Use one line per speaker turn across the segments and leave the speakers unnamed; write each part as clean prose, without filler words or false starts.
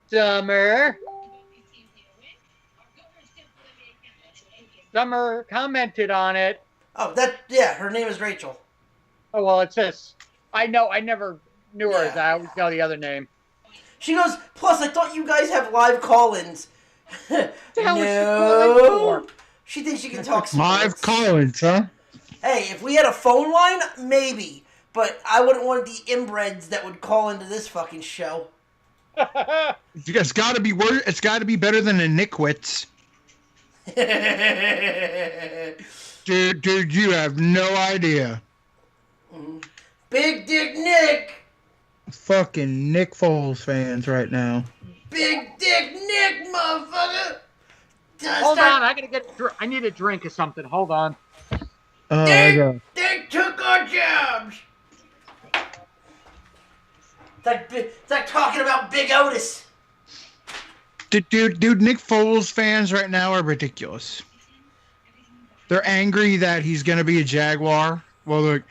Summer. Summer commented on it.
Oh, yeah, her name is Rachel.
Oh well, it says. I know. I never knew her as
Yeah.
that. I always know the other name.
She goes, plus, I thought you guys have live call-ins.
What the hell is she calling for?
No. She thinks she can talk
Live
sports.
Collins, huh?
Hey, if we had a phone line, maybe. But I wouldn't want the inbreds that would call into this fucking show.
It's got to be worse. It's got to be better than the Nickwits. Dude, you have no idea.
Big Dick Nick!
Fucking Nick Foles fans right now.
Big Dick Nick, motherfucker!
Hold on, I need a drink or something. Hold on.
They took our jobs! It's like talking about Big Otis.
Dude, Nick Foles fans right now are ridiculous. They're angry that he's going to be a Jaguar. Well, the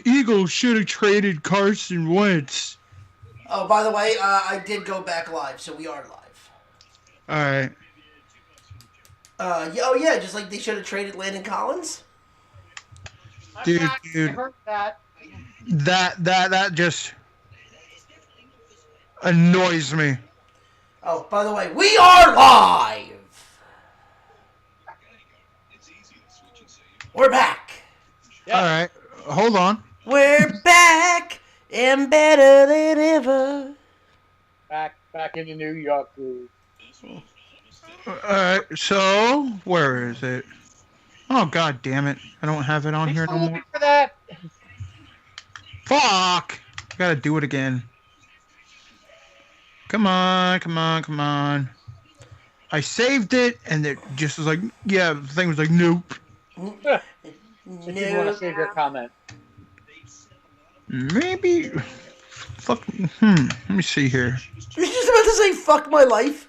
Eagles should have traded Carson Wentz.
Oh, by the way, I did go back live, so we are live.
All right.
Yeah, just like they should have traded Landon Collins.
Dude,
I heard that.
That just annoys me.
Oh, by the way, we are live! We're back!
Yeah.
All right. Hold on.
We're back and better than ever.
Back in the New York groove.
All right. So, where is it? Oh, god damn it. I don't have it on here no more.
Looking for that.
Fuck! I gotta do it again. Come on. I saved it, and it just was like, yeah, the thing was like, nope.
If you want to save your comment.
Maybe. Fuck. Let me see here.
You're just about to say fuck my life?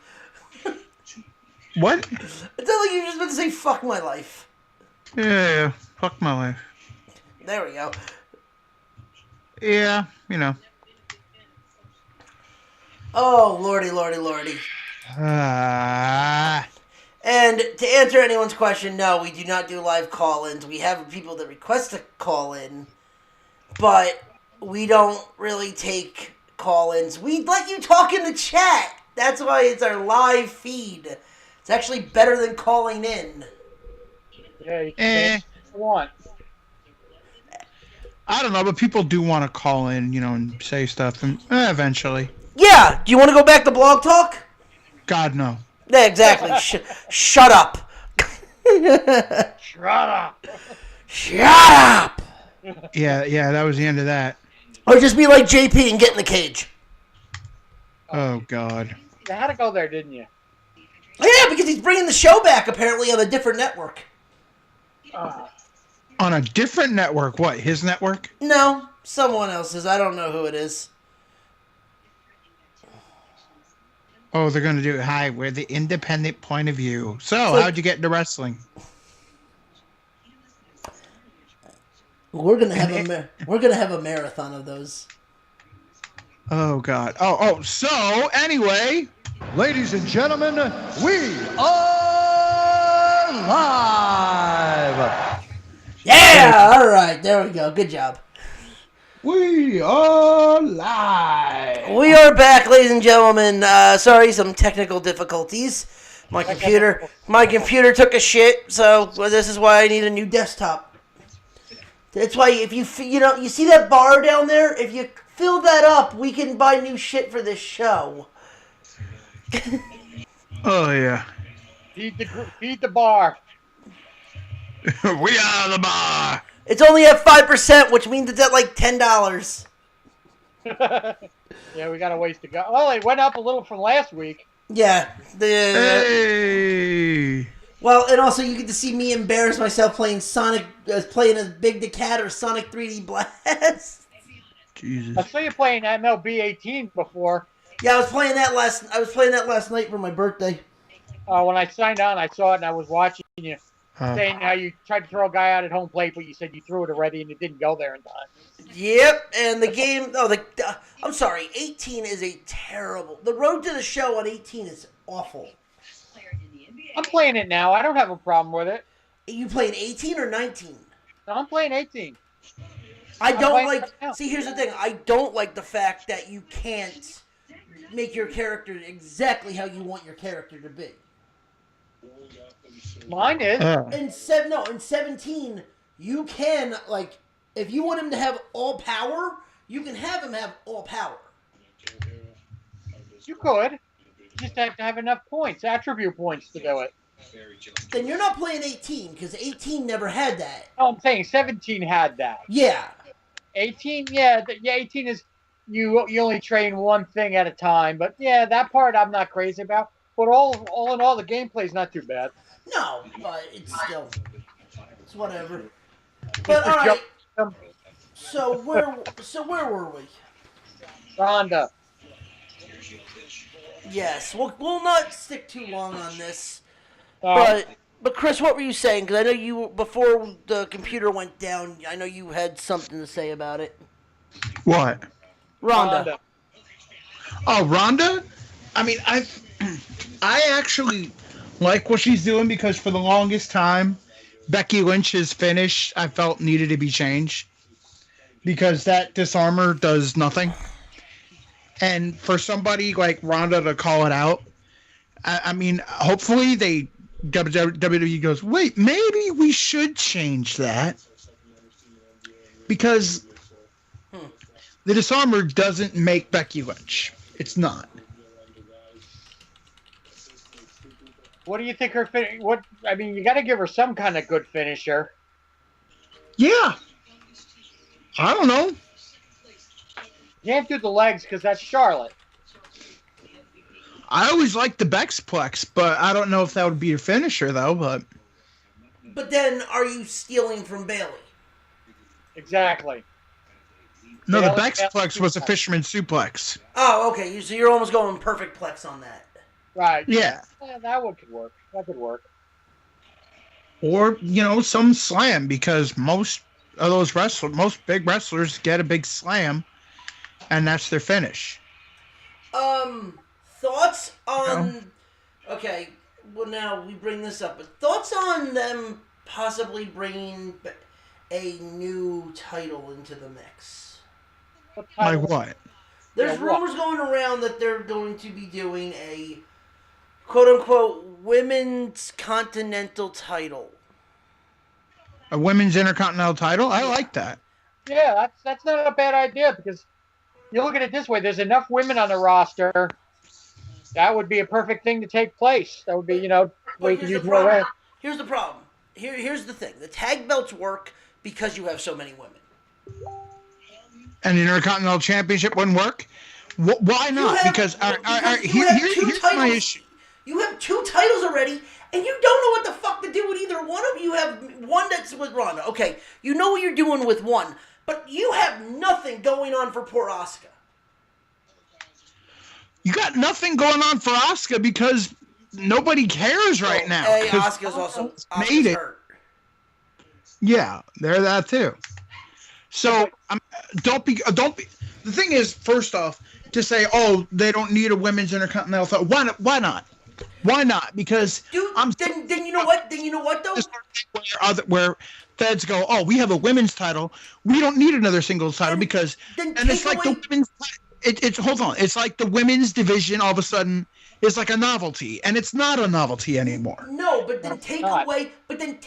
What?
It sounds like you're just about to say fuck my life.
Yeah, fuck my life.
There we go.
Yeah, you know.
Oh, lordy. And to answer anyone's question, no, we do not do live call-ins. We have people that request to call in, but we don't really take call-ins. We let you talk in the chat. That's why it's our live feed. It's actually better than calling in.
Yeah, you can say what you want.
I don't know, but people do want to call in, and say stuff, and eventually.
Yeah, do you want to go back to Blog Talk?
God, no.
Yeah, exactly. Shut up.
Shut up.
Shut up.
Yeah, that was the end of that.
Or just be like JP and get in the cage.
Oh, God.
You had to go there, didn't you?
Yeah, because he's bringing the show back, apparently, on a different network.
On a different network? What, his network?
No, someone else's. I don't know who it is.
Oh, they're going to do it. Hi, we're the independent point of view. So, how'd you get into wrestling?
We're gonna have a marathon of those.
Oh, God. So, anyway,
Ladies and gentlemen, we are live!
Yeah, all right, there we go. Good job.
We are live!
We are back, ladies and gentlemen. Sorry, some technical difficulties. My computer took a shit, so this is why I need a new desktop. That's why if you see that bar down there, if you fill that up, we can buy new shit for this show.
oh, yeah.
Feed the bar.
We are the bar!
It's only at 5%, which means it's at like $10.
Yeah, we got a ways to go. Well, it went up a little from last week.
Yeah.
Hey!
Well, and also you get to see me embarrass myself playing playing as Big the Cat or Sonic 3D Blast.
Jesus.
I saw you playing MLB 18 before.
Yeah, I was playing that last night for my birthday.
When I signed on, I saw it and I was watching you saying how you tried to throw a guy out at home plate, but you said you threw it already and it didn't go there in time.
Yep, and the game. Oh, I'm sorry. 18 is a terrible. The road to the show on 18 is awful.
I'm playing it now. I don't have a problem with it.
You playing 18 or 19?
I'm playing 18.
I don't
playing
like.
right now.
See, here's the thing. I don't like the fact that you can't make your character exactly how you want your character to be.
Mine is.
In 17, you can like if you want him to have all power, you can have him have all power.
You could. You just have to have enough points, attribute points to do it.
Then you're not playing 18 because 18 never had that.
Oh, I'm saying 17 had that.
Yeah.
18, yeah, 18 is you only train one thing at a time. But yeah, that part I'm not crazy about. But all in all, the gameplay's not too bad.
No, but it's whatever. But all right. So where were we?
Rhonda.
Yes, we'll not stick too long on this. But Chris, what were you saying? Because I know you before the computer went down. I know you had something to say about it.
What?
Rhonda.
Oh, Rhonda? I mean, I actually like what she's doing because for the longest time, Becky Lynch's finish I felt needed to be changed because that disarmor does nothing. And for somebody like Rhonda to call it out, I mean, hopefully WWE goes, wait, maybe we should change that because the disarmor doesn't make Becky Lynch. It's not.
What do you think her I mean, you got to give her some kind of good finisher.
Yeah. I don't know.
You can't do the legs because that's Charlotte.
I always liked the Bexplex, but I don't know if that would be your finisher, though.
But then, are you stealing from Bailey?
Exactly.
No, the
Bailey-
Bexplex was a fisherman suplex.
Oh, okay. So you're almost going perfect plex on that.
Right.
Yeah.
That one could work. That could work.
Or, some slam, because most big wrestlers get a big slam, and that's their finish.
Thoughts on... Okay, well now we bring this up, but thoughts on them possibly bringing a new title into the mix?
Like what?
There's
Yeah, what?
rumors going around that they're going to be doing a quote-unquote women's continental title.
A women's intercontinental title? I like that.
Yeah, that's not a bad idea because you look at it this way: there's enough women on the roster. That would be a perfect thing to take place. That would be, where you can use more women.
Here's the problem. Here's the thing. The tag belts work because you have so many women.
And the Intercontinental Championship wouldn't work? Why not? Because here's my issue.
You have two titles already, and you don't know what the fuck to do with either one of them. You have one that's with Ronda. Okay, you know what you're doing with one, but you have nothing going on for poor Asuka.
You got nothing going on for Asuka because nobody cares right now.
Hey, Asuka's also
made it.
hurt.
Yeah, they're that too. So don't be. The thing is, first off, to say, oh, they don't need a women's intercontinental title. Why not? Why not? Because
Dude, then you know what? Then you know what though?
Where feds go, oh, we have a women's title. We don't need another singles title because
then
and it's
take
like
away-
the women's. It's hold on. It's like the women's division all of a sudden is like a novelty, and it's not a novelty anymore.
No, but then take
not.
away. Then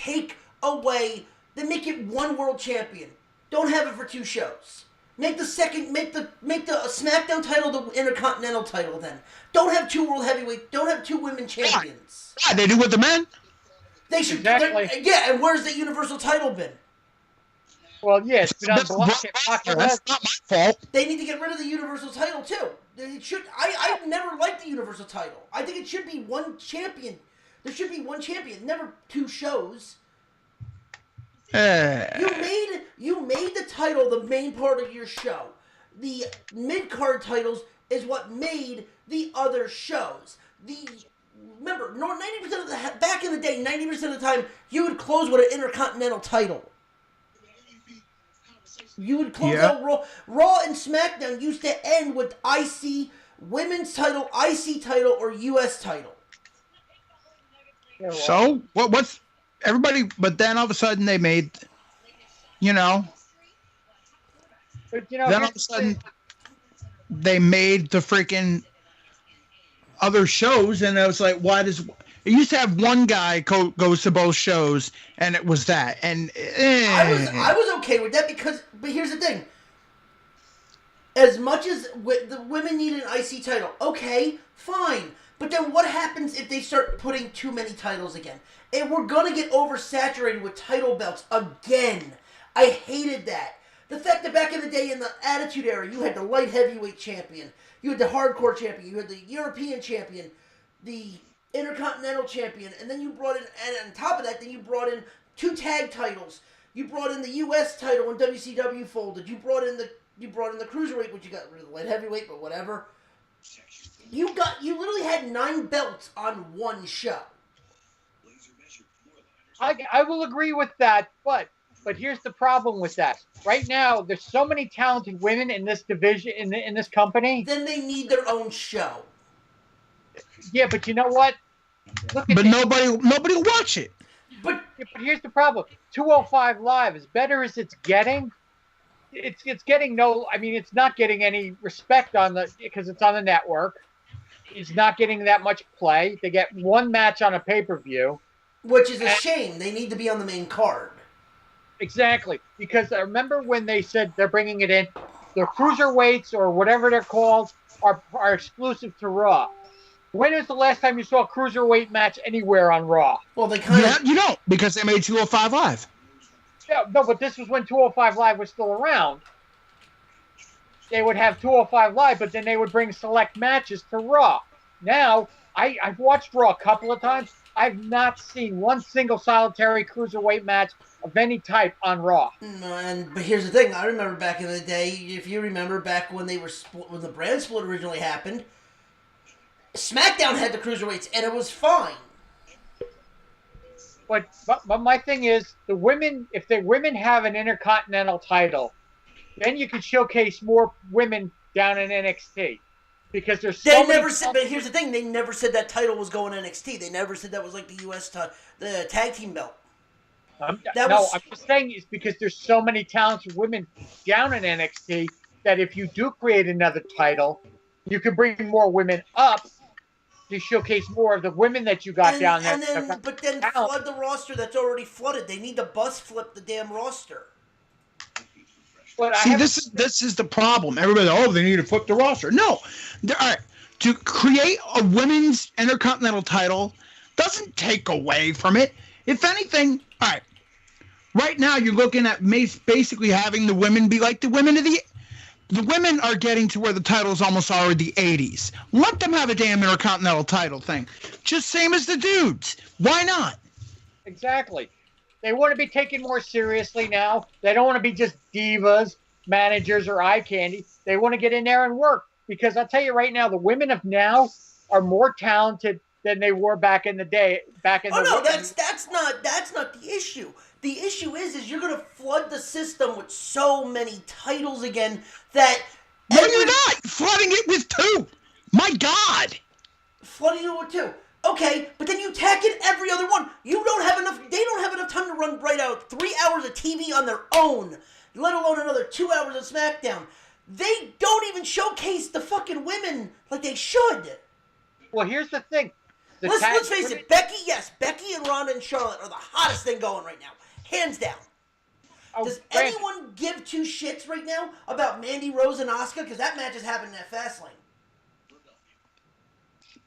make it one world champion. Don't have it for two shows. Make the SmackDown title the Intercontinental title. Then don't have two world heavyweight. Don't have two women champions.
Yeah, they do with the men.
They should.
Exactly.
Yeah, and where's the Universal title been?
Well, yeah, it's been on
That's
block.
not my fault.
They need to get rid of the Universal title too. It should. I never liked the Universal title. I think it should be one champion. There should be one champion, never two shows. You made the title the main part of your show. The mid-card titles is what made the other shows. Remember, 90% of the back in the day, 90% of the time, you would close with an Intercontinental title. You would close
Yeah.
out Raw. Raw and SmackDown used to end with IC women's title, IC title, or US title.
Yeah, well,
So what's everybody? But then all of a sudden they made,
but
then all of a sudden they made the freaking other shows, and I was like, why does it used to have one guy goes to both shows, and it was that, and
I was okay with that but here's the thing. As much as the women need an IC title, okay, fine. But then what happens if they start putting too many titles again? And we're gonna get oversaturated with title belts again. I hated that. The fact that back in the day in the Attitude Era, you had the light heavyweight champion, you had the hardcore champion, you had the European champion, the Intercontinental champion, and then you brought in, and on top of that, then you brought in 2 tag titles. You brought in the US title when WCW folded. You brought in the cruiserweight, which you got rid of the light heavyweight, but whatever. You literally had 9 belts on one show.
I will agree with that, but here's the problem with that. Right now, there's so many talented women in this division, in this company.
Then they need their own show.
Yeah, but you know what? Look at
but nobody will watch it.
But
here's the problem. 205 Live, as better as it's getting, it's getting no. I mean, it's not getting any respect because it's on the network. It's not getting that much play. They get one match on a pay-per-view.
Which is a shame. They need to be on the main card.
Exactly. Because I remember when they said they're bringing it in, the cruiserweights or whatever they're called are exclusive to Raw. When was the last time you saw a cruiserweight match anywhere on Raw?
Well, they kind of...
You don't, because they made 205 Live.
No, but this was when 205 Live was still around. They would have 205 Live, but then they would bring select matches to Raw. Now, I've watched Raw a couple of times. I've not seen one single solitary cruiserweight match of any type on Raw.
But here's the thing. I remember back in the day, if you remember back when they were when the brand split originally happened, SmackDown had the cruiserweights, and it was fine.
But my thing is, the women, if the women have an Intercontinental title, then you can showcase more women down in NXT. Because there's so
They
many...
never said, but here's the thing, they never said that title was going to NXT. They never said that was like the US the tag team belt.
I'm just saying it's because there's so many talented women down in NXT that if you do create another title, you can bring more women up to showcase more of the women that you got down there.
But then flood the roster that's already flooded. They need to bus flip the damn roster.
But
See, this is the problem. Everybody, they need to flip the roster. No, all right. To create a women's Intercontinental title doesn't take away from it. If anything, all right. Right now, you're looking at basically having the women be like the women of the women are getting to where the titles almost are the 80s. Let them have a damn Intercontinental title thing. Just same as the dudes. Why not?
Exactly. They want to be taken more seriously now. They don't want to be just divas, managers, or eye candy. They want to get in there and work. Because I'll tell you right now, the women of now are more talented than they were back in the day. That's
not the issue. The issue is you're going to flood the system with so many titles again that...
No, you're not! Flooding it with 2! My God!
Flooding it with 2. Okay, but then you tack in every other one. They don't have enough time to run right out 3 hours of TV on their own, let alone another 2 hours of SmackDown. They don't even showcase the fucking women like they should.
Well, here's the thing.
Let's face it, Becky and Ronda and Charlotte are the hottest thing going right now. Hands down. Does anyone give 2 shits right now about Mandy Rose and Asuka? Because that match is happening at Fastlane.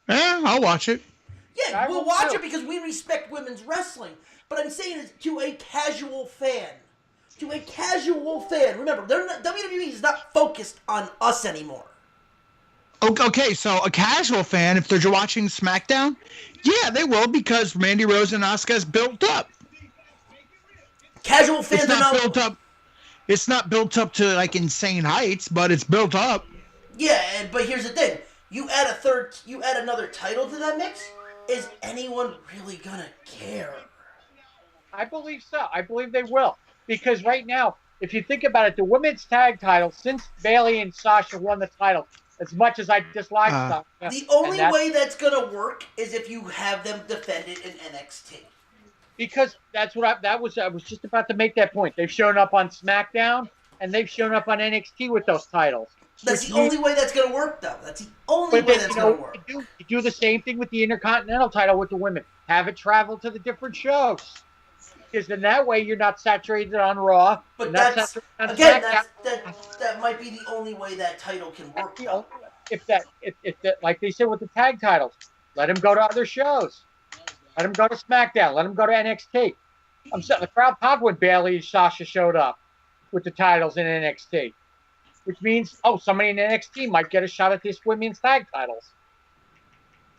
Yeah, I'll watch it.
Yeah, we'll watch it because we respect women's wrestling. But I'm saying it to a casual fan. To a casual fan. Remember, WWE is not focused on us anymore.
Okay, so a casual fan, if they're watching SmackDown, yeah, they will because Mandy Rose and Asuka is built up.
Casual fans
are not built up. It's not built up to like insane heights, but it's built up.
Yeah, but here's the thing: you add another title to that mix. Is anyone really gonna care?
I believe so. I believe they will. Because right now, if you think about it, the women's tag title, since Bayley and Sasha won the title, as much as I dislike Sasha,
the only way that's gonna work is if you have them defend it in NXT.
Because that's what I was just about to make that point. They've shown up on SmackDown and they've shown up on NXT with those titles.
That's the only way that's gonna work, though. That's the only way that's gonna work.
You do the same thing with the Intercontinental title with the women. Have it travel to the different shows. Because then that way you're not saturated on Raw.
But that's again, that might be the only way that title can work.
If that, like they said with the tag titles, let them go to other shows. Let them go to SmackDown. Let them go to NXT. I'm saying the crowd popped when Bayley and Sasha showed up with the titles in NXT, which means somebody in NXT might get a shot at this women's tag titles.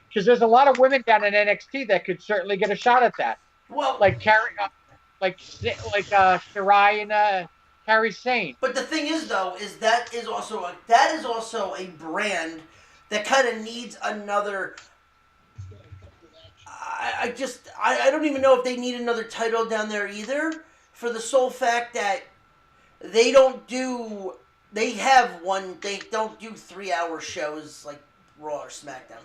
Because there's a lot of women down in NXT that could certainly get a shot at that.
Well,
like Shirai and Kairi Sane.
But the thing is, though, that is also a brand that kind of needs another. I don't even know if they need another title down there either, for the sole fact that they don't do 3-hour shows like Raw or SmackDown.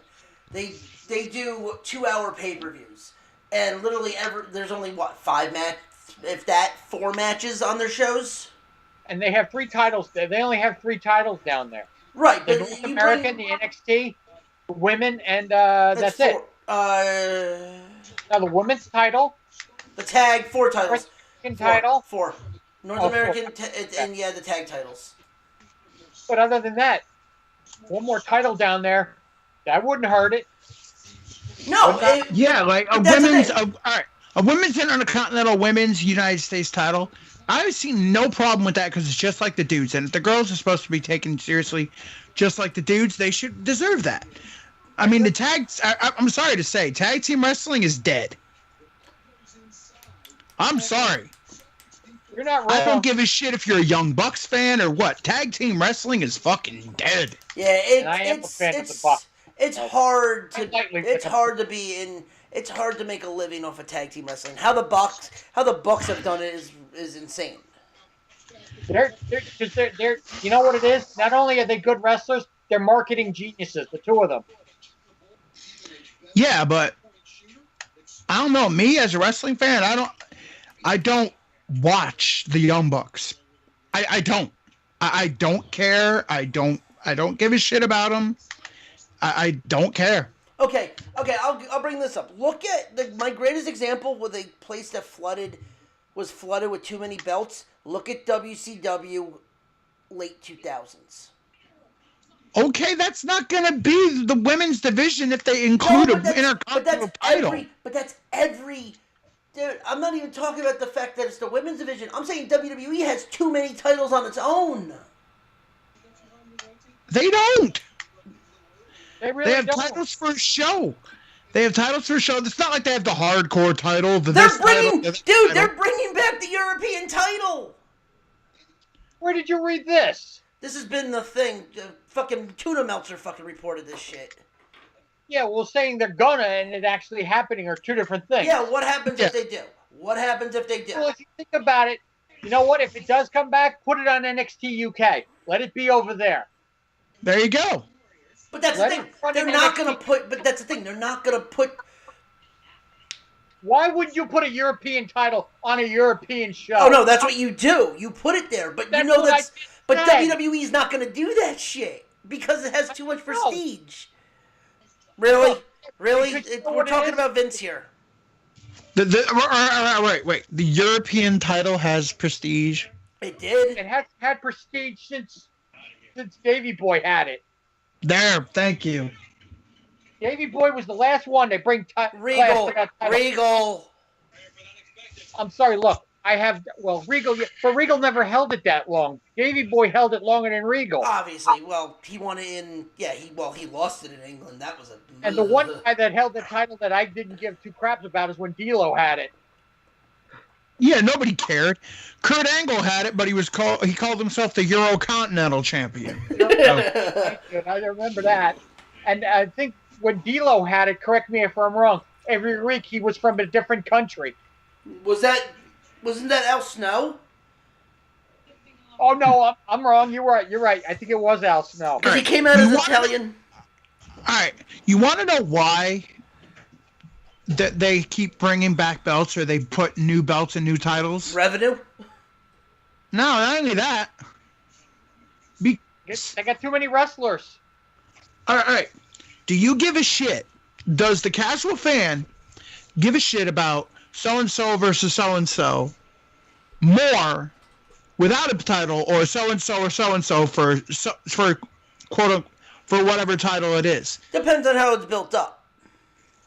They do 2-hour pay-per-views, and literally there's only 4 matches on their shows.
And they have 3 titles there. They only have 3 titles down there.
Right,
the North American, the NXT, the women, and that's it. Now the women's title,
the tag 4 titles,
title
4, North American, and the tag titles.
But other than that, one more title down there, that wouldn't hurt it.
No,
like a women's, a women's Intercontinental Women's United States title. I've seen no problem with that because it's just like the dudes, and if the girls are supposed to be taken seriously, just like the dudes, they should deserve that. I mean, I'm sorry to say, tag team wrestling is dead. I'm sorry.
You're not wrong.
I don't give a shit if you're a Young Bucks fan or what. Tag team wrestling is fucking dead.
Yeah,
I am a fan of the Bucks.
It's hard to make a living off of tag team wrestling. How the Bucks have done it is insane.
They're you know what it is? Not only are they good wrestlers, they're marketing geniuses, the two of them.
Yeah, but I don't know. Me as a wrestling fan, I don't watch the Young Bucks. I don't. I don't care. I don't give a shit about them. I don't care.
Okay. I'll bring this up. Look at my greatest example with a place that was flooded with too many belts. Look at WCW late 2000s.
Okay, that's not going to be the women's division if they include an Intercontinental title.
But that's every... Dude, I'm not even talking about the fact that it's the women's division. I'm saying WWE has too many titles on its own.
They don't.
They
have titles for a show. It's not like they have the hardcore title.
They're bringing back the European title.
Where did you read this?
This has been the thing. Fucking Tuna Meltzer fucking reported this shit.
Yeah, well, saying they're gonna and it actually happening are two different things.
Yeah, what happens if they do? What happens if they do?
Well, if you think about it, you know what? If it does come back, put it on NXT UK. Let it be over there.
There you go.
But that's the thing. They're not gonna put. But that's the thing. They're not gonna put.
Why would you put a European title on a European show?
Oh no, that's what you do. You put it there, but you know that's. But WWE's not gonna do that shit because it has too much prestige. Really? We're talking about Vince here.
Wait. The European title has prestige.
It did.
It has had prestige since Davey Boy had it.
There, thank you.
Davey Boy was the last one they bring.
Regal.
I'm sorry. Look, Regal, but Regal never held it that long. Davey Boy held it longer than Regal.
Obviously, he won it in. Yeah, he lost it in England. That was a.
And the one guy that held the title that I didn't give two craps about is when D'Lo had it.
Yeah, nobody cared. Kurt Angle had it, but he called himself the Eurocontinental champion.
I remember that. And I think when D'Lo had it, correct me if I'm wrong, every week he was from a different country.
Wasn't that Al Snow?
Oh no, I'm wrong. You're right. You're right. I think it was Al Snow.
Because he came out as Italian.
All right, you want to know why that they keep bringing back belts or they put new belts and new titles?
Revenue?
No, not only that.
They got too many wrestlers.
All right. Do you give a shit? Does the casual fan give a shit about so-and-so versus so-and-so more without a title or so-and-so or so-and-so for quote-unquote, for whatever title it is?
Depends on how it's built up.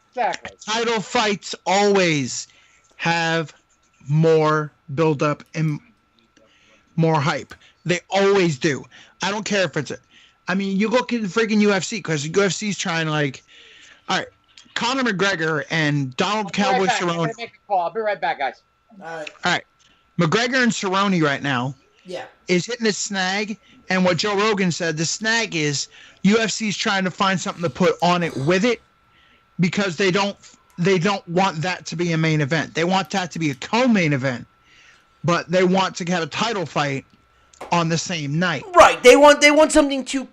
Exactly.
Title fights always have more build-up and more hype. They always do. I don't care if it's I mean, you look at the freaking UFC because the UFC's trying like, all right, Conor McGregor and Donald Cowboy Cerrone.
I'll be right back, guys.
All
right. McGregor and Cerrone right now is hitting a snag. And what Joe Rogan said, the snag is UFC's trying to find something to put on it with it because they don't want that to be a main event. They want that to be a co-main event, but they want to have a title fight on the same night.
Right. They want something to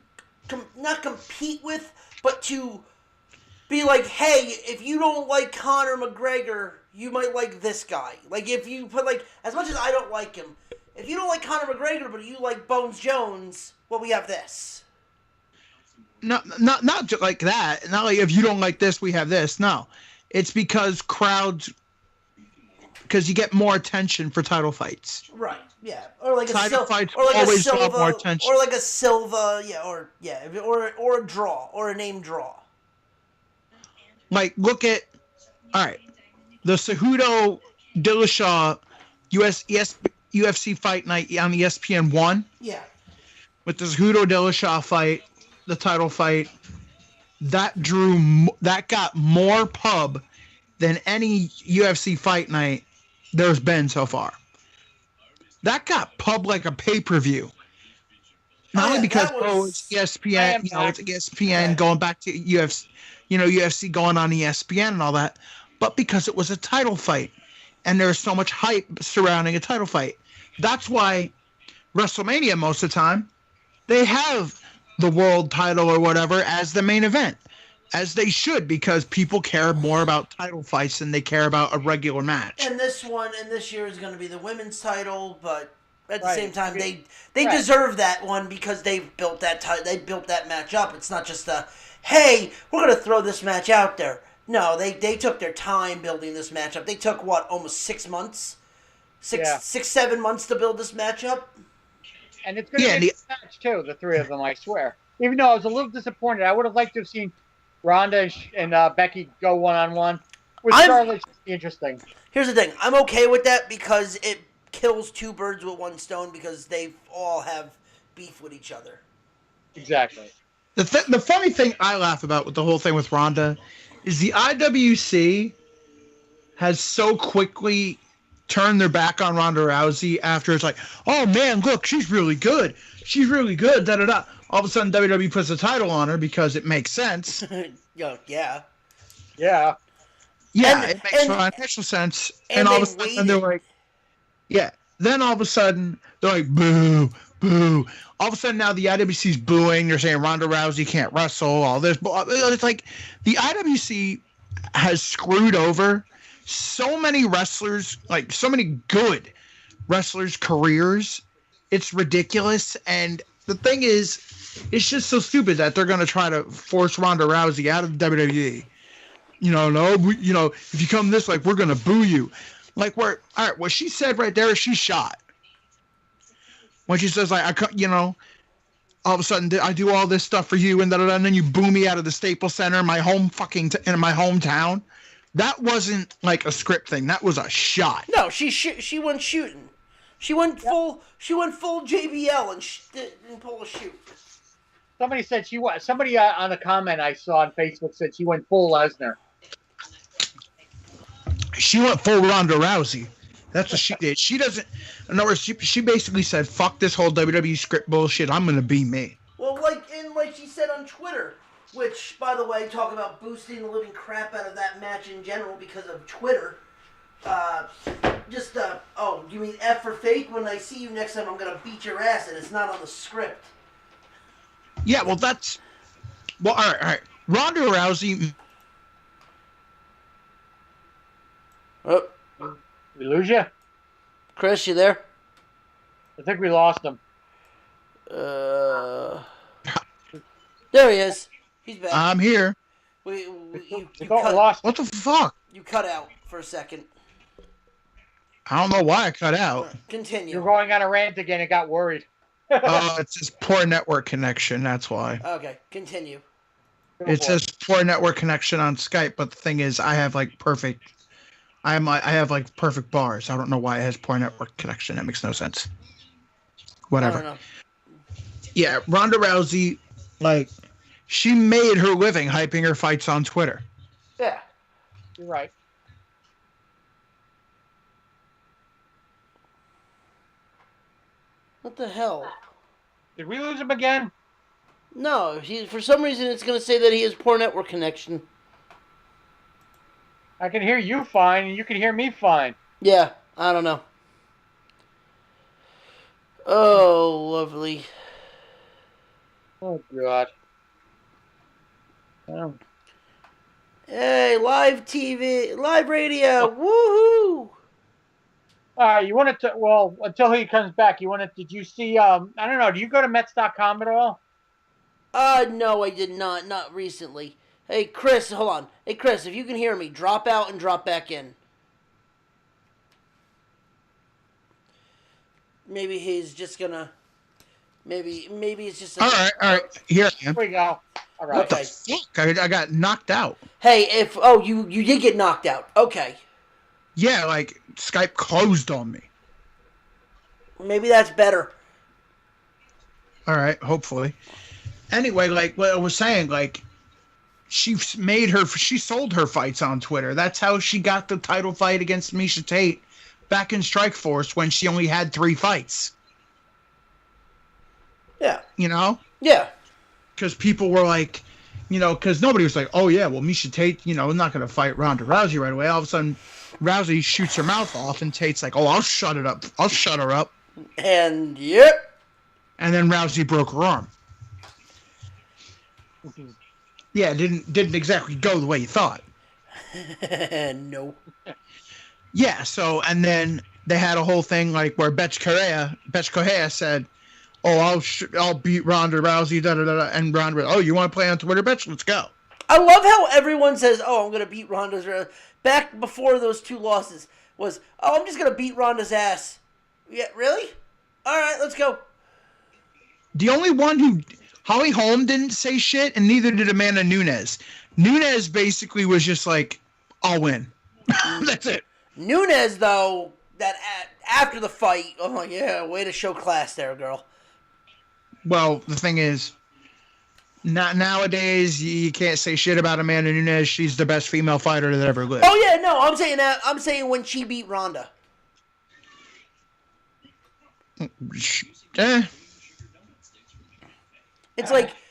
not compete with, but to be like, hey, if you don't like Conor McGregor, you might like this guy. Like, if you put, like, as much as I don't like him, if you don't like Conor McGregor, but you like Bones Jones, well, we have this.
No, not just like that. Not like if you don't like this, we have this. No. It's because you get more attention for title fights.
Right. Yeah, or like
title fights
or like
always
a Silva,
draw more attention.
Or like a Silva, or a draw, or a name draw.
Like, look at, all right, the Cejudo Dillashaw UFC fight night on ESPN 1.
Yeah.
With the Cejudo Dillashaw fight, the title fight, that got more pub than any UFC fight night there's been so far. That got pub like a pay-per-view. Not only because it's ESPN, it's ESPN going back to UFC, UFC going on ESPN and all that, but because it was a title fight, and there's so much hype surrounding a title fight. That's why WrestleMania most of the time they have the world title or whatever as the main event, as they should, because people care more about title fights than they care about a regular match.
And this year is going to be the women's title, but at the same time, they deserve that one because they built that match up. It's not just hey, we're going to throw this match out there. No, they took their time building this match up. They took almost 6 months, 7 months to build this match up.
And it's going to be a match too, the three of them, I swear. Even though I was a little disappointed, I would have liked to have seen Ronda and Becky go one-on-one. With Charlotte, it's interesting.
Here's the thing. I'm okay with that because it kills two birds with one stone because they all have beef with each other.
Exactly.
The funny thing I laugh about with the whole thing with Ronda is the IWC has so quickly turned their back on Ronda Rousey after it's like, oh man, look, she's really good. She's really good, da-da-da. All of a sudden, WWE puts a title on her because it makes sense.
Yeah.
Yeah.
Yeah, it makes financial sense. And all of a sudden, they're like, yeah. Then all of a sudden, they're like, boo, boo. All of a sudden, now the IWC's booing. They're saying Ronda Rousey can't wrestle, all this. It's like the IWC has screwed over so many wrestlers, like so many good wrestlers' careers. It's ridiculous. And the thing is, it's just so stupid that they're going to try to force Ronda Rousey out of the WWE. If you come this, like, we're going to boo you. Like, all right, what she said right there is she's shot. When she says, like, all of a sudden, I do all this stuff for you, and then you boo me out of the Staples Center in my home in my hometown. That wasn't like a script thing. That was a shot.
No, she went shooting. She went full JBL and pulled a shoot.
Somebody said somebody on a comment I saw on Facebook said she went full Lesnar.
She went full Ronda Rousey. That's what she did. She doesn't. In other words, she basically said, "Fuck this whole WWE script bullshit. I'm gonna be me."
Well, like she said on Twitter, which, by the way, talk about boosting the living crap out of that match in general because of Twitter. Oh, you mean F for fake? When I see you next time, I'm gonna beat your ass, and it's not on the script.
Yeah, well, that's... Well, all right. Ronda Rousey...
Oh,
We lose you?
Chris, you there?
I think we lost him.
There he is. He's back.
I'm here.
You
Lost.
What the fuck?
You cut out for a second.
I don't know why I cut out.
Continue.
You're going on a rant again and got worried.
It says poor network connection, that's why.
Okay, continue.
It says poor network connection on Skype, but the thing is, I have perfect bars. I don't know why it has poor network connection. That makes no sense. Whatever.
I don't know.
Yeah, Ronda Rousey, she made her living hyping her fights on Twitter.
Yeah.
You're right.
What the hell?
Did we lose him again?
No, for some reason it's going to say that he has poor network connection.
I can hear you fine, and you can hear me fine.
Yeah, I don't know. Oh, lovely.
Oh, God. Oh.
Hey, live TV, live radio, woohoo!
You wanted to, well, until he comes back, did you see, I don't know, do you go to Mets.com at all?
No, I did not. Not recently. Hey, Chris, hold on. Hey, Chris, if you can hear me, drop out and drop back in. Maybe he's just gonna... Maybe it's just...
All right. Here I am.
Here we go. All right.
What the fuck? I got knocked out.
Hey, you did get knocked out. Okay.
Yeah, Skype closed on me.
Maybe that's better.
All right, hopefully. Anyway, what I was saying, she sold her fights on Twitter. That's how she got the title fight against Miesha Tate back in Strikeforce when she only had 3 fights.
Yeah.
You know?
Yeah.
Because people were because nobody was oh yeah, well, Miesha Tate, not going to fight Ronda Rousey right away. All of a sudden, Rousey shoots her mouth off, and Tate's oh, I'll shut it up. I'll shut her up.
And, yep.
And then Rousey broke her arm. Yeah, it didn't exactly go the way you thought.
No.
Yeah, so, and then they had a whole thing where Betch Correa said, oh, I'll beat Ronda Rousey, da-da-da-da, and Ronda, oh, you want to play on Twitter, Betch? Let's go.
I love how everyone says, oh, I'm going to beat Ronda's... Back before those 2 losses was, oh, I'm just going to beat Ronda's ass. Yeah, really? All right, let's go.
The only one who... Holly Holm didn't say shit, and neither did Amanda Nunes. Nunes basically was just I'll win. That's it.
Nunes, though, after the fight, oh, yeah, way to show class there, girl.
Well, the thing is, not nowadays, you can't say shit about Amanda Nunes. She's the best female fighter that ever lived.
Oh, yeah, no, I'm saying that. I'm saying when she beat Ronda. It's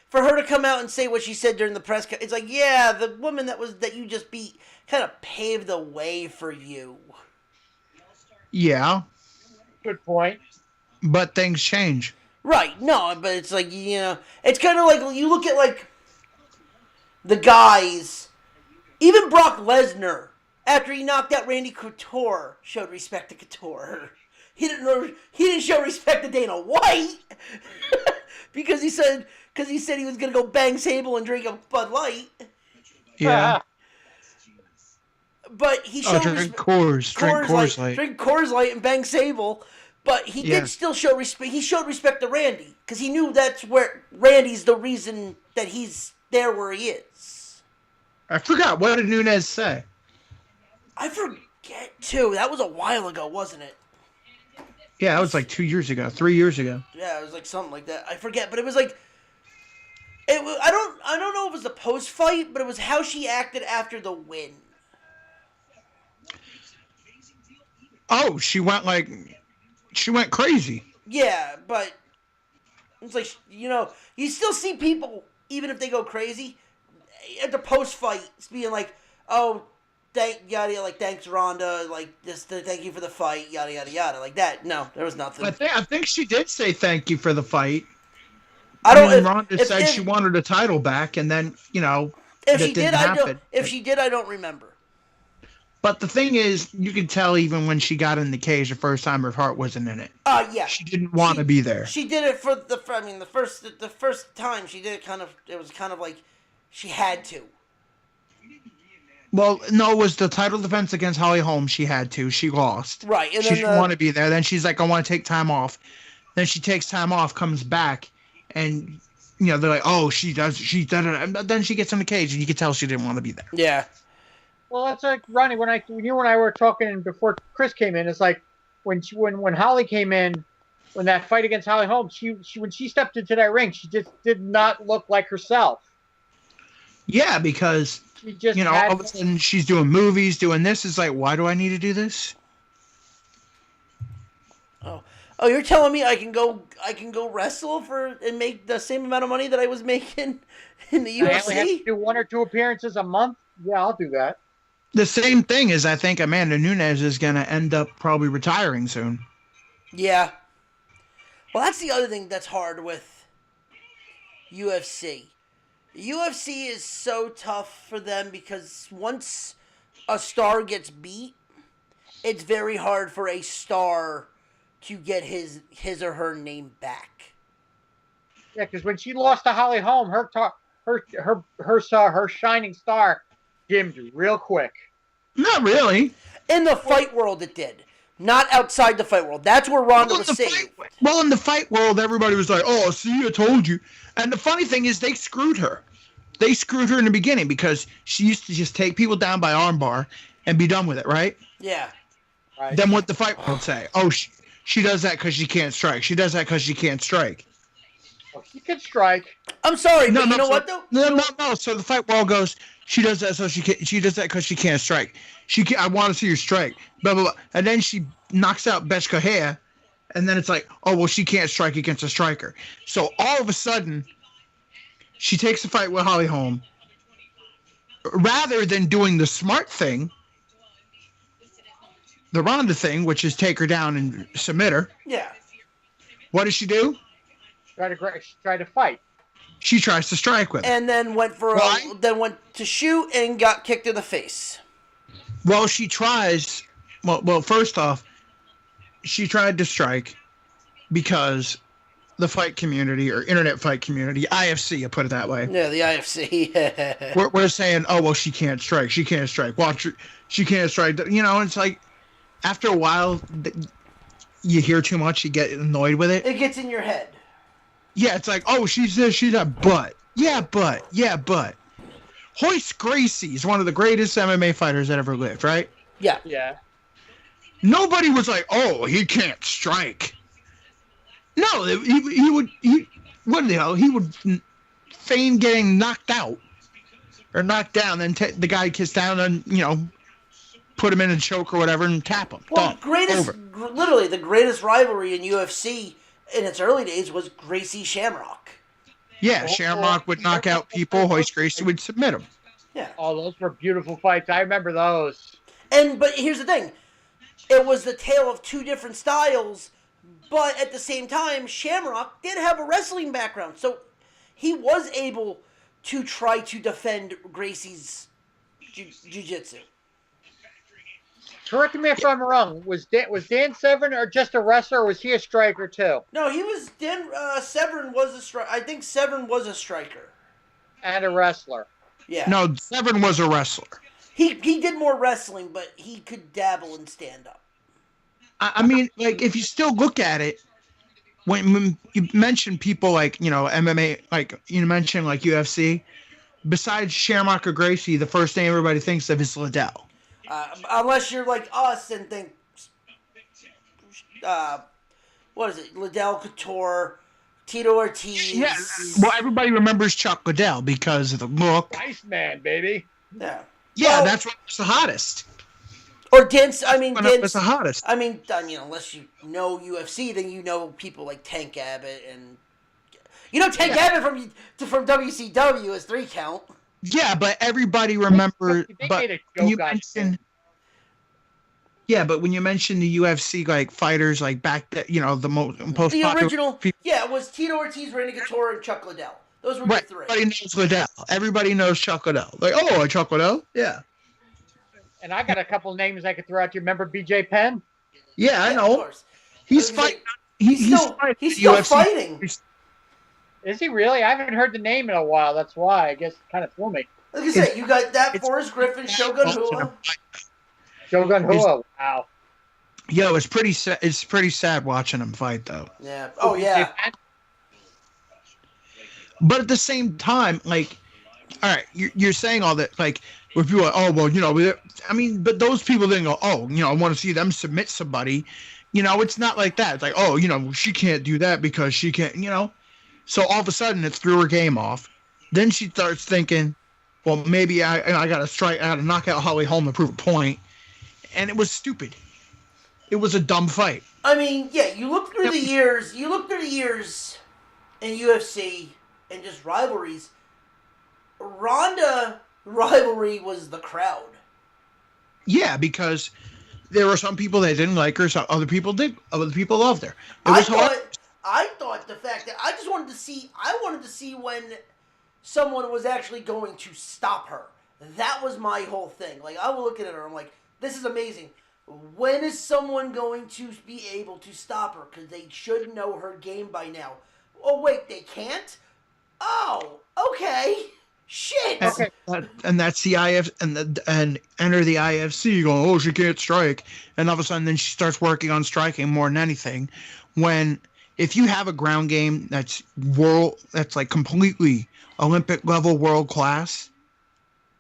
for her to come out and say what she said during the press conference, it's yeah, the woman that you just beat kind of paved the way for you.
Yeah.
Good point.
But things change.
Right, no, but it's it's kind of you look at the guys, even Brock Lesnar, after he knocked out Randy Couture, showed respect to Couture. He didn't show respect to Dana White because he said he was gonna go bang Sable and drink a Bud Light.
Yeah.
But he showed
drink Coors Light.
Drink Coors Light and bang Sable. But he did still show respect. He showed respect to Randy because he knew that's where Randy's the reason that he's there where he is.
I forgot. What did Nunes say?
I forget too. That was a while ago, wasn't it?
Yeah, that was 2 years ago, 3 years ago.
Yeah, it was something like that. I forget, but it was I don't know if it was the post fight, but it was how she acted after the win.
Oh, she went crazy.
Yeah, but it's you still see people, even if they go crazy, at the post fight being oh, thanks Ronda, like just thank you for the fight, yada yada yada, like that. No, there was nothing.
I think she did say thank you for the fight.
I don't.
Ronda said she wanted a title back, and then
if she did, I don't. If she did, I don't remember.
But the thing is, you could tell even when she got in the cage the first time, her heart wasn't in it.
Yeah.
She didn't want to be there.
She did it for the first time she did it. It was kind of like she had to.
Well, no, it was the title defense against Holly Holm. She had to. She lost.
Right. And
she didn't want to be there. Then she's like, I want to take time off. Then she takes time off, comes back, and they're like, oh, she does. And then she gets in the cage, and you can tell she didn't want to be there.
Yeah.
Well, that's like Ronnie. When you and I were talking before Chris came in, it's like when Holly came in, when that fight against Holly Holm, she when she stepped into that ring, she just did not look like herself.
Yeah, because
she just
all of a sudden she's doing movies, doing this. It's like, why do I need to do this?
Oh, you're telling me I can go wrestle and make the same amount of money that I was making in the UFC?
I only have to do 1 or 2 appearances a month. Yeah, I'll do that.
The same thing is, I think Amanda Nunes is going to end up probably retiring soon.
Yeah. Well, that's the other thing that's hard with UFC. UFC is so tough for them because once a star gets beat, it's very hard for a star to get his or her name back.
Yeah, because when she lost to Holly Holm, her shining star dimmed real quick.
Not really.
In the fight world, it did. Not outside the fight world. That's where Ronda was saved.
Well, in the fight world, everybody was like, oh, see, I told you. And the funny thing is, they screwed her. They screwed her in the beginning because she used to just take people down by armbar and be done with it, right?
Yeah.
Right. Then what the fight world say? Oh, she does that because she can't strike. She does that because she can't strike.
Well, she can strike.
I'm sorry, but you know what, though?
No. So the fight world goes, she does that so she does that because she can't strike. I want to see her strike. Blah, blah, blah. And then she knocks out Bethe Correia, and then it's like, oh, well, she can't strike against a striker. So all of a sudden, she takes the fight with Holly Holm. Rather than doing the smart thing, the Ronda thing, which is take her down and submit her.
Yeah.
What does she do? Try to fight.
She tries to strike with her.
And then went to shoot and got kicked in the face.
Well, she tries. Well, first off, she tried to strike because the fight community or internet fight community, IFC, I put it that way.
Yeah, the IFC.
we're saying, oh well, she can't strike. She can't strike. Watch her. She can't strike. It's like after a while, you hear too much, you get annoyed with it.
It gets in your head.
Yeah, it's like, oh, she's this, she's that, but. Yeah, but. Royce Gracie is one of the greatest MMA fighters that ever lived, right?
Yeah.
Yeah.
Nobody was like, oh, he can't strike. No, he would feign getting knocked out or knocked down, then the guy gets down and, put him in a choke or whatever and tap him.
Well, literally the greatest rivalry in UFC in its early days was Gracie Shamrock.
Yeah, Shamrock would knock out people. Royce Gracie would submit them.
Yeah.
Oh, those were beautiful fights. I remember those.
But here's the thing. It was the tale of two different styles, but at the same time, Shamrock did have a wrestling background. So he was able to try to defend Gracie's jiu-jitsu.
Correct me if I'm wrong. Was Dan Severn or just a wrestler, or was he a striker too?
No, he was. Severn was a striker. I think Severn was a striker.
And a wrestler.
Yeah.
No, Severn was a wrestler.
He did more wrestling, but he could dabble and stand up.
I mean, like, if you still look at it, when you mention people like, MMA, like, you mention like UFC, besides Shamrock or Gracie, the first name everybody thinks of is Liddell.
Unless you're like us and think, what is it? Liddell Couture, Tito Ortiz.
Yeah, well, everybody remembers Chuck Liddell because of the look.
Iceman, baby.
Yeah.
Yeah, that's what was the hottest.
Or Dance. I mean, Dance
was the hottest.
I mean, unless you know UFC, then you know people like Tank Abbott and Tank Abbott from WCW is 3 count.
Yeah, but everybody remember.
They
But
made a
when you
joke on
mention, yeah, but when you mention the UFC like fighters like back that the most
The
popular
original,
people,
yeah, it was Tito Ortiz, Randy Couture, and Chuck Liddell. Those were your
right?
three.
Everybody knows Liddell. Everybody knows Chuck Liddell. Like, oh, Chuck Liddell. Yeah,
And I got a couple names I could throw out to you. Remember BJ Penn?
yeah, I
Yeah,
know.
of course.
He's
I was gonna
fighting.
He's still fighting.
Is he really? I haven't heard the name in a while. That's why. I guess it kind of threw me.
Like I said, you got that
it's-
Forrest Griffin, Shogun Rua.
Shogun Rua. Wow.
Yo, it's pretty sad. It's pretty sad watching him fight, though.
Yeah. Oh yeah.
But at the same time, like, all right, you're saying all that, like, where people are, oh, well, I mean, but those people didn't go, oh, I want to see them submit somebody. It's not like that. It's like, oh, she can't do that because she can't, So all of a sudden, it threw her game off. Then she starts thinking, well, maybe I got to knock out Holly Holm to prove a point. And it was stupid. It was a dumb fight.
I mean, yeah. You look through the years. You look through the years in UFC and just rivalries. Ronda rivalry was the crowd.
Yeah, because there were some people that didn't like her, some other people did. Other people loved her. It was hard.
I thought the fact that I wanted to see when someone was actually going to stop her. That was my whole thing. Like, I was looking at her, I'm like, this is amazing. When is someone going to be able to stop her? Because they should know her game by now. Oh, wait, they can't? Oh, okay. Shit.
Okay.
And that's the IF and enter the IFC going, oh, she can't strike. And all of a sudden then she starts working on striking more than anything. When if you have a ground game that's like completely Olympic level world class,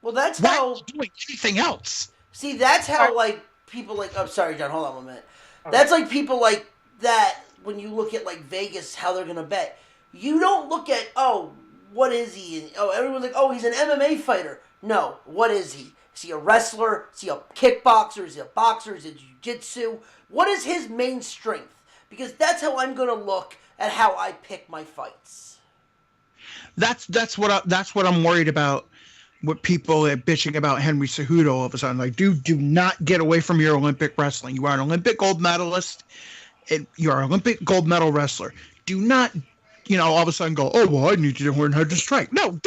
Well, that's
why
how.
are you doing anything else?
See, that's how, like, people like. Oh, sorry, John. Hold on a minute. That's like people like that when you look at, like, Vegas, how they're going to bet. You don't look at, oh, what is he? And, oh, everyone's like, oh, he's an MMA fighter. No, what is he? Is he a wrestler? Is he a kickboxer? Is he a boxer? Is he jiu-jitsu? What is his main strength? Because that's how I'm going to look at how I pick my fights.
That's what I'm worried about. With people bitching about Henry Cejudo all of a sudden, like, dude, do not get away from your Olympic wrestling. You are an Olympic gold medalist, and you are an Olympic gold medal wrestler. Do not, all of a sudden go, oh well, I need to learn how to strike. No.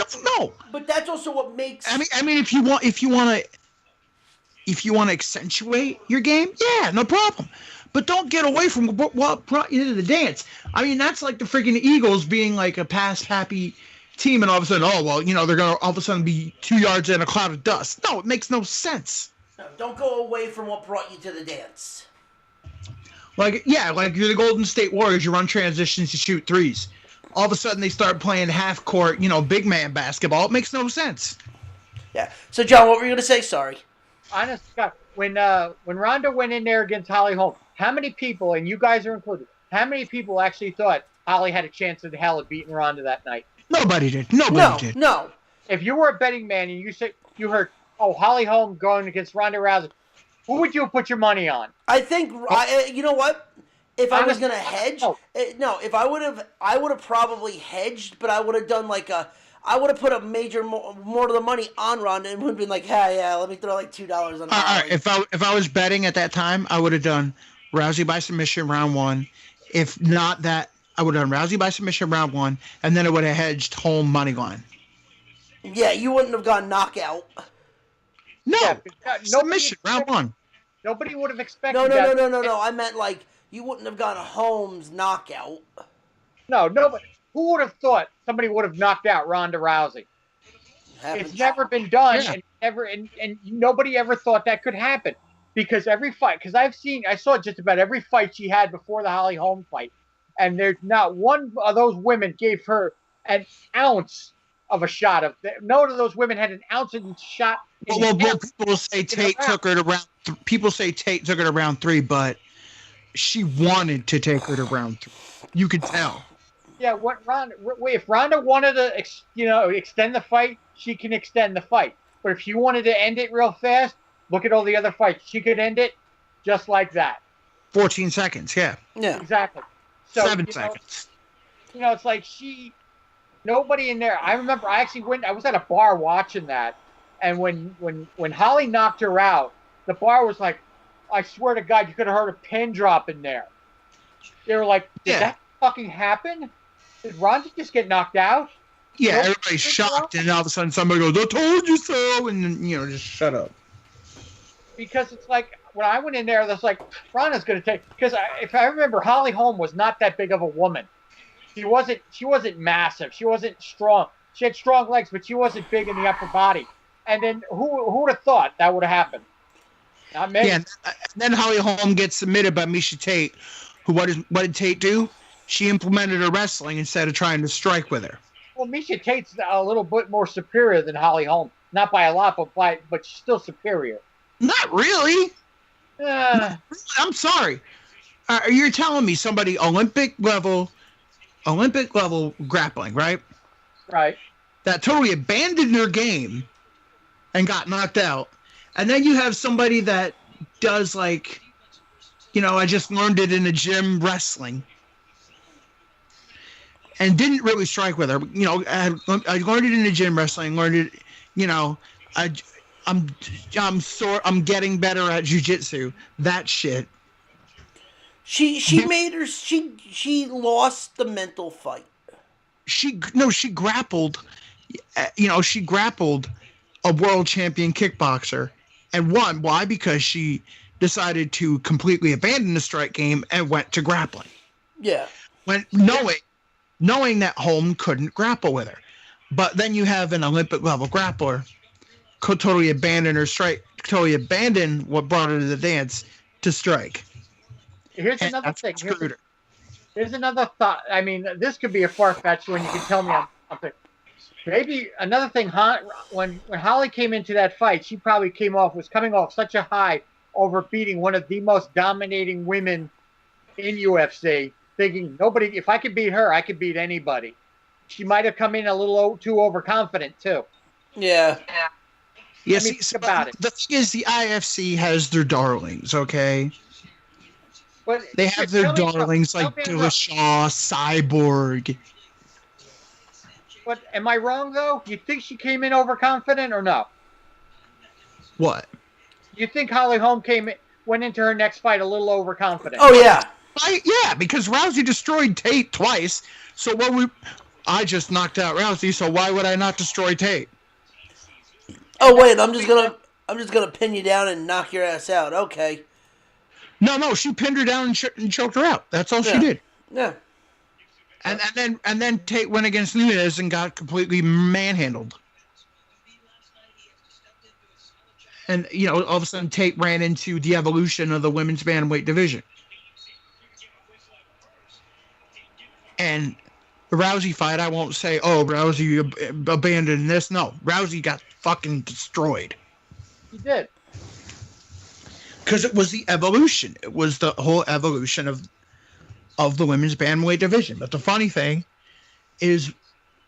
But that's also what makes.
I mean, if you want to accentuate your game, yeah, no problem. But don't get away from what brought you to the dance. I mean, that's like the freaking Eagles being like a pass happy team, and all of a sudden, oh well, they're gonna all of a sudden be 2 yards in a cloud of dust. No, it makes no sense.
No, don't go away from what brought you to the dance.
Like you're the Golden State Warriors. You run transitions, you shoot threes. All of a sudden, they start playing half court, big man basketball. It makes no sense.
Yeah. So, John, what were you gonna say? Sorry.
Honest God, when Ronda went in there against Holly Holm, how many people, and you guys are included, how many people actually thought Holly had a chance in hell of beating Ronda that night?
Nobody did. Nobody did.
No.
If you were a betting man and you heard, oh, Holly Holm going against Ronda Rousey, who would you have put your money on?
I think you know what? If I was gonna hedge, if I would have probably hedged, but I would have done I would have put a major more of the money on Ronda and would have been like, hey, yeah, let me throw like $2 on. All
right, if I was betting at that time, I would have done Rousey by submission round 1. If not that, I would have done Rousey by submission round 1, and then I would have hedged Holm money line.
Yeah, you wouldn't have gone knockout.
No, submission round 1.
Nobody would have expected
No. I meant like you wouldn't have gone Holmes knockout.
No, nobody. Who would have thought somebody would have knocked out Ronda Rousey? It's never been done, and nobody ever thought that could happen. Because every fight, because I saw just about every fight she had before the Holly Holm fight, and there's not one of those women gave her an ounce of a shot of. None of those women had an ounce of shot.
Well, people say Tate took her to round. People say Tate took her to round 3, but she wanted to take her to round 3. You could tell.
Yeah, if Ronda wanted to, extend the fight, she can extend the fight. But if she wanted to end it real fast, look at all the other fights. She could end it just like that.
14 seconds, yeah.
Yeah.
Exactly. So,
7 seconds.
It's like nobody in there. I remember I actually went. I was at a bar watching that, and when Holly knocked her out, the bar was like, I swear to God, you could have heard a pin drop in there. They were like, did that fucking happen? Did Ronda just get knocked out?
Yeah, everybody's shocked, and all of a sudden somebody goes, "I told you so," and then, just shut up.
Because it's like, when I went in there, that's like, Ronda's going to take, because if I remember, Holly Holm was not that big of a woman. She wasn't massive. She wasn't strong. She had strong legs, but she wasn't big in the upper body. And then who would have thought that would have happened? Not me.
Yeah, and then Holly Holm gets submitted by Misha Tate, who, what did Tate do? She implemented her wrestling instead of trying to strike with her.
Well, Misha Tate's a little bit more superior than Holly Holm. Not by a lot, but she's still superior.
Not really. I'm sorry. You're telling me somebody Olympic level grappling, right?
Right.
That totally abandoned their game and got knocked out. And then you have somebody that does like, I just learned it in the gym wrestling. And didn't really strike with her. I learned it in the gym wrestling, learned it, I'm getting better at jiu-jitsu. That shit.
She lost the mental fight.
She grappled. She grappled a world champion kickboxer and won. Why? Because she decided to completely abandon the strike game and went to grappling.
Yeah.
When knowing that Holm couldn't grapple with her. But then you have an Olympic level grappler could totally abandon her strike, totally abandon what brought her to the dance to strike.
Here's another thing. Here's another thought. I mean, this could be a far-fetched one. You can tell me something. Maybe another thing, when Holly came into that fight, she probably was coming off such a high over beating one of the most dominating women in UFC, thinking, if I could beat her, I could beat anybody. She might have come in a little too overconfident, too.
Yeah.
Yeah, about it. The thing is, the IFC has their darlings, okay? But they have their darlings like Dillashaw, Cyborg.
But am I wrong, though? You think she came in overconfident or no?
What?
You think Holly Holm went into her next fight a little overconfident?
Oh, yeah.
Yeah, because Rousey destroyed Tate twice. So I just knocked out Rousey, so why would I not destroy Tate?
Oh wait, I'm just gonna pin you down and knock your ass out. Okay.
No, she pinned her down and choked her out. That's all she did.
Yeah.
And then Tate went against Nunes and got completely manhandled. And all of a sudden Tate ran into the evolution of the women's bantamweight division. And the Rousey fight, I won't say, Rousey abandoned this. No, Rousey got fucking destroyed.
He did.
Because it was the evolution. It was the whole evolution of the women's bantamweight division. But the funny thing is,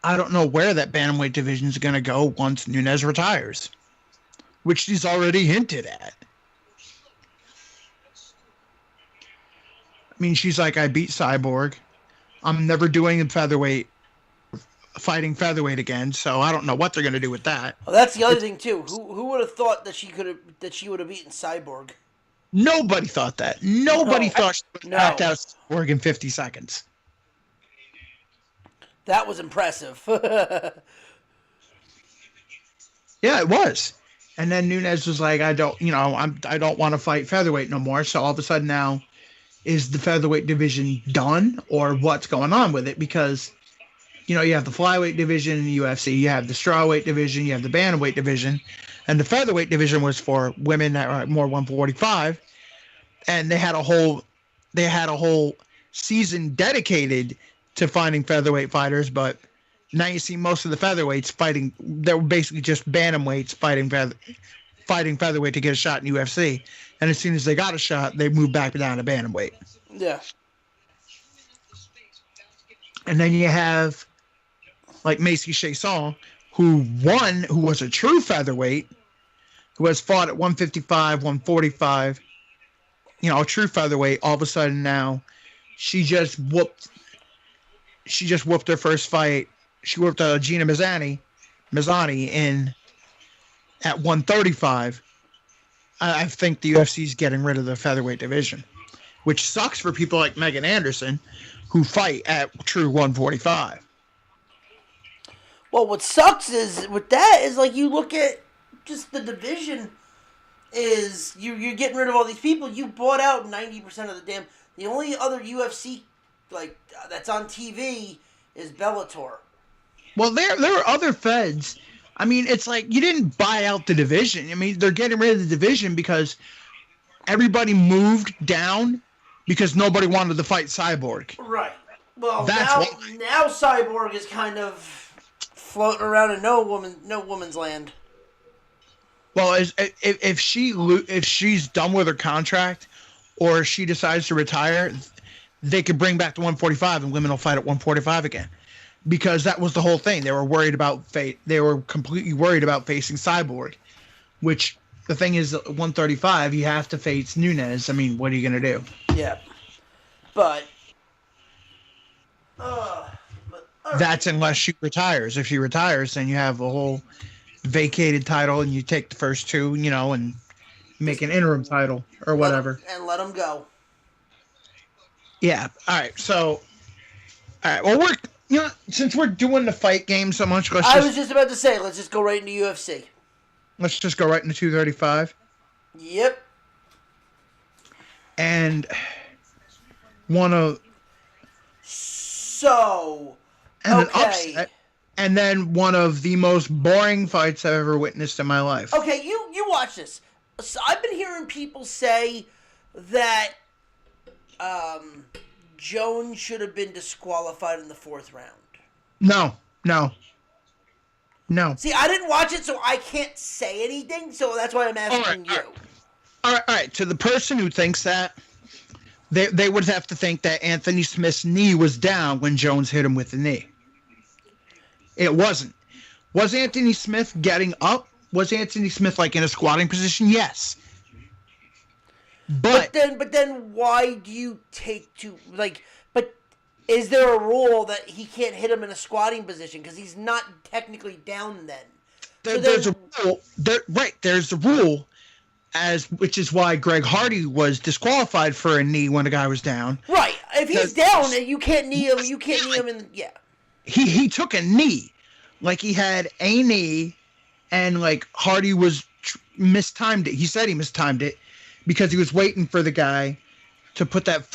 I don't know where that bantamweight division is going to go once Nunes retires, which he's already hinted at. I mean, she's like, I beat Cyborg. I'm never doing fighting featherweight again, so I don't know what they're going to do with that.
Well, that's the other thing too. Who would have thought that she would have beaten Cyborg?
Nobody thought that. Nobody thought she would have knocked out Cyborg in 50 seconds.
That was impressive.
Yeah, it was. And then Nunes was like, I don't want to fight featherweight no more. So all of a sudden now, is the featherweight division done, or what's going on with it? Because, you have the flyweight division in the UFC, you have the strawweight division, you have the bantamweight division, and the featherweight division was for women that are more 145, and they had a whole season dedicated to finding featherweight fighters. But now you see most of the featherweights fighting. They're basically just bantamweights fighting featherweight to get a shot in UFC. And as soon as they got a shot, they moved back down to bantamweight.
Yeah.
And then you have like Macy Chiasson, who was a true featherweight, who has fought at 155, 145, a true featherweight. All of a sudden now, she just whooped her first fight She worked Gina Mazzani in at 135. I think the UFC is getting rid of the featherweight division, which sucks for people like Megan Anderson, who fight at true 145.
Well, what sucks is with that is like you look at just the division is you're getting rid of all these people. You bought out 90% of the damn. The only other UFC that's on TV is Bellator.
Well, there are other feds. I mean, it's like you didn't buy out the division. I mean, they're getting rid of the division because everybody moved down because nobody wanted to fight Cyborg.
Right. Well,
That's
now Cyborg is kind of floating around in no woman's land.
Well, if she's done with her contract, or she decides to retire, they could bring back the 145 and women will fight at 145 again, because that was the whole thing. They were worried about fate. They were completely worried about facing Cyborg, which the thing is, 135 you have to face Nunes. I mean, what are you gonna do?
Yeah, but.
That's unless she retires. If she retires, then you have a whole vacated title, and you take the first two, and make an interim title or whatever,
and let them go.
Yeah. All right. So, all right. Well, since we're doing the fight game so much,
I was just about to say, let's just go right into UFC.
Let's just go right into 235.
Yep.
And one of.
So.
And
okay.
an upset. And then one of the most boring fights I've ever witnessed in my life.
Okay, you watch this. So I've been hearing people say that Jones should have been disqualified in the 4th round.
No.
See, I didn't watch it, so I can't say anything, so that's why I'm asking you.
All right. To the person who thinks that, they would have to think that Anthony Smith's knee was down when Jones hit him with the knee. It wasn't. Was Anthony Smith getting up? Was Anthony Smith in a squatting position? Yes. But
then why do you take but is there a rule that he can't hit him in a squatting position because he's not technically down then?
There's a rule. There's the rule, which is why Greg Hardy was disqualified for a knee when a guy was down.
Right. If he's down, you can't knee him. You can't knee him in. Yeah.
He took a knee, he had a knee, and Hardy was mistimed it. He said he mistimed it because he was waiting for the guy to put that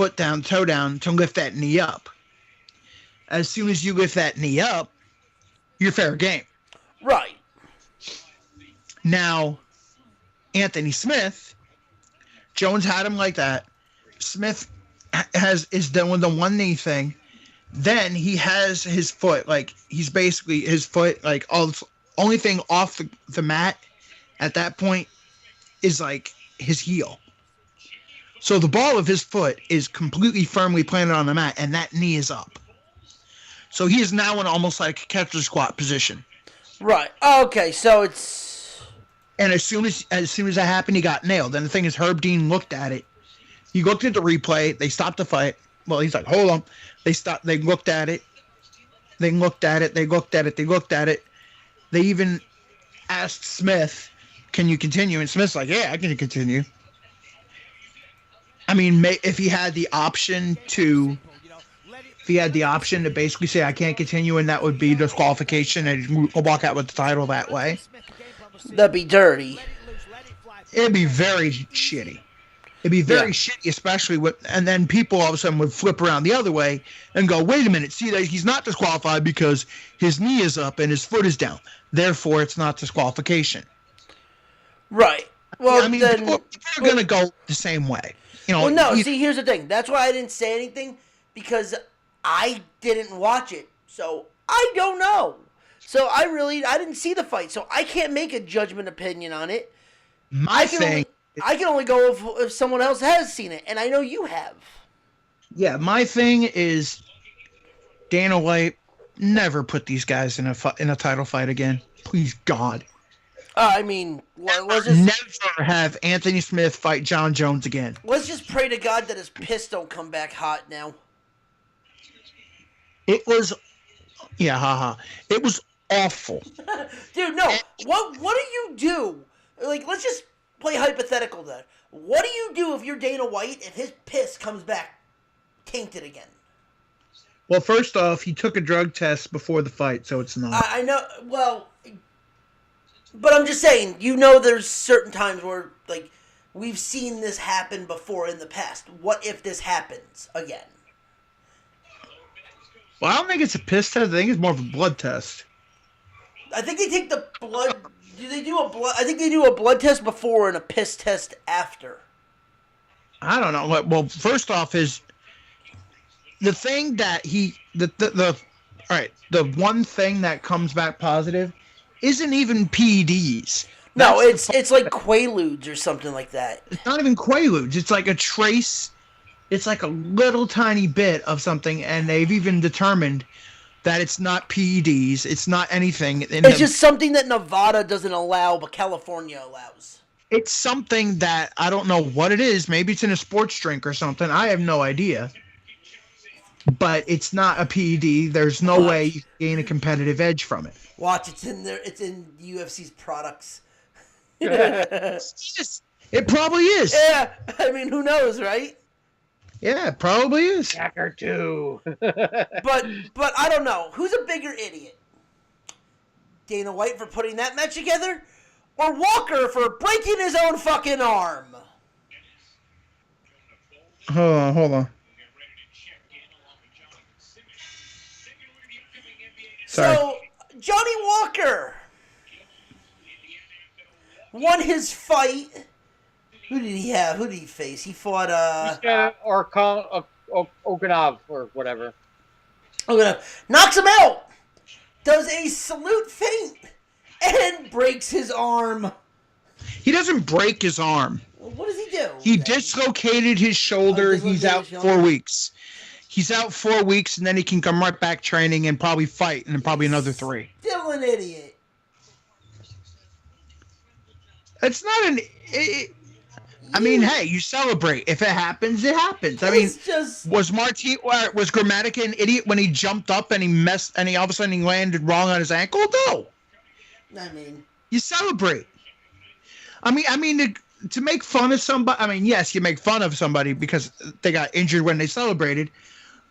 toe down to lift that knee up. As soon as you lift that knee up, you're fair game.
Right.
Now, Anthony Smith, Jones had him like that. Smith is doing the one knee thing. Then he has his foot, he's basically his foot, only thing off the mat at that point is his heel. So the ball of his foot is completely firmly planted on the mat, and that knee is up. So he is now in almost a catcher squat position.
Right. Okay. So it's.
And as soon as that happened, he got nailed. And the thing is, Herb Dean looked at it. He looked at the replay. They stopped the fight. Well, he's like, hold on. They stopped. They looked at it. They looked at it. They looked at it. They looked at it. They even asked Smith, "Can you continue?" And Smith's like, "Yeah, I can continue." I mean, if he had the option to basically say, "I can't continue," and that would be disqualification, and he'd walk out with the title that way,
that'd be dirty.
It'd be very shitty. It'd be very shitty, especially and then people all of a sudden would flip around the other way and go, wait a minute, see that he's not disqualified because his knee is up and his foot is down. Therefore, it's not disqualification.
Right. Well,
I mean, people are going to go the same way.
Well, no, see, here's the thing. That's why I didn't say anything, because I didn't watch it. So, I don't know. So, I didn't see the fight. So, I can't make a judgment opinion on it. I can only go if someone else has seen it, and I know you have.
Yeah, my thing is Dana White, never put these guys in a title fight again. Please, God.
Let's just
never have Anthony Smith fight John Jones again.
Let's just pray to God that his piss don't come back hot now.
It was Yeah, haha. It was awful.
Dude, no. What do you do? Like, let's just play hypothetical then. What do you do if you're Dana White if his piss comes back tainted again?
Well, first off, he took a drug test before the fight, so it's not.
I know. Well, but I'm just saying. There's certain times where like we've seen this happen before in the past. What if this happens again?
Well, I don't think it's a piss test. I think it's more of a blood test.
I think they take the blood. Do they do a blood? I think they do a blood test before and a piss test after.
I don't know. Well, first off, is the thing that the one thing that comes back positive isn't even PEDs.
No, it's like Quaaludes or something like that.
It's not even Quaaludes. It's like a trace. It's like a little tiny bit of something, and they've even determined that it's not PEDs. It's not anything.
It's just something that Nevada doesn't allow, but California allows.
It's something that I don't know what it is. Maybe it's in a sports drink or something. I have no idea. But it's not a PED. There's no way you can gain a competitive edge from it.
Watch, it's in there. It's in UFC's products.
It probably is.
Yeah, I mean, who knows, right?
Yeah, it probably is.
Hacker 2.
But I don't know. Who's a bigger idiot? Dana White for putting that match together? Or Walker for breaking his own fucking arm?
Hold on. Sorry.
So, Johnny Walker won his fight. Who did he have? Who did he face? He fought,
Oganov or whatever.
Knocks him out. Does a salute feint. And breaks his arm.
He doesn't break his arm.
What does he do?
He dislocated his shoulder. He's out 4 weeks. He's out 4 weeks, and then he can come right back training and probably fight, and then probably another 3.
Still an idiot.
It's not an... I mean, hey, you celebrate. If it happens, it happens. I mean, was Grammatica an idiot when he jumped up and he all of a sudden he landed wrong on his ankle? No.
I mean,
you celebrate. I mean, to make fun of somebody. I mean, yes, you make fun of somebody because they got injured when they celebrated,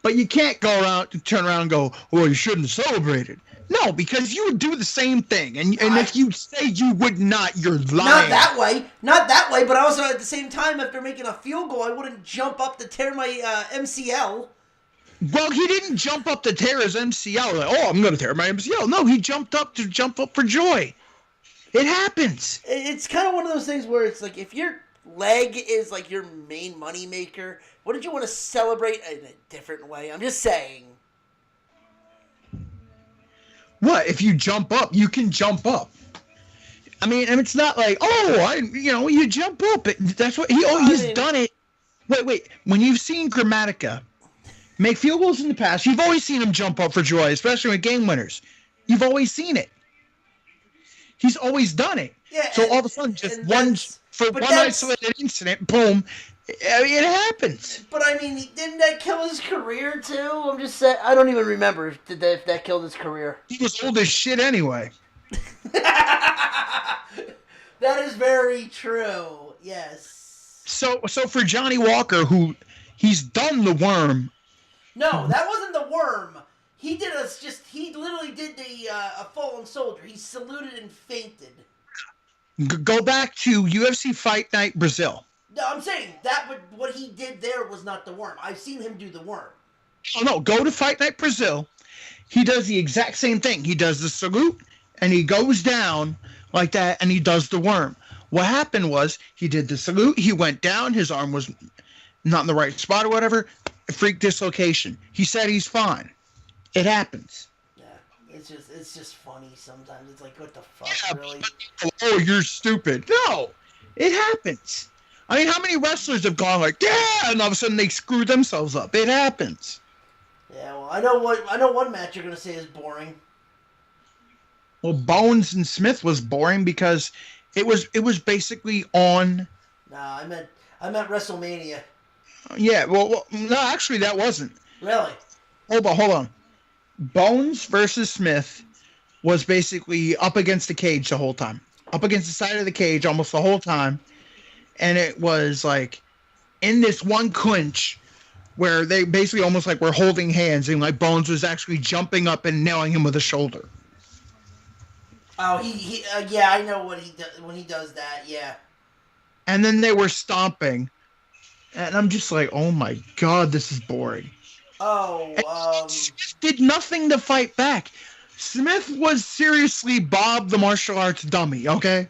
but you can't turn around and go, "Well, you shouldn't have celebrated." No, because you would do the same thing, and if you say you would not, you're lying.
Not that way. But also at the same time, after making a field goal, I wouldn't jump up to tear my MCL.
Well, he didn't jump up to tear his MCL. Like, oh, I'm going to tear my MCL. No, he jumped up for joy. It happens.
It's kind of one of those things where it's like, if your leg is like your main money maker, wouldn't you want to celebrate in a different way? I'm just saying.
What? If you jump up, you can jump up. I mean, and it's not like, you jump up. That's what he's done it. Wait. When you've seen Grammatica make field goals in the past, you've always seen him jump up for joy, especially with game winners. You've always seen it. He's always done it. Yeah, so all of a sudden, just one isolated incident, boom, it happens.
But I mean, didn't that kill his career too? I'm just saying. I don't even remember if that killed his career.
He was old as shit anyway.
That is very true. Yes.
So for Johnny Walker, who he's done the worm.
No, that wasn't the worm. He literally did a fallen soldier. He saluted and fainted.
Go back to UFC Fight Night Brazil.
No, I'm saying what he did there was not the worm. I've seen him do the worm.
Oh no, go to Fight Night Brazil. He does the exact same thing. He does the salute and he goes down like that and he does the worm. What happened was he did the salute, he went down, his arm was not in the right spot or whatever, freak dislocation. He said he's fine. It happens.
Yeah, it's just funny sometimes. It's like, what the fuck, really?
Oh, you're stupid. No, it happens. I mean, how many wrestlers have gone like, yeah, and all of a sudden they screw themselves up? It happens.
Yeah, well, I know one match you're gonna say is boring.
Well, Bones and Smith was boring because it was basically on.
Nah, I meant WrestleMania.
Yeah, well, no, actually that wasn't.
Really?
Hold on. Bones versus Smith was basically up against the cage the whole time, up against the side of the cage almost the whole time, and it was like in this one clinch where they basically almost like were holding hands, and like Bones was actually jumping up and nailing him with a shoulder.
Oh, yeah, I know what he does when he does that. Yeah.
And then they were stomping, and I'm just like, oh my god, this is boring.
Oh,
Smith did nothing to fight back. Smith was seriously Bob the martial arts dummy. Okay.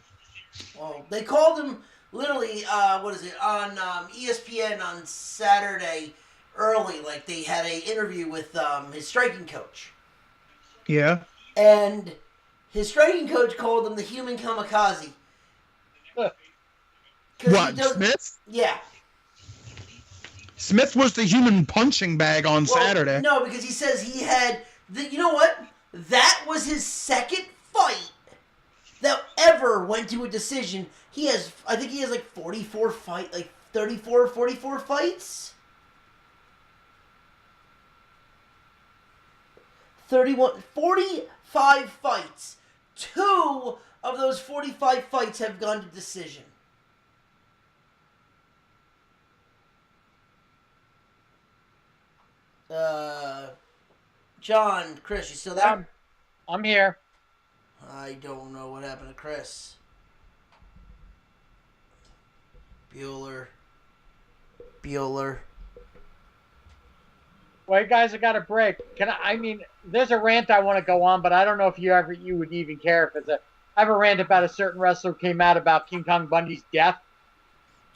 well, they called him literally. What is it on ESPN on Saturday early? Like they had a interview with his striking coach.
Yeah.
And his striking coach called him the human kamikaze.
What, Smith?
Yeah.
Smith was the human punching bag on Saturday.
No, because he says he had... you know what? That was his second fight that ever went to a decision. I think he has like 44 fight, like 34 or 44 fights. 45 fights. 2 of those 45 fights have gone to decision. John, Chris, you still there?
I'm here.
I don't know what happened to Chris. Bueller.
Well, guys, I got a break. I mean, there's a rant I want to go on, but I don't know if you would even care if it's I have a rant about a certain wrestler who came out about King Kong Bundy's death.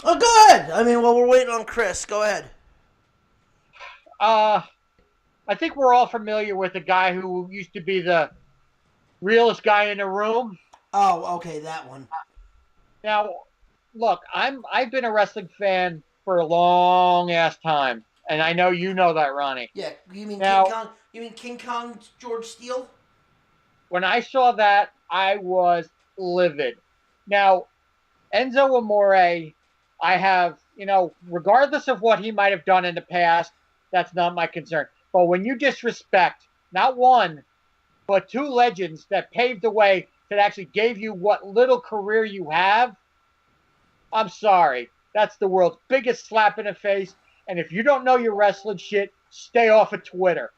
Oh, go ahead. I mean, while we're waiting on Chris, go ahead.
I think we're all familiar with the guy who used to be the realest guy in the room.
Oh, okay, that one.
Now, look, I've been a wrestling fan for a long ass time, and I know you know that, Ronnie.
Yeah, you mean
now,
King Kong? You mean King Kong George Steele?
When I saw that, I was livid. Now, Enzo Amore, I have, regardless of what he might have done in the past, that's not my concern. But when you disrespect not one, but 2 legends that paved the way, that actually gave you what little career you have, I'm sorry. That's the world's biggest slap in the face. And if you don't know your wrestling shit, stay off of Twitter.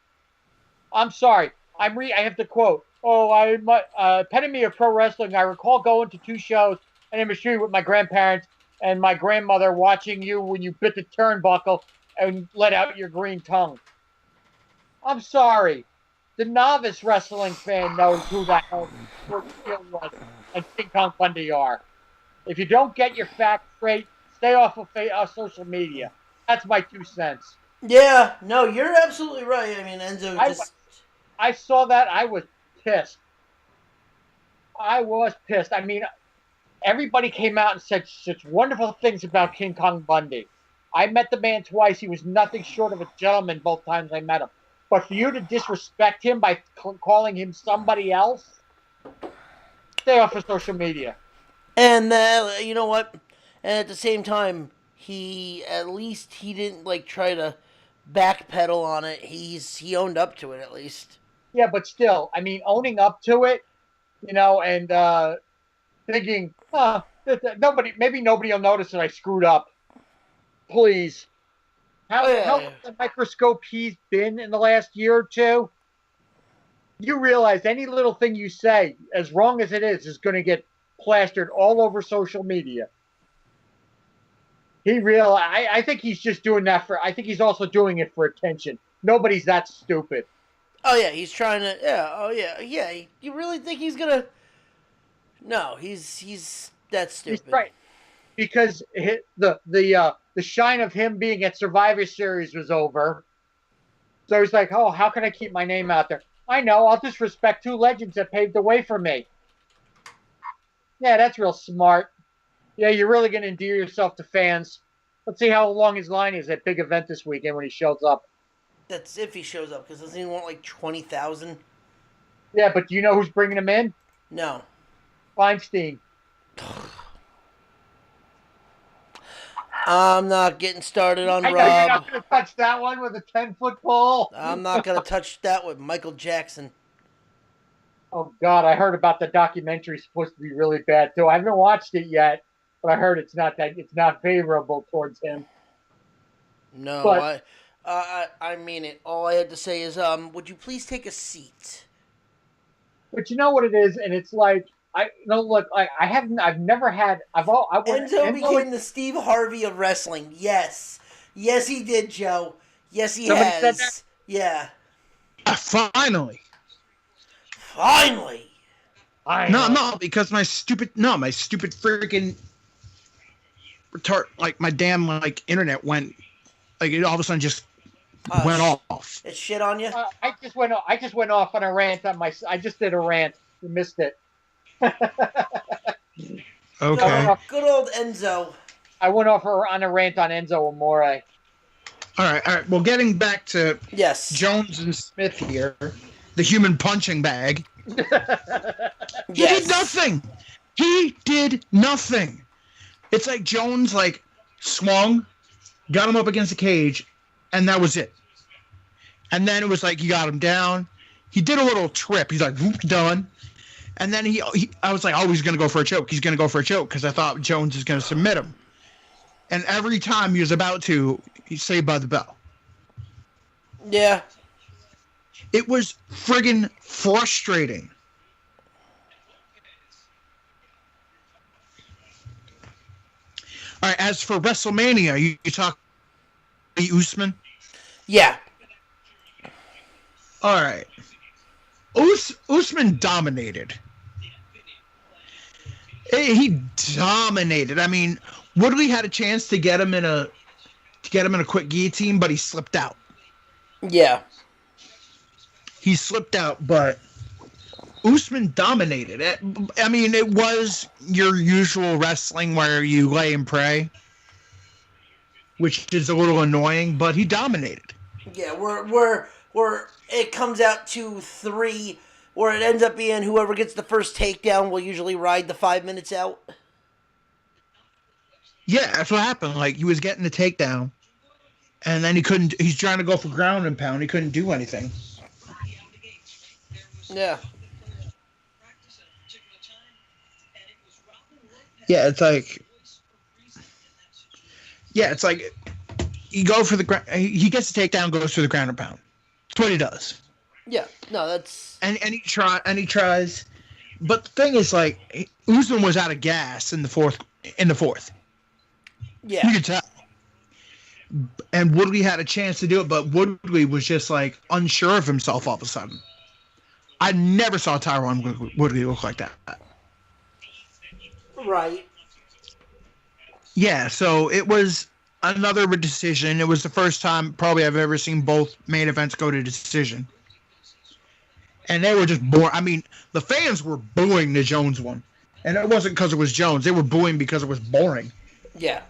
I'm sorry. I have to quote. Epitome of pro wrestling. I recall going to 2 shows in the street with my grandparents and my grandmother watching you when you bit the turnbuckle and let out your green tongue. I'm sorry. The novice wrestling fan knows who that George Steele was and King Kong Bundy are. If you don't get your facts straight, stay off of social media. That's my 2 cents.
Yeah, no, you're absolutely right. I mean, Enzo
I saw that. I was pissed. I mean, everybody came out and said such wonderful things about King Kong Bundy. I met the man twice. He was nothing short of a gentleman both times I met him. But for you to disrespect him by calling him somebody else, stay off of social media.
And you know what? And at the same time, he didn't try to backpedal on it. He owned up to it at least.
Yeah, but still, I mean, owning up to it, and thinking, maybe nobody will notice that I screwed up. Please. How the microscope he's been in the last year or 2? You realize any little thing you say, as wrong as it is going to get plastered all over social media. I think he's just doing that I think he's also doing it for attention. Nobody's that stupid.
Oh yeah, he's trying to. Yeah. Oh yeah. Yeah. You really think he's gonna? No, he's that stupid.
He's right, because the shine of him being at Survivor Series was over. So he's like, oh, how can I keep my name out there? I know, I'll just respect 2 legends that paved the way for me. Yeah, that's real smart. Yeah, you're really going to endear yourself to fans. Let's see how long his line is at big event this weekend when he shows up.
That's if he shows up, because doesn't he want like 20,000?
Yeah, but do you know who's bringing him in?
No.
Feinstein.
I'm not getting started on
I know you're
Rob.
not going to touch that one with a 10-foot pole.
I'm not going to touch that with Michael Jackson.
Oh God, I heard about the documentary. Supposed to be really bad too. I haven't watched it yet, but I heard it's not favorable towards him.
No,
But-
I mean it. All I had to say is, would you please take a seat?
But you know what it is, and it's like I've never had.
Enzo became the Steve Harvey of wrestling. Yes, he did, Joe. Yes, he
Somebody
has.
said that?
Yeah.
Finally.
Finally.
No, because my stupid freaking retard, like my damn like internet went, like it all of a sudden just went off.
It shit on you.
I just went off on a rant on my. I just did a rant. You missed it.
Okay.
Good old Enzo.
I went off on a rant on Enzo Amore.
All right. Well, getting back to
Yes.
Jones and Smith here, the human punching bag. He
Yes.
did nothing. He did nothing. It's like Jones like swung, got him up against the cage, and that was it. And then it was like he got him down. He did a little trip. He's like, whoop, done. And then I was like, oh, he's going to go for a choke. He's going to go for a choke because I thought Jones is going to submit him. And every time he was about to, he's saved by the bell.
Yeah.
It was friggin' frustrating. All right, as for WrestleMania, you talk Usman?
Yeah.
All right. Usman dominated. He dominated. I mean, Woodley had a chance to get him in a quick guillotine, but he slipped out.
Yeah.
He slipped out, but Usman dominated. I mean, it was your usual wrestling where you lay and pray, which is a little annoying, but he dominated.
Yeah, we're it comes out to 3, where it ends up being whoever gets the first takedown will usually ride the 5 minutes out.
Yeah, that's what happened. Like, he was getting the takedown, and then he's trying to go for ground and pound. He couldn't do anything.
Yeah.
Yeah, it's like you go for the ground. He gets the takedown, goes for the ground and pound. That's what he does.
Yeah. No, that's...
And he tries. But the thing is, like, Usman was out of gas in the fourth.
Yeah.
You could tell. And Woodley had a chance to do it, but Woodley was just, like, unsure of himself all of a sudden. I never saw Tyron Woodley look like that.
Right.
Yeah, so it was another decision. It was the first time probably I've ever seen both main events go to decision. And they were just boring. I mean, the fans were booing the Jones one. And it wasn't because it was Jones. They were booing because it was boring.
Yeah.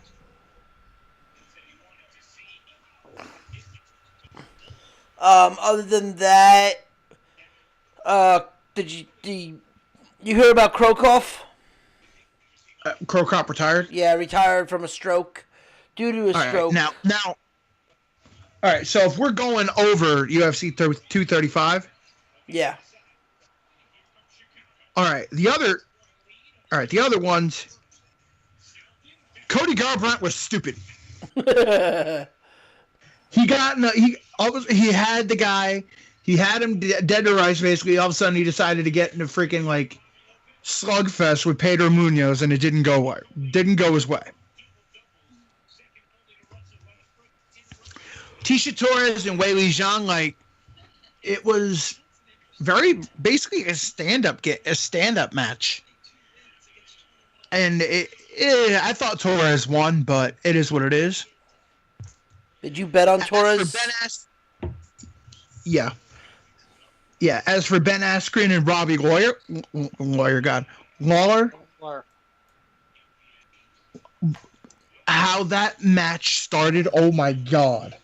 Other than that, did you hear about Krokoff?
Krokop retired?
Yeah, retired from a stroke. Due to a stroke.
Now, all right, so if we're going over UFC 235.
Yeah.
All right, the other ones. Cody Garbrandt was stupid. He had the guy. He had him dead to rights, basically. All of a sudden, he decided to get into freaking, like, slugfest with Pedro Munoz, and it didn't go his way. Tisha Torres and Weili Zhang, like, it was very basically a stand-up match. And I thought Torres won, but it is what it is.
Did you bet on Torres?
Yeah. Yeah, as for Ben Askren and Robbie Lawler, how that match started, oh my God.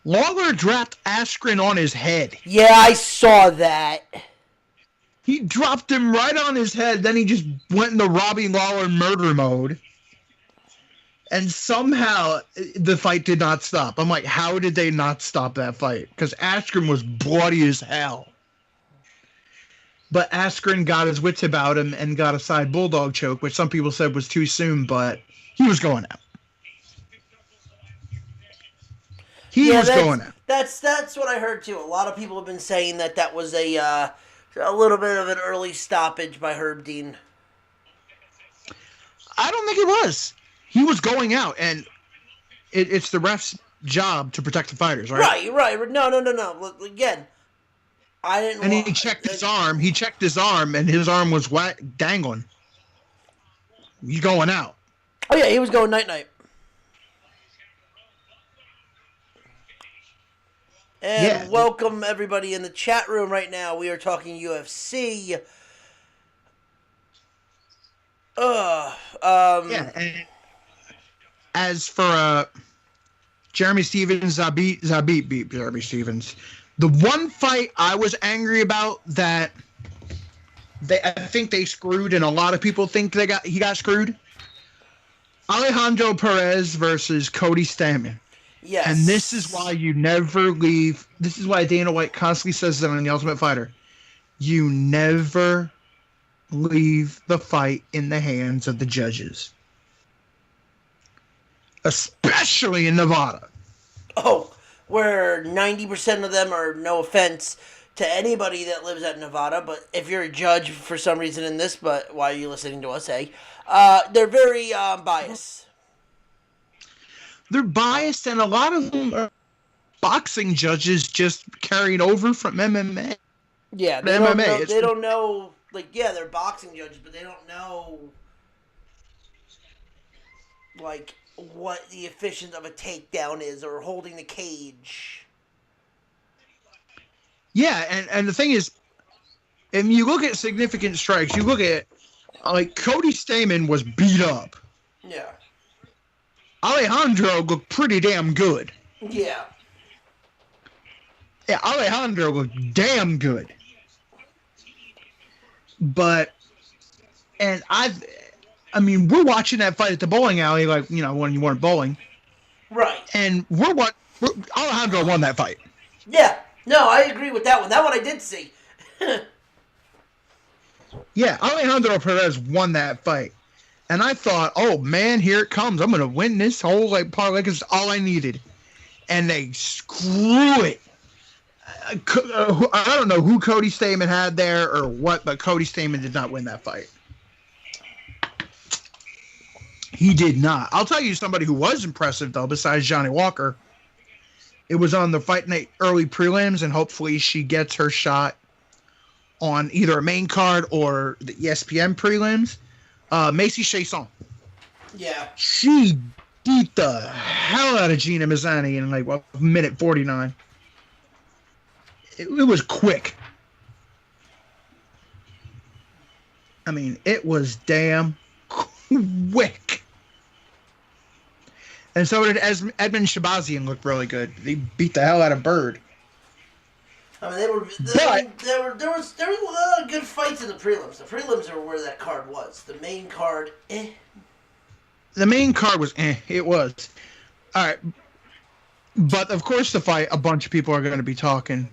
Lawler dropped Askren on his head.
Yeah, I saw that.
He dropped him right on his head, then he just went into Robbie Lawler murder mode. And somehow the fight did not stop. I'm like, how did they not stop that fight? Because Askren was bloody as hell. But Askren got his wits about him and got a side bulldog choke, which some people said was too soon, but he was going out. He was going out.
That's what I heard too. A lot of people have been saying that was a little bit of an early stoppage by Herb Dean.
I don't think it was. He was going out, and it's the ref's job to protect the fighters, right?
Right. No. Again, I didn't.
And he checked his arm. He checked his arm, and his arm was dangling. He's going out.
Oh yeah, he was going night. And welcome everybody in the chat room right now. We are talking UFC.
And as for Jeremy Stevens, Zabit beat Jeremy Stevens. The one fight I was angry about that I think they screwed, and a lot of people think he got screwed. Alejandro Perez versus Cody Stamann.
Yes.
And this is why you never leave. This is why Dana White constantly says that on The Ultimate Fighter. You never leave the fight in the hands of the judges. Especially in Nevada.
Oh, where 90% of them are, no offense to anybody that lives at Nevada, but if you're a judge for some reason in this, but why are you listening to us, they're very biased.
They're biased, and a lot of them are boxing judges just carried over from MMA.
Yeah, they don't know, they're boxing judges, but they don't know, what the efficiency of a takedown is or holding the cage.
Yeah, and the thing is, if you look at significant strikes, you look at, Cody Stamann was beat up.
Yeah.
Alejandro looked pretty damn good.
Yeah.
Yeah, Alejandro looked damn good. But, and we're watching that fight at the bowling alley, when you weren't bowling.
Right.
And Alejandro won that fight.
Yeah. No, I agree with that one. That one I did see.
Yeah, Alejandro Perez won that fight. And I thought, oh, man, here it comes. I'm going to win this whole parlay because it's all I needed. And they screw it. I don't know who Cody Stamann had there or what, but Cody Stamann did not win that fight. He did not. I'll tell you somebody who was impressive, though, besides Johnny Walker. It was on the Fight Night early prelims, and hopefully she gets her shot on either a main card or the ESPN prelims. Macy Chiasson.
Yeah.
She beat the hell out of Gina Mazzani in minute 49. It was quick. It was damn quick. And so did Edmund Shabazian look really good. He beat the hell out of Bird.
There was a lot of good fights in the prelims. The prelims are where that card was. The main card,
The main card was it was. All right. But, of course, the fight, a bunch of people are going to be talking.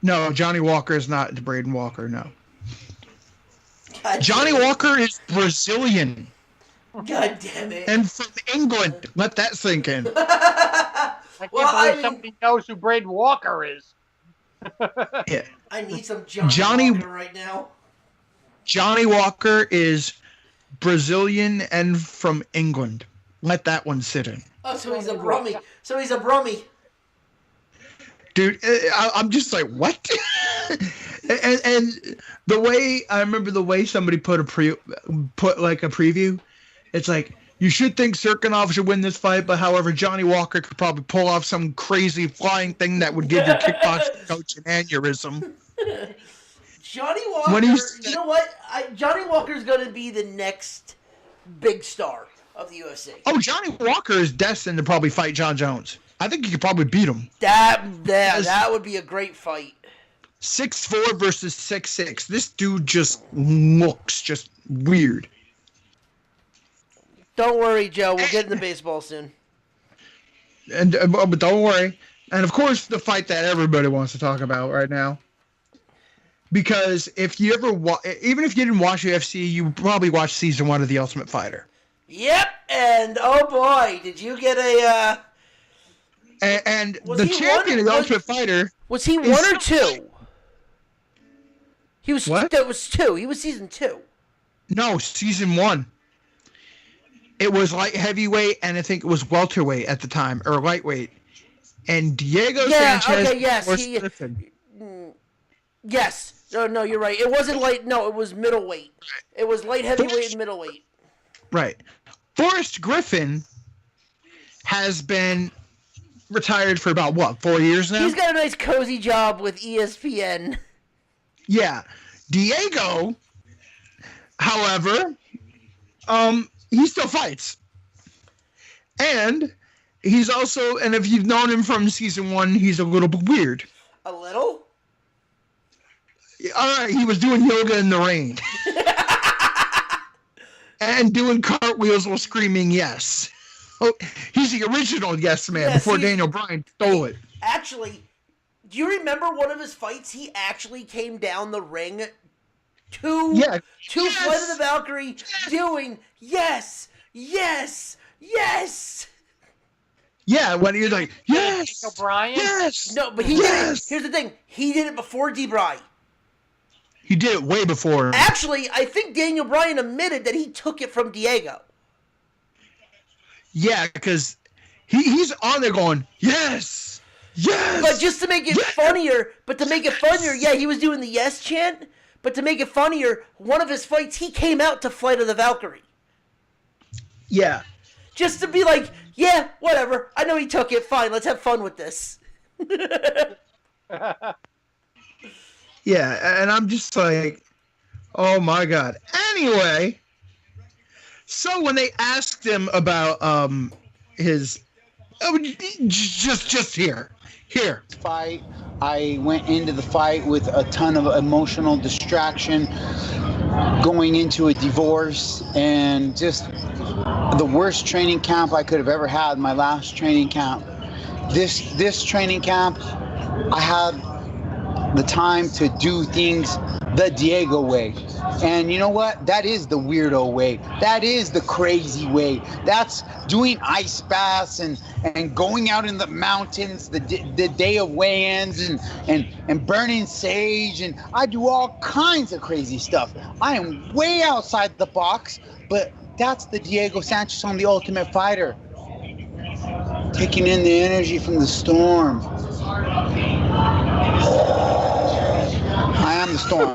No, Johnny Walker is not Braden Walker, no. Johnny Walker is Brazilian.
God damn it.
And from England. Let that sink in.
I can't believe somebody knows who Braden Walker is.
Yeah.
I need some Johnny Walker right now.
Johnny Walker is Brazilian and from England. Let that one sit in.
Oh, so he's a Brummie.
Dude, I'm just like, what? and the way I remember the way somebody put a preview, it's like, you should think Serkinov should win this fight, but however, Johnny Walker could probably pull off some crazy flying thing that would give your kickboxing coach an aneurysm.
Johnny Walker, you know what? Johnny Walker's going to be the next big star of the UFC.
Oh, Johnny Walker is destined to probably fight John Jones. I think he could probably beat him.
That would be a great fight.
6'4" versus 6'6". This dude just looks just weird.
Don't worry, Joe. We'll get into baseball soon.
And but don't worry. And of course, the fight that everybody wants to talk about right now. Because if you ever, even if you didn't watch UFC, you probably watched season 1 of The Ultimate Fighter.
Yep, and oh boy, did you get a?
And the champion of The Ultimate Fighter.
Was he 1 or 2? He was.
What?
That was 2. He was season 2.
No, season 1. It was light heavyweight, and I think it was welterweight at the time, or lightweight. And Diego Sanchez.
Okay, yes,
Griffin.
Yes. No, you're right. It wasn't light. No, it was middleweight. It was light heavyweight and middleweight.
Right. Forrest Griffin has been retired for about, 4 years now?
He's got a nice cozy job with ESPN.
Yeah. Diego, however, he still fights. And he's also, and if you've known him from season 1, he's a little bit weird.
A little?
All right, he was doing yoga in the rain. And doing cartwheels while screaming yes. Oh, he's the original yes man before Daniel Bryan stole it.
Actually, do you remember one of his fights? He actually came down the ring to Flight of the Valkyrie doing yes.
Yeah, when he was like, yes,
O'Brien?
yes.
No, but here's the thing. He did it before D-Bry.
He did it way before.
Actually, I think Daniel Bryan admitted that he took it from Diego.
Yeah, because he's on there going, yes.
But just to make it funnier, yeah, he was doing the yes chant. But to make it funnier, one of his fights, he came out to Flight of the Valkyrie.
Yeah.
Just to be like, yeah, whatever. I know he took it. Fine, let's have fun with this.
Yeah, and I'm just like, oh my God. Anyway, so when they asked him about his, just here.
Fight, I went into the fight with a ton of emotional distraction, going into a divorce, and just the worst training camp I could have ever had. My last training camp. This training camp, I had the time to do things the Diego way. And you know what? That is the weirdo way. That is the crazy way. That's doing ice baths and going out in the mountains the day of weigh-ins and burning sage. And I do all kinds of crazy stuff. I am way outside the box, but that's the Diego Sanchez on The Ultimate Fighter. Taking in the energy from the storm. I am the storm.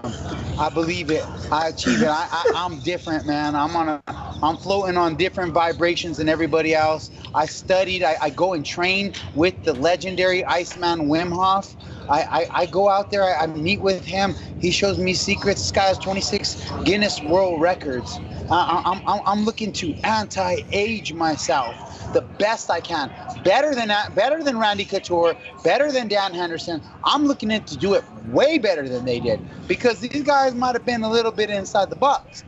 I believe it. I achieve it. I'm different, man. I'm floating on different vibrations than everybody else. I studied. I go and train with the legendary Iceman Wim Hof. I go out there. I meet with him. He shows me secrets. This guy has 26 Guinness World Records. I'm looking to anti-age myself the best I can. Better than Randy Couture, better than Dan Henderson. I'm looking to do it way better than they did, because these guys might have been a little bit inside the box.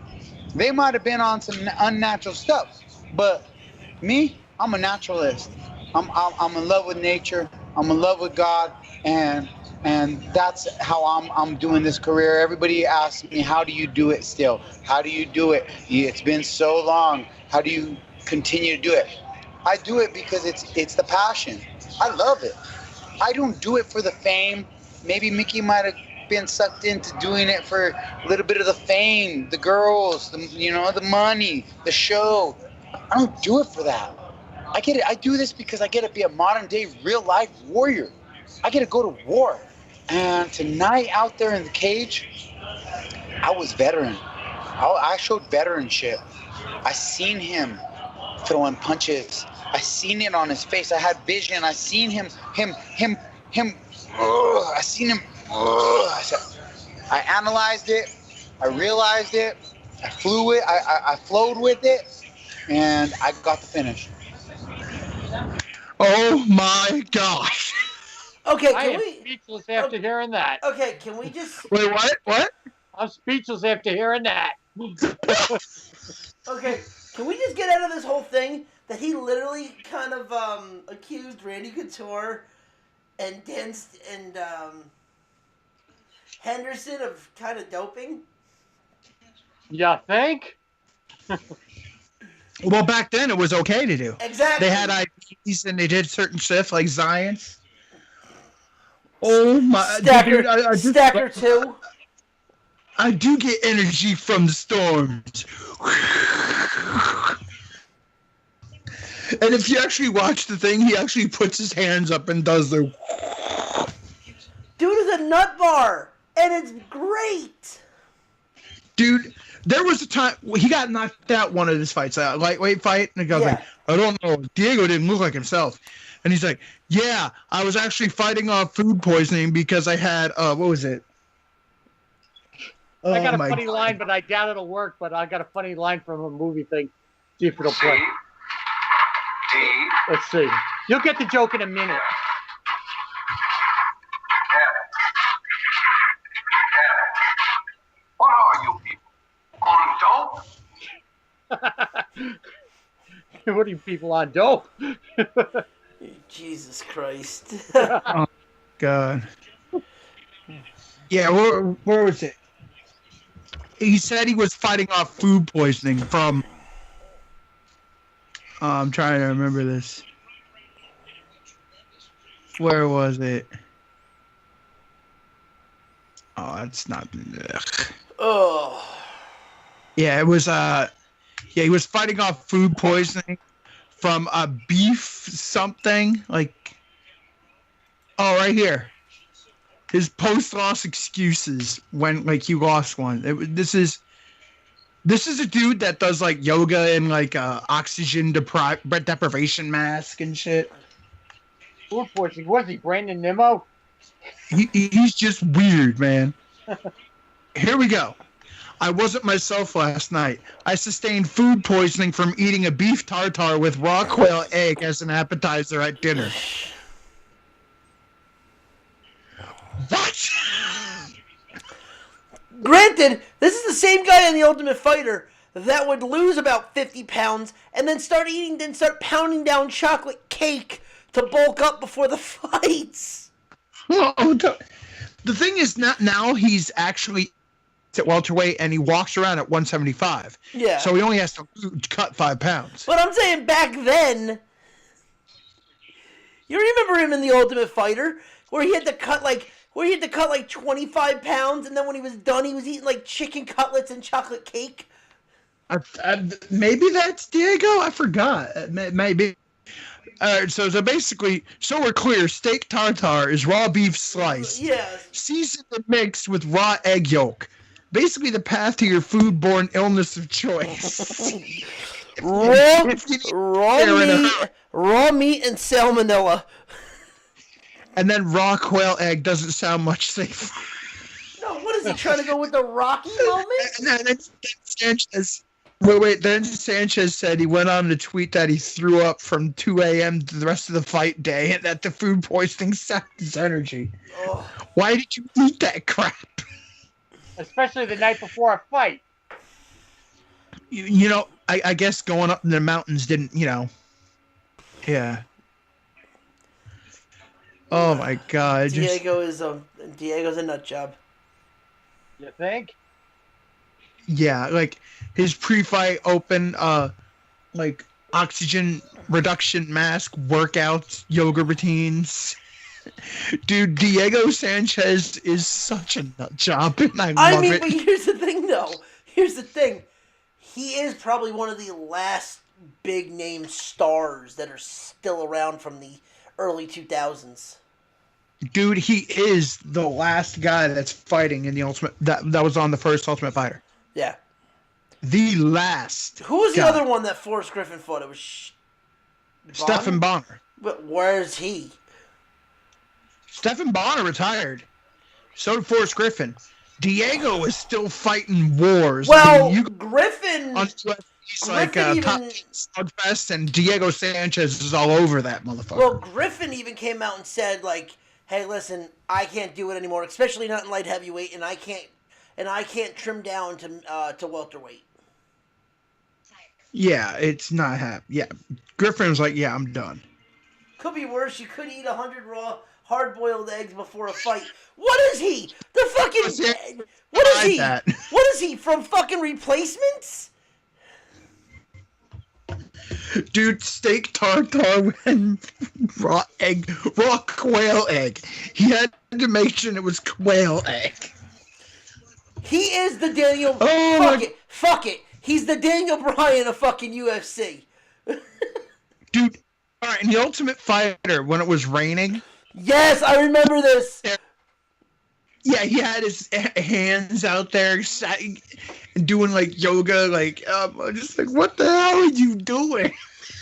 They might have been on some unnatural stuff, but me, I'm a naturalist. I'm in love with nature. I'm in love with God, and that's how I'm doing this career. Everybody asks me, how do you do it still? How do you do it? It's been so long. How do you continue to do it? I do it because it's the passion. I love it. I don't do it for the fame. Maybe Mickey might have been sucked into doing it for a little bit of the fame, the girls, the money, the show. I don't do it for that. I get it. I do this because I get to be a modern day real life warrior. I get to go to war. And tonight out there in the cage, I was veteran. I showed veteranship. I seen him throwing punches. I seen it on his face. I had vision. I seen him. I seen him. I analyzed it. I realized it. I flew it. I flowed with it, and I got the finish.
Oh my gosh!
Okay,
I am speechless after hearing that.
Okay, can we just?
Wait, what?
I'm speechless after hearing that.
Okay, can we just get out of this have accused Randy Couture and Henderson of kind of doping?
You think?
Well, back then it was okay to do.
Exactly.
They had IDs and they did certain stuff like science. Oh my!
Stacker,
dude,
Stacker 2.
I do get energy from the storms. And if you actually watch the thing, he actually puts his hands up and does the.
Dude is a nut bar, and it's great.
Dude, there was a time he got knocked out one of his fights, a lightweight fight, and the guy's like, I don't know, Diego didn't look like himself. And he's like, yeah, I was actually fighting off food poisoning because I had, what was it?
I got a funny line, but I doubt it'll work, but I got a funny line from a movie thing. See if it'll play. Let's see. You'll get the joke in a minute.
What are you people? On dope?
What are you people on dope?
Jesus Christ.
Oh, God. Yeah, where was it? He said he was fighting off food poisoning from... I'm trying to remember this. Where was it? Oh, that's not... Ugh.
Oh.
Yeah, it was, he was fighting off food poisoning from a beef something, like... Oh, right here. His post-loss excuses when, like, he lost one. This is a dude that does, like, yoga and, like, oxygen deprivation mask and shit.
Food poisoning. Was he Brandon Nimmo?
He's just weird, man. Here we go. I wasn't myself last night. I sustained food poisoning from eating a beef tartare with raw quail egg as an appetizer at dinner. What?
Granted, this is the same guy in The Ultimate Fighter that would lose about 50 pounds and then start pounding down chocolate cake to bulk up before the fights.
Well, the thing is, now he's actually at welterweight and he walks around at 175.
Yeah.
So he only has to cut 5 pounds.
But I'm saying back then, you remember him in The Ultimate Fighter where he had to cut like 25 pounds, and then when he was done, he was eating like chicken cutlets and chocolate cake.
Maybe that's Diego. I forgot. Maybe. So basically, so we're clear. Steak tartare is raw beef slice, seasoned and mixed with raw egg yolk. Basically, the path to your foodborne illness of choice.
raw meat and salmonella.
And then raw quail egg doesn't sound much safer.
No, what is he trying to go with the Rocky moment?
Then Sanchez. Wait. Then Sanchez said he went on to tweet that he threw up from 2 a.m. to the rest of the fight day, and that the food poisoning sapped his energy. Oh. Why did you eat that crap?
Especially the night before a fight.
You know, I guess going up in the mountains didn't, yeah. Oh my God!
Diego's a nut job.
You think?
Yeah, like his pre-fight open, like oxygen reduction mask workouts, yoga routines. Dude, Diego Sanchez is such a nut job, and I love it.
But here's the thing, though. He is probably one of the last big name stars that are still around from the early 2000s.
Dude, he is the last guy that's fighting in the Ultimate that was on the first Ultimate Fighter.
Yeah.
The last.
Who was the other one that Forrest Griffin fought? It was
Stephan Bonnar.
But where's he?
Stephan Bonnar retired. So did Forrest Griffin. Diego is still fighting wars.
Well, Griffin
on he's like top Slugfest, and Diego Sanchez is all over that motherfucker.
Well, Griffin even came out and said, like, "Hey, listen, I can't do it anymore, especially not in light heavyweight, and I can't trim down to welterweight."
Yeah, it's not happening. Yeah, Griffin was like, "Yeah, I'm done."
Could be worse. You could eat 100 raw hard-boiled eggs before a fight. What is he? The fucking... What is he? What is he, from fucking Replacements?
Dude, steak tartare and raw quail egg. He had to make sure it was quail egg.
He is the Daniel... Fuck it. He's the Daniel Bryan of fucking UFC.
Dude, alright, in The Ultimate Fighter, when it was raining...
Yes, I remember this.
Yeah, he had his hands out there doing like yoga, like just like, what the hell are you doing?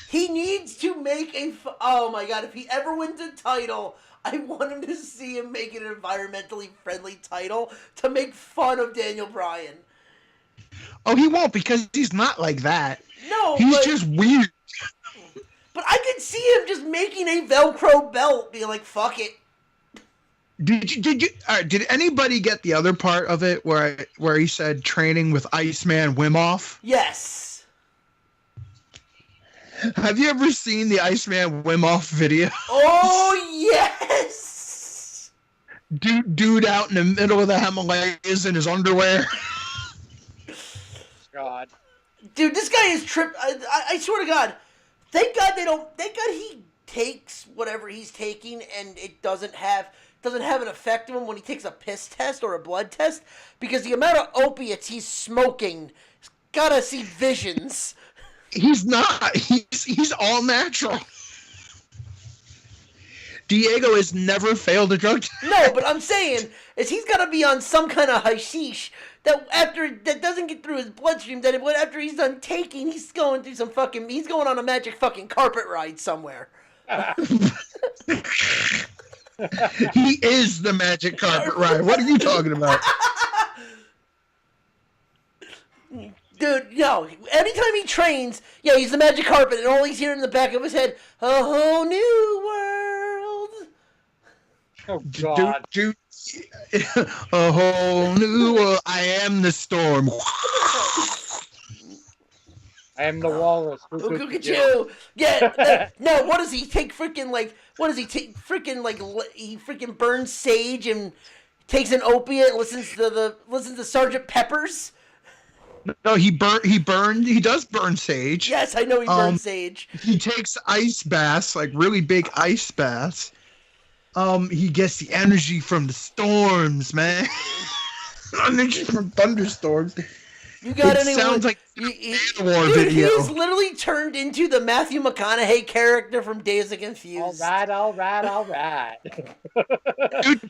He needs to make oh my god, if he ever wins a title, I want him to see him make an environmentally friendly title to make fun of Daniel Bryan.
Oh, he won't, because he's not like that.
No,
he's just weird.
But I could see him just making a Velcro belt, being like, fuck it.
Did anybody get the other part of it where he said training with Iceman Wim Hof?
Yes.
Have you ever seen the Iceman Wim Hof video?
Oh yes.
Dude out in the middle of the Himalayas in his underwear.
God.
Dude, this guy is I swear to God. Thank God he takes whatever he's taking and it doesn't have an effect on him when he takes a piss test or a blood test, because the amount of opiates he's smoking, he's gotta see visions.
He's not. He's all natural. Diego has never failed a drug test.
No, but I'm saying is he's gotta be on some kind of hashish that doesn't get through his bloodstream. That after he's done taking, he's going on a magic fucking carpet ride somewhere.
He is the magic carpet ride. What are you talking about?
Dude, no. Anytime he trains, yeah, he's the magic carpet, and all he's hearing in the back of his head, a whole new world.
Oh, God.
Dude, a whole new world. I am the storm.
I am the walrus.
Look at you. Yeah. No, what does he take freaking, like, he freaking burns sage and takes an opiate and listens to Sgt. Pepper's?
No, he does burn sage.
Yes, I know he burns sage.
He takes ice baths, like really big ice baths. He gets the energy from the storms, man. Energy from thunderstorms.
You got
anyone? Sounds like
Manowar video. He's literally turned into the Matthew McConaughey character from Dazed and Confused.
All right.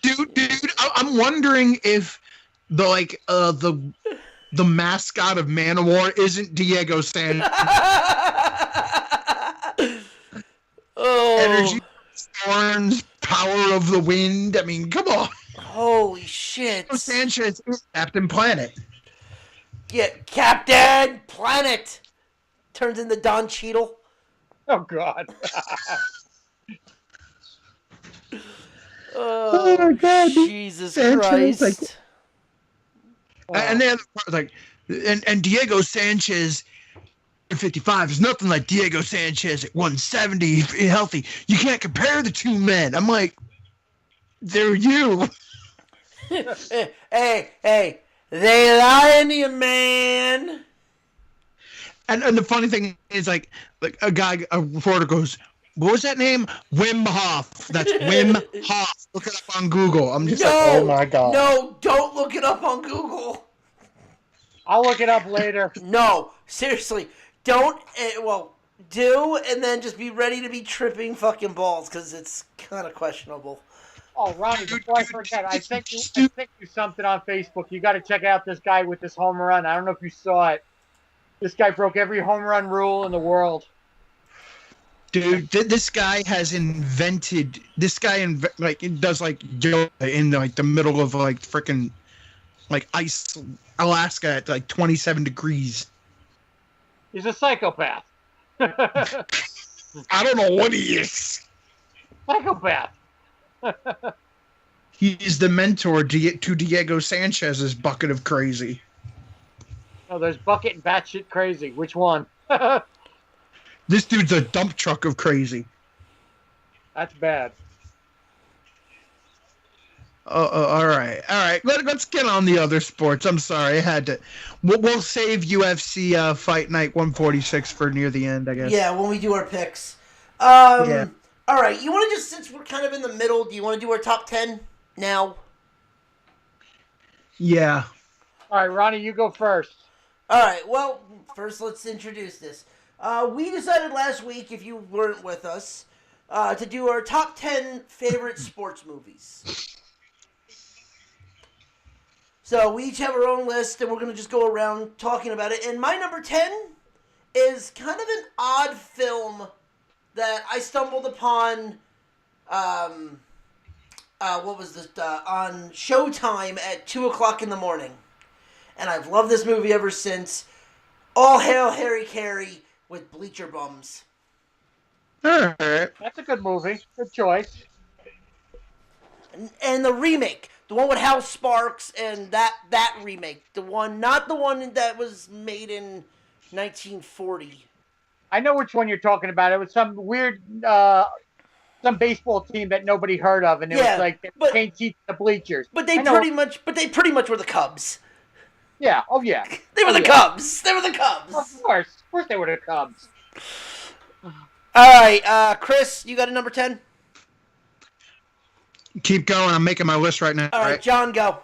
Dude, I'm wondering if the mascot of Manowar isn't Diego Sanchez.
Oh.
Energy, storms, power of the wind. I mean, come on.
Holy shit.
Diego Sanchez is Captain Planet.
Yeah, Captain Planet turns into Don Cheadle.
Oh, God.
Oh, my God. Jesus Sanchez,
Christ. And then, and Diego Sanchez at 55 is nothing like Diego Sanchez at 170 healthy. You can't compare the two men. I'm like, they're you.
Hey. They lying to you, man.
And the funny thing is, like a reporter goes, "What was that name? Wim Hof." That's Wim Hof. Look it up on Google. I'm just like, oh my God.
No, don't look it up on Google.
I'll look it up later.
No, seriously, don't. Do, and then just be ready to be tripping fucking balls, because it's kind of questionable.
Oh, Ronnie, before I forget, I sent you something on Facebook. You got to check out this guy with this home run. I don't know if you saw it. This guy broke every home run rule in the world.
Dude, this guy has invented. This guy it does like yoga in like the middle of like freaking like ice Alaska at like 27 degrees.
He's a psychopath.
I don't know what he is.
Psychopath.
He's the mentor to Diego Sanchez's bucket of crazy.
Oh, there's bucket and batshit crazy. Which one?
This dude's a dump truck of crazy.
That's bad.
All right. Let's get on the other sports. I'm sorry, I had to. We'll save UFC Fight Night 146 for near the end, I guess.
Yeah, when we do our picks.
Yeah.
All right, you want to just, since we're kind of in the middle, do you want to do our top 10 now?
Yeah.
All right, Ronnie, you go first.
All right, well, first let's introduce this. We decided last week, if you weren't with us, to do our top 10 favorite sports movies. So we each have our own list, and we're going to just go around talking about it. And my number 10 is kind of an odd film that I stumbled upon, on Showtime at 2 o'clock in the morning. And I've loved this movie ever since. All Hail Harry Carey with Bleacher Bums.
All right.
That's a good movie. Good choice.
And the remake. The one with Hal Sparks and that remake. The one, not the one that was made in 1940.
I know which one you're talking about. It was some weird, some baseball team that nobody heard of, and it was like they changed seats to the bleachers.
But they pretty much were the Cubs.
Yeah. Oh yeah.
They were the Cubs. They were the Cubs.
Of course they were the Cubs.
All right, Chris, you got a number 10?
Keep going. I'm making my list right now.
All right, John, go.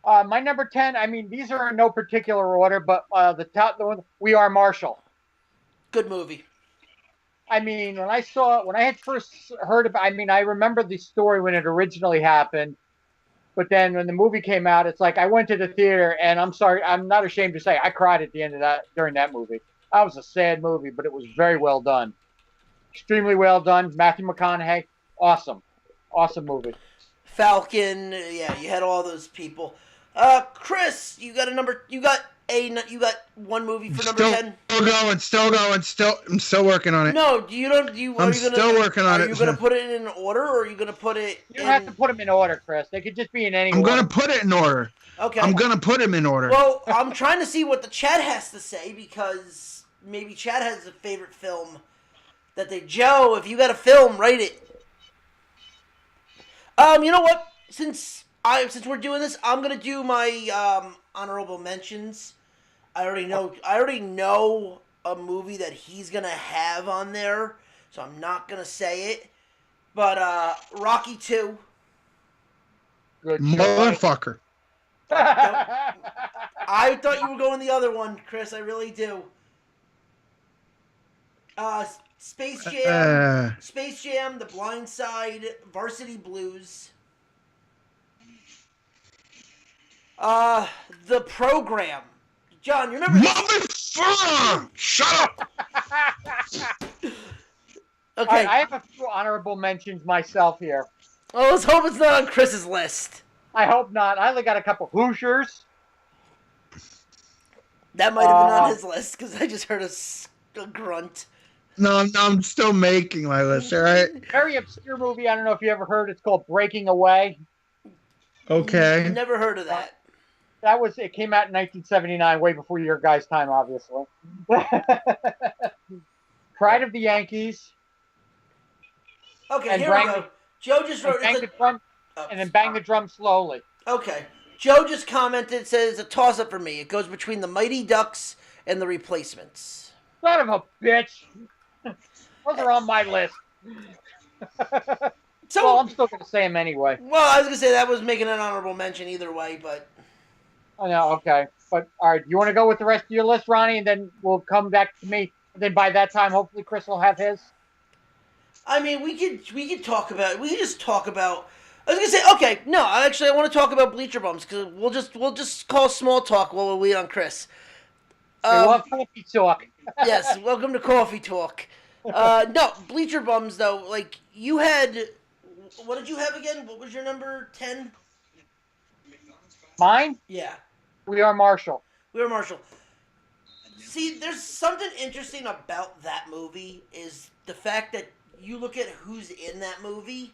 My number 10. I mean, these are in no particular order, but the one, We Are Marshall.
Good movie.
I mean, when I had first heard about, I mean, I remember the story when it originally happened, but then when the movie came out, it's like I went to the theater, and I'm sorry, I'm not ashamed to say, I cried at the end of that during that movie. That was a sad movie, but it was very well done, extremely well done. Matthew McConaughey, awesome movie.
Falcon, yeah, you had all those people. Chris, you got one movie for number 10?
Still going. I'm still working on it.
No,
I'm still working on it.
Are you gonna put it in order, or are you gonna put it?
You don't have to put them in order, Chris. They could just be in any
I'm
order.
gonna put it in order.
Okay.
I'm gonna put them in order.
Well, I'm trying to see what the chat has to say, because maybe chat has a favorite film that they. Joe, if you got a film, write it. You know what? Since we're doing this, I'm gonna do my honorable mentions. I already know a movie that he's gonna have on there, so I'm not gonna say it. But Rocky 2.
Good
Motherfucker.
I thought you were going the other one, Chris. I really do. Space Jam, The Blind Side, Varsity Blues. The Program. John, you remember?
Motherfucker! Shut up!
Okay.
I have a few honorable mentions myself here.
Oh, let's hope it's not on Chris's list.
I hope not. I only got a couple Hoosiers.
That might have been on his list, because I just heard a grunt.
No, I'm still making my list, all right?
Very obscure movie. I don't know if you ever heard. It's called Breaking Away.
Okay.
Never heard of that.
It came out in 1979, way before your guys' time, obviously. Pride of the Yankees.
Okay,
and
here we go. Joe just wrote
and then bang the drum slowly.
Okay. Joe just commented, says a toss-up for me. It goes between the Mighty Ducks and the Replacements.
Son of a bitch. Those are on my list. Well, I'm still going to say them anyway.
Well, I was going to say that was making an honorable mention either way, but...
I know, okay. But, all right, you want to go with the rest of your list, Ronnie, and then we'll come back to me. And then by that time, hopefully Chris will have his?
I mean, we could talk about... We could just talk about... I was going to say, okay, no, actually, I want to talk about Bleacher Bums, because we'll just call small talk while we wait on Chris.
We'll have coffee talk.
Yes, welcome to Coffee Talk. No, Bleacher Bums, though, like, you had... What did you have again? What was your number 10?
Mine?
Yeah.
We Are Marshall.
We Are Marshall. See, there's something interesting about that movie is the fact that you look at who's in that movie.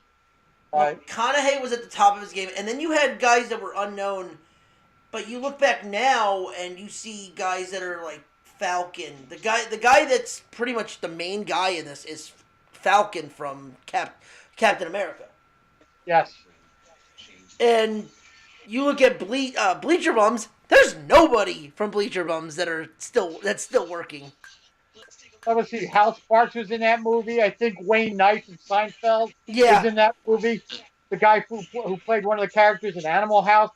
Right.
McConaughey was at the top of his game, and then you had guys that were unknown, but you look back now and you see guys that are like Falcon. The guy that's pretty much the main guy in this is Falcon from Captain America.
Yes.
And you look at Bleacher Bums. There's nobody from Bleacher Bums that's still working.
Let me see. Hal Sparks was in that movie. I think Wayne Knight from Seinfeld was in that movie. The guy who played one of the characters in Animal House,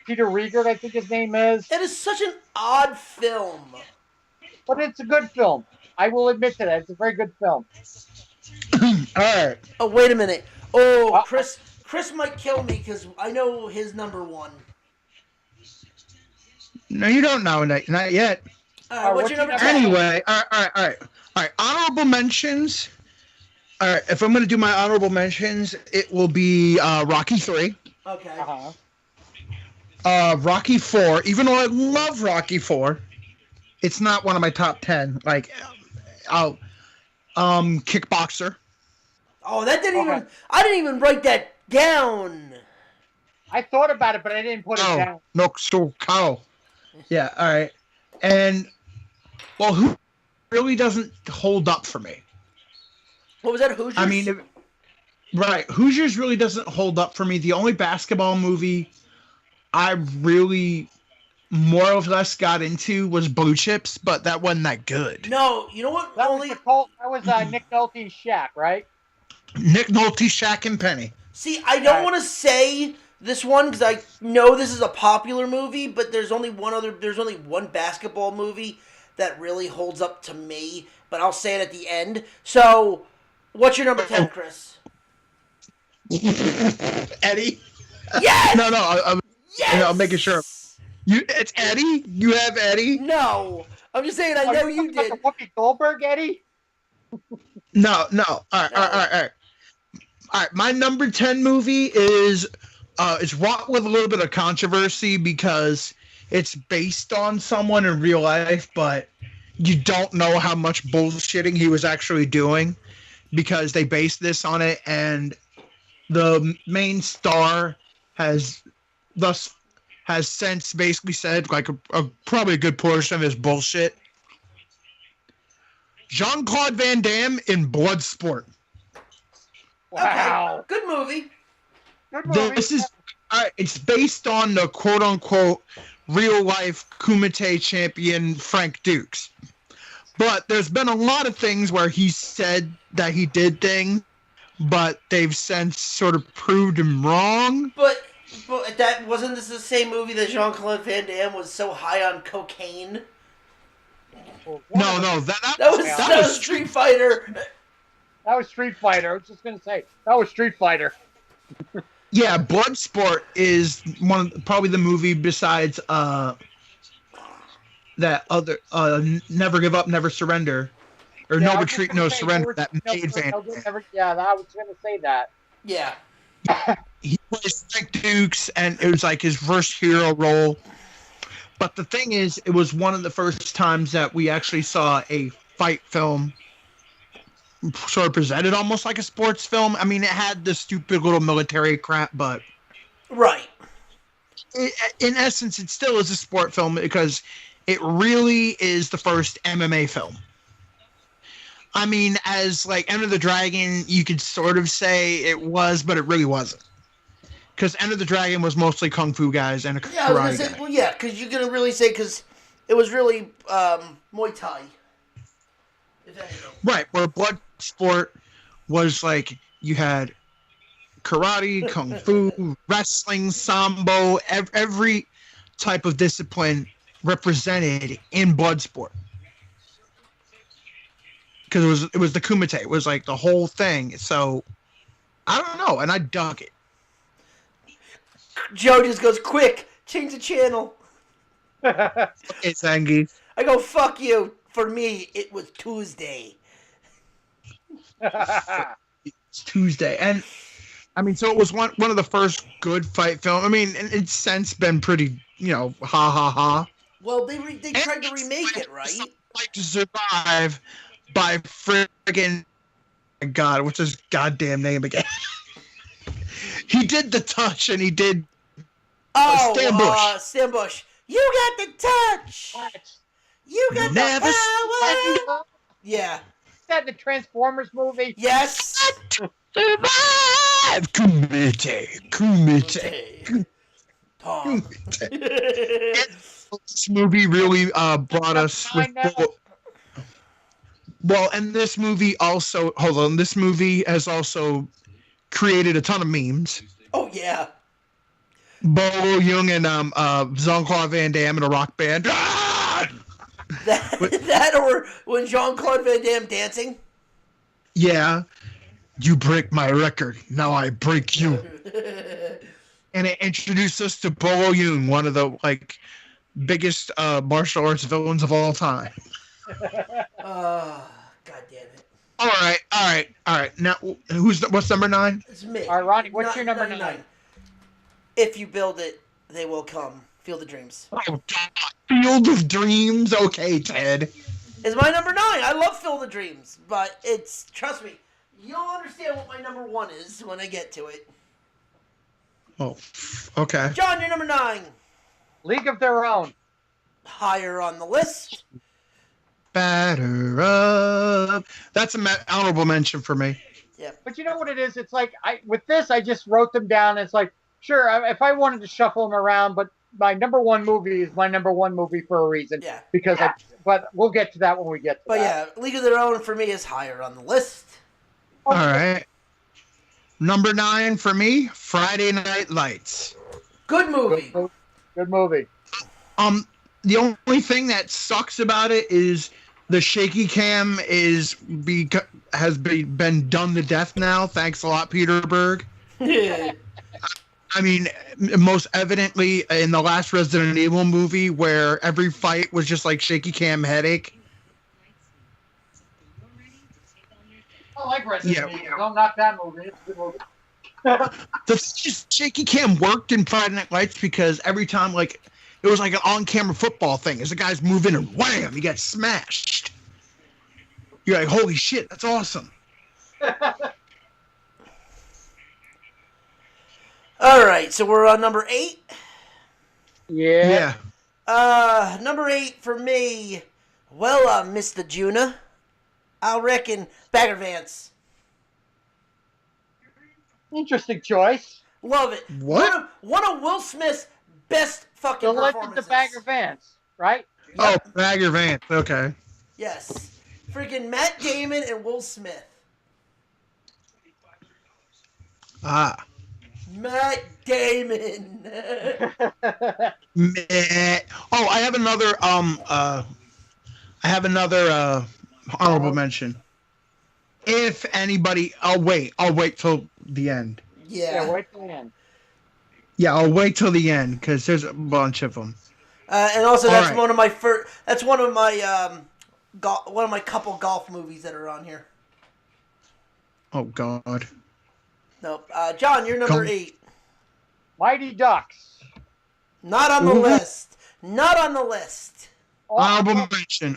Peter Riegert, I think his name is.
It is such an odd film.
But it's a good film. I will admit to that. It's a very good film.
All right.
Oh, wait a minute. Oh, Chris might kill me because I know his number one.
No, you don't know. Not yet.
What's your number 10?
Anyway, all right. Honorable mentions. All right, if I'm going to do my honorable mentions, it will be Rocky 3.
Okay.
Rocky 4. Even though I love Rocky 4, it's not one of my top 10. Like, Kickboxer.
Oh, that didn't even. I didn't even write that down.
I thought about it, but I didn't put it down.
No, so cow. Yeah. All right. And who really doesn't hold up for me?
What was that? Hoosiers?
I mean, right. Hoosiers really doesn't hold up for me. The only basketball movie I really more or less got into was Blue Chips, but that wasn't that good.
No, you know what?
That was Nick Nolte and Shaq, right?
Nick Nolte, Shaq, and Penny.
See, I don't want to say this one because I know this is a popular movie, but there's only one basketball movie that really holds up to me, but I'll say it at the end. So, what's your number 10, Chris?
Eddie?
Yes!
No,
yes!
I'm making sure. It's Eddie? You have Eddie?
No. I'm just saying, I know you did.
Whoopi Goldberg, Eddie?
No. All right. All right, my number 10 movie is it's wrought with a little bit of controversy because it's based on someone in real life, but you don't know how much bullshitting he was actually doing because they based this on it, and the main star has since basically said like probably a good portion of his bullshit. Jean-Claude Van Damme in Bloodsport.
Wow.
Okay. Good movie.
This is it's based on the quote-unquote real-life Kumite champion Frank Dukes. But there's been a lot of things where he said that he did things, but they've since sort of proved him wrong.
But that wasn't this the same movie that Jean-Claude Van Damme was so high on cocaine?
No, that was
Street Fighter.
That was Street Fighter. I was just gonna say that was Street Fighter.
Yeah, Bloodsport is probably the movie besides that other Never Give Up, Never Surrender, or No Retreat, No Surrender. That made Van Damme.
Yeah, I was gonna say that.
Yeah.
He plays Frank Dukes, and it was like his first hero role. But the thing is, it was one of the first times that we actually saw a fight film sort of presented almost like a sports film. I mean, it had the stupid little military crap, but
right.
In essence, it still is a sport film because it really is the first MMA film. I mean, as like Enter the Dragon, you could sort of say it was, but it really wasn't. Because Enter the Dragon was mostly kung fu guys and a karate
I was gonna say,
guy.
well, yeah, because you're gonna really say because it was really Muay Thai. If anything.
Right, where Bloodsport was like you had karate, kung fu, wrestling, sambo, every type of discipline represented in Bloodsport. Because it was the Kumite, it was like the whole thing. So I don't know, and I dug it.
Joe just goes, quick, change the channel.
Okay, Zangief.
I go, fuck you. For me, it was Tuesday.
It's Tuesday. And, I mean, so it was one of the first good fight films. I mean, it's since been pretty, ha, ha, ha.
Well, they tried to remake it, right?
Like to Survive by friggin', God, what's his goddamn name again? He did The Touch, and he did Stan Bush.
Stan Bush. You got the touch. You got
Never
the power. Yeah.
that in the Transformers movie?
Yes.
Survive! Kumite.
Tom.
This movie really brought us with. Well, and this movie also. Hold on. This movie has also created a ton of memes.
Oh yeah.
Bolo Young and Jean-Claude Van Damme in a rock band. Ah!
That or when Jean-Claude Van Damme dancing.
Yeah. You break my record. Now I break you. And it introduced us to Bolo Young, one of the biggest martial arts villains of all time.
God damn it.
All right. Now, what's number 9?
It's me.
All right, Ronnie, what's your number 9?
If you build it, they will come. Field of Dreams.
Oh, God. Field of Dreams? Okay, Ted.
It's my number 9. I love Field of Dreams, but trust me, you'll understand what my number 1 is when I get to it.
Oh, okay.
John, you're number 9.
League of Their Own.
Higher on the list.
Batter up. That's an honorable mention for me.
Yeah.
But you know what it is? It's like, with this, I just wrote them down. It's like, sure, if I wanted to shuffle them around, but my number 1 movie is my number 1 movie for a reason.
Yeah.
But we'll get to that when we get to that.
Yeah, League of Their Own for me is higher on the list.
All right. Number 9 for me, Friday Night Lights.
Good movie.
Good movie.
The only thing that sucks about it is the shaky cam has been done to death now. Thanks a lot, Peter Berg. I mean, most evidently in the last Resident Evil movie, where every fight was just like shaky cam headache.
I like Resident Evil. Don't knock that movie. It's a good movie.
The shaky cam worked in Friday Night Lights because every time, it was like an on-camera football thing. As the guy's moving and wham, he gets smashed. You're like, holy shit, that's awesome.
All right, so we're on number 8.
Yeah.
Number 8 for me. Well, Mr. Juna, I'll reckon Bagger Vance.
Interesting choice.
Love it.
What?
One of Will Smith's best fucking
The Legend
performances.
of Bagger Vance, right?
Oh, Bagger Vance. Okay.
Yes. Freaking Matt Damon and Will Smith.
Ah.
Matt Damon.
Meh. Oh, I have another honorable mention. If anybody, I'll wait till the end.
Yeah.
Wait till the end.
Yeah, I'll wait till the end because there's a bunch of them.
And also, that's
right.
one of my That's one of my couple golf movies that are on here.
Oh God.
Nope. John, you're number 8.
Mighty Ducks.
Not on the list. Not on the list.
Honorable mention.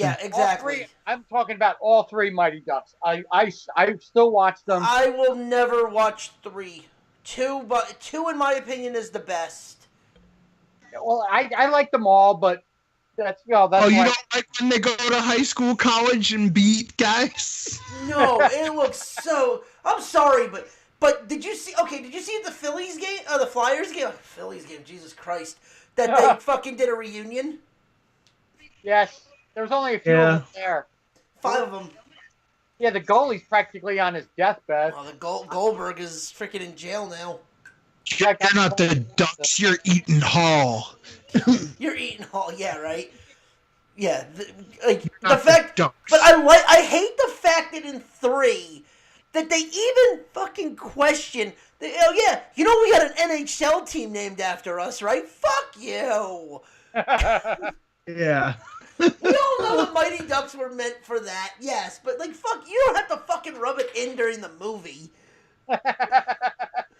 Yeah, exactly.
I'm talking about all 3 Mighty Ducks. I still watch them.
I will never watch 3. 2, but 2 in my opinion is the best.
Well, I like them all, but that's
Oh, you
why-
don't like when they go to high school, college, and beat guys?
No, it looks so. I'm sorry, but did you see? Okay, did you see the Phillies game? The Flyers game? Phillies game. Jesus Christ! That they fucking did a reunion.
Yes, there's only a few of them there.
5 of them.
Yeah, the goalie's practically on his deathbed.
Oh, the Goldberg is freaking in jail now.
You're not the Ducks. You're Eaton Hall.
You're eating all. Yeah, right. Yeah, the
Not
fact.
Ducks.
But I hate the fact that in 3 that they even fucking question. Oh yeah, you know we got an NHL team named after us, right? Fuck you.
Yeah.
We all know the Mighty Ducks were meant for that, yes, but fuck, you don't have to fucking rub it in during the movie.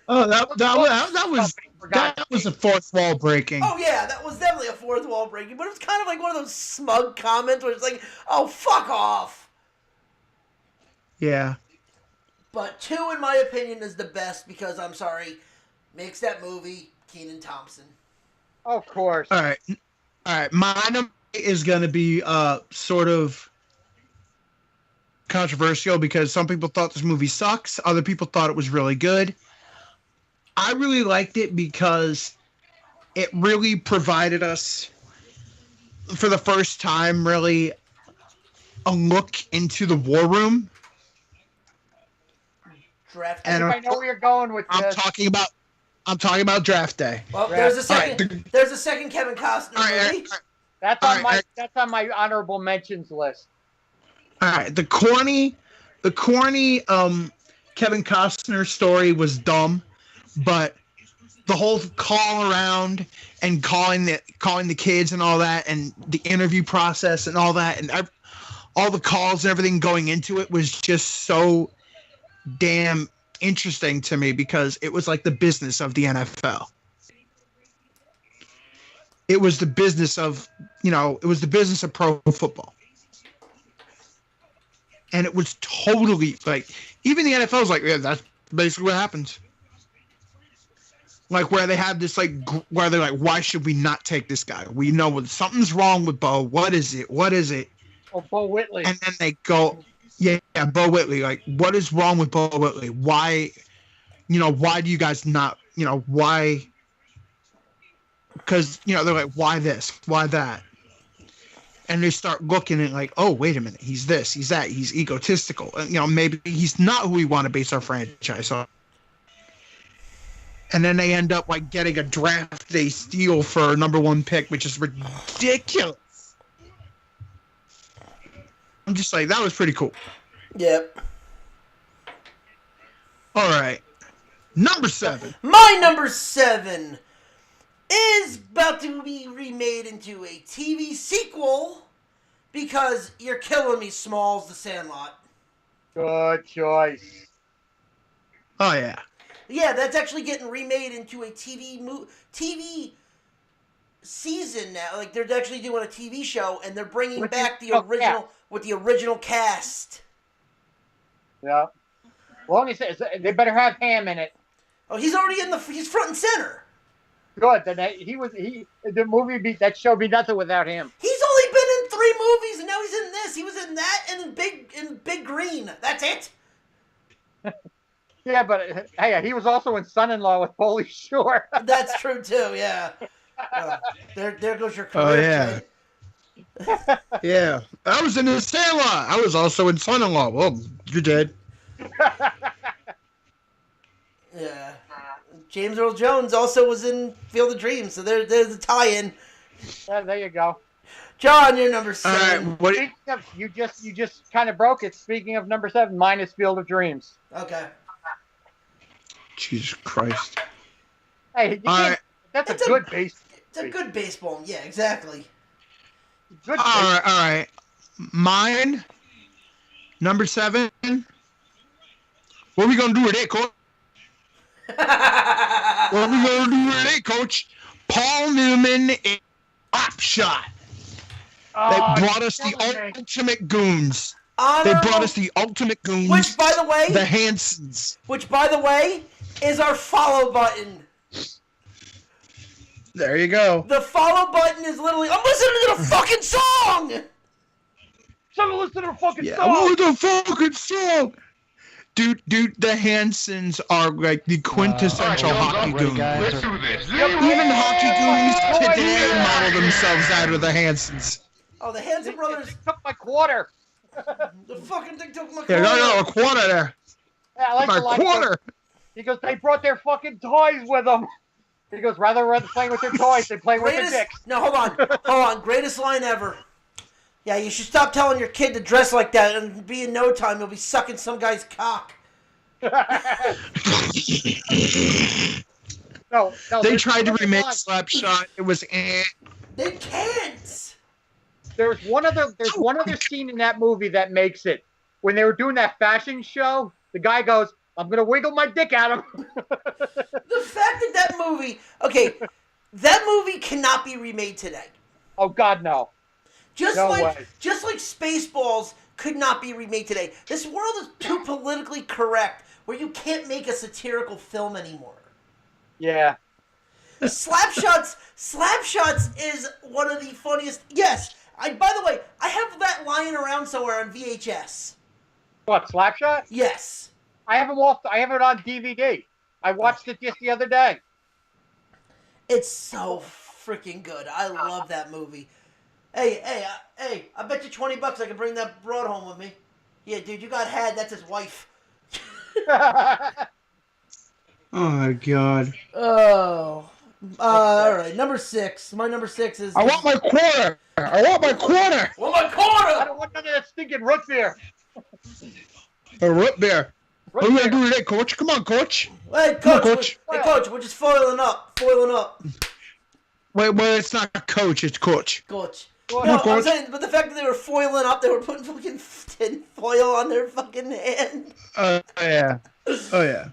Oh, that was a fourth wall breaking.
Oh yeah, that was definitely a fourth wall breaking, but it was kind of like one of those smug comments where it's like, oh, fuck off.
Yeah.
But 2, in my opinion, is the best because, I'm sorry, makes that movie Kenan Thompson.
Of course.
All right. My number is going to be sort of controversial because some people thought this movie sucks. Other people thought it was really good. I really liked it because it really provided us, for the first time, really a look into the war room.
Draft.
And
I know where you're going with
I'm
this.
talking about Draft Day.
Well,
Draft.
there's a second.
Right,
there's a second Kevin Costner movie.
That's on my honorable mentions list.
All right, the corny Kevin Costner story was dumb, but the whole call around and calling the kids and all that, and the interview process and all that, and all the calls and everything going into it was just so damn interesting to me because it was like the business of the NFL. It was the business of, pro football. And it was totally like, even the NFL is like, yeah, that's basically what happens. Like where they have this where they're like, why should we not take this guy? We know something's wrong with Bo. What is it?
Oh, Bo Whitley.
And then they go, yeah, Bo Whitley. Like, what is wrong with Bo Whitley? Why do you guys not, why? Because, they're like, why this? Why that? And they start looking at like, oh, wait a minute. He's this, he's that, he's egotistical. And, maybe he's not who we want to base our franchise on. And then they end up like getting a draft day steal for a number 1 pick, which is ridiculous. I'm just like, that was pretty cool.
Yep.
All right. Number 7.
My number 7 is about to be remade into a TV sequel because You're Killing Me, Smalls, The Sandlot.
Good choice.
Oh, yeah.
Yeah, that's actually getting remade into a TV season now. Like, they're actually doing a TV show, and they're bringing back the original with the original cast.
Yeah. Long as they better have Ham in it.
Oh, he's already he's front and center.
Good. Then the movie that show be nothing without him.
He's only been in 3 movies, and now he's in this. He was in that and in Big Green. That's it.
Yeah, but hey, he was also in Son-in-Law with Pauly Shore.
That's true too. Yeah. There goes your career.
Oh yeah. Yeah, I was in The Sandlot. I was also in Son-in-Law. Well, you did.
Yeah. James Earl Jones also was in Field of Dreams, so there's a tie-in.
Yeah, there you go.
John, you're number 7.
What?
Speaking of, you just kind of broke it. Speaking of number 7, mine is Field of Dreams.
Okay.
Jesus Christ.
Hey, that's a good base.
It's a good baseball. Yeah, exactly.
Good.
All right. Mine, number 7. What are we gonna do with it, Coach? Coach? Paul Newman in Slap Shot. They brought us the ultimate goons. They brought us the ultimate goons.
Which, by the way,
the Hansons.
Which, by the way, is our follow button.
There you go.
The follow button is literally, I'm listening to the fucking song!
Someone listen to the fucking song!
Oh, the fucking song! Dude, the Hansons are like the quintessential hockey goons.
Let's do this.
Even hockey goons today model themselves out of the Hansons.
Oh, the Hanson brothers.
They took my quarter.
The fucking thing took my
Yeah,
quarter.
no, a quarter there.
Yeah, I like
My
the line
quarter.
because they brought their fucking toys with them. He goes, rather than playing with their toys, they play with their dicks.
No, hold on. Greatest line ever. Yeah, you should stop telling your kid to dress like that, and be in no time you'll be sucking some guy's cock.
No,
They tried to remake Slapshot. It was
They can't.
There's one other scene in that movie that makes it. When they were doing that fashion show, the guy goes, I'm going to wiggle my dick at him.
The fact that movie... Okay, that movie cannot be remade today.
Oh, God, no.
Just
No
like
way.
Spaceballs could not be remade today. This world is too politically correct where you can't make a satirical film anymore.
Yeah.
Slapshots is one of the funniest... Yes, by the way, I have that lying around somewhere on VHS.
What, Slapshot?
Yes.
I have it on DVD. I watched it just the other day.
It's so freaking good. I love that movie. Hey, I bet you $20 I can bring that broad home with me. Yeah, dude, you got had. That's his wife.
Oh my god.
Oh. All right, number 6. My number 6 is...
I want my quarter! I want my quarter!
Well, my
I
quarter!
don't want none of that stinking root beer.
A root beer.
Root
What are we
beer.
gonna do today, coach? Come on, coach.
Hey,
Come on,
coach.
coach.
Hey, coach, we're just foiling up.
Wait, it's not coach, it's coach.
Coach.
Well,
No,
coach.
I'm saying, but the fact that they were foiling up, they were putting fucking tin foil on their fucking hand.
Yeah. Oh, yeah.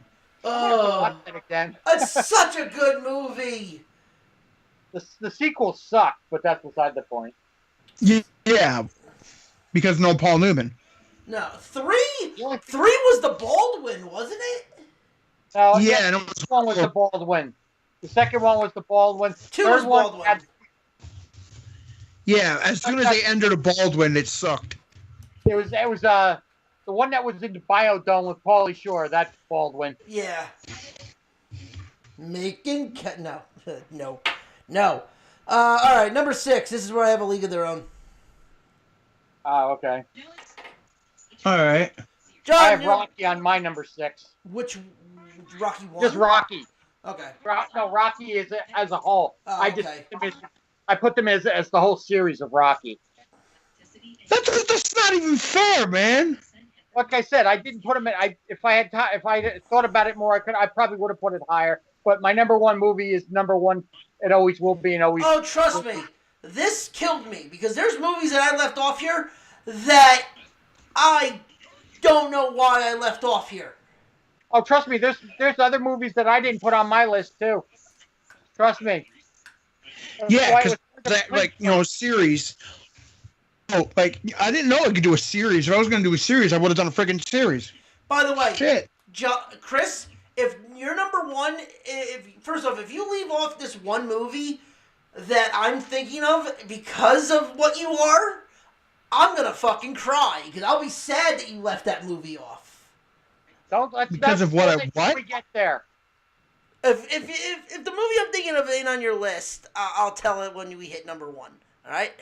Oh,
Watch it again.
that's such a good movie.
The sequel sucked, but that's beside the point.
Yeah. Because no Paul Newman.
No, 3 was the Baldwin, wasn't it?
No,
Yeah, and
the
it was
first one was the Baldwin. The second one was the Baldwin.
2
Third
was
one
Baldwin.
had-
Yeah, as soon as they entered a Baldwin, it sucked.
It was the one that was in the Biodome with Pauly Shore. That's Baldwin.
Yeah. No. All right, number 6. This is where I have a league of their own.
Oh, okay.
All right.
John,
I have Rocky on my number 6.
which Rocky 1?
Just Rocky.
Okay.
No, Rocky is as a whole.
Oh,
I just
okay.
I put them as the whole series of Rocky.
That's not even fair, man.
Like I said, I didn't put them in. If I had thought about it more, I probably would have put it higher. But my number 1 movie is number 1. It always will be, and always.
Oh, trust me. This killed me because there's movies that I left off here that I don't know why I left off here.
Oh, trust me. There's other movies that I didn't put on my list too. Trust me.
Yeah,
Why it
because
was-
series. Oh, like I didn't know I could do a series. If I was gonna do a series, I would have done a freaking series.
By the way,
Shit.
Chris, if you're number 1, first off, if you leave off this one movie that I'm thinking of because of what you are, I'm gonna fucking cry because I'll be sad that you left that movie off.
Because of what I what?
We get there.
If the movie I'm thinking of ain't on your list, I'll tell it when we hit number 1. All right.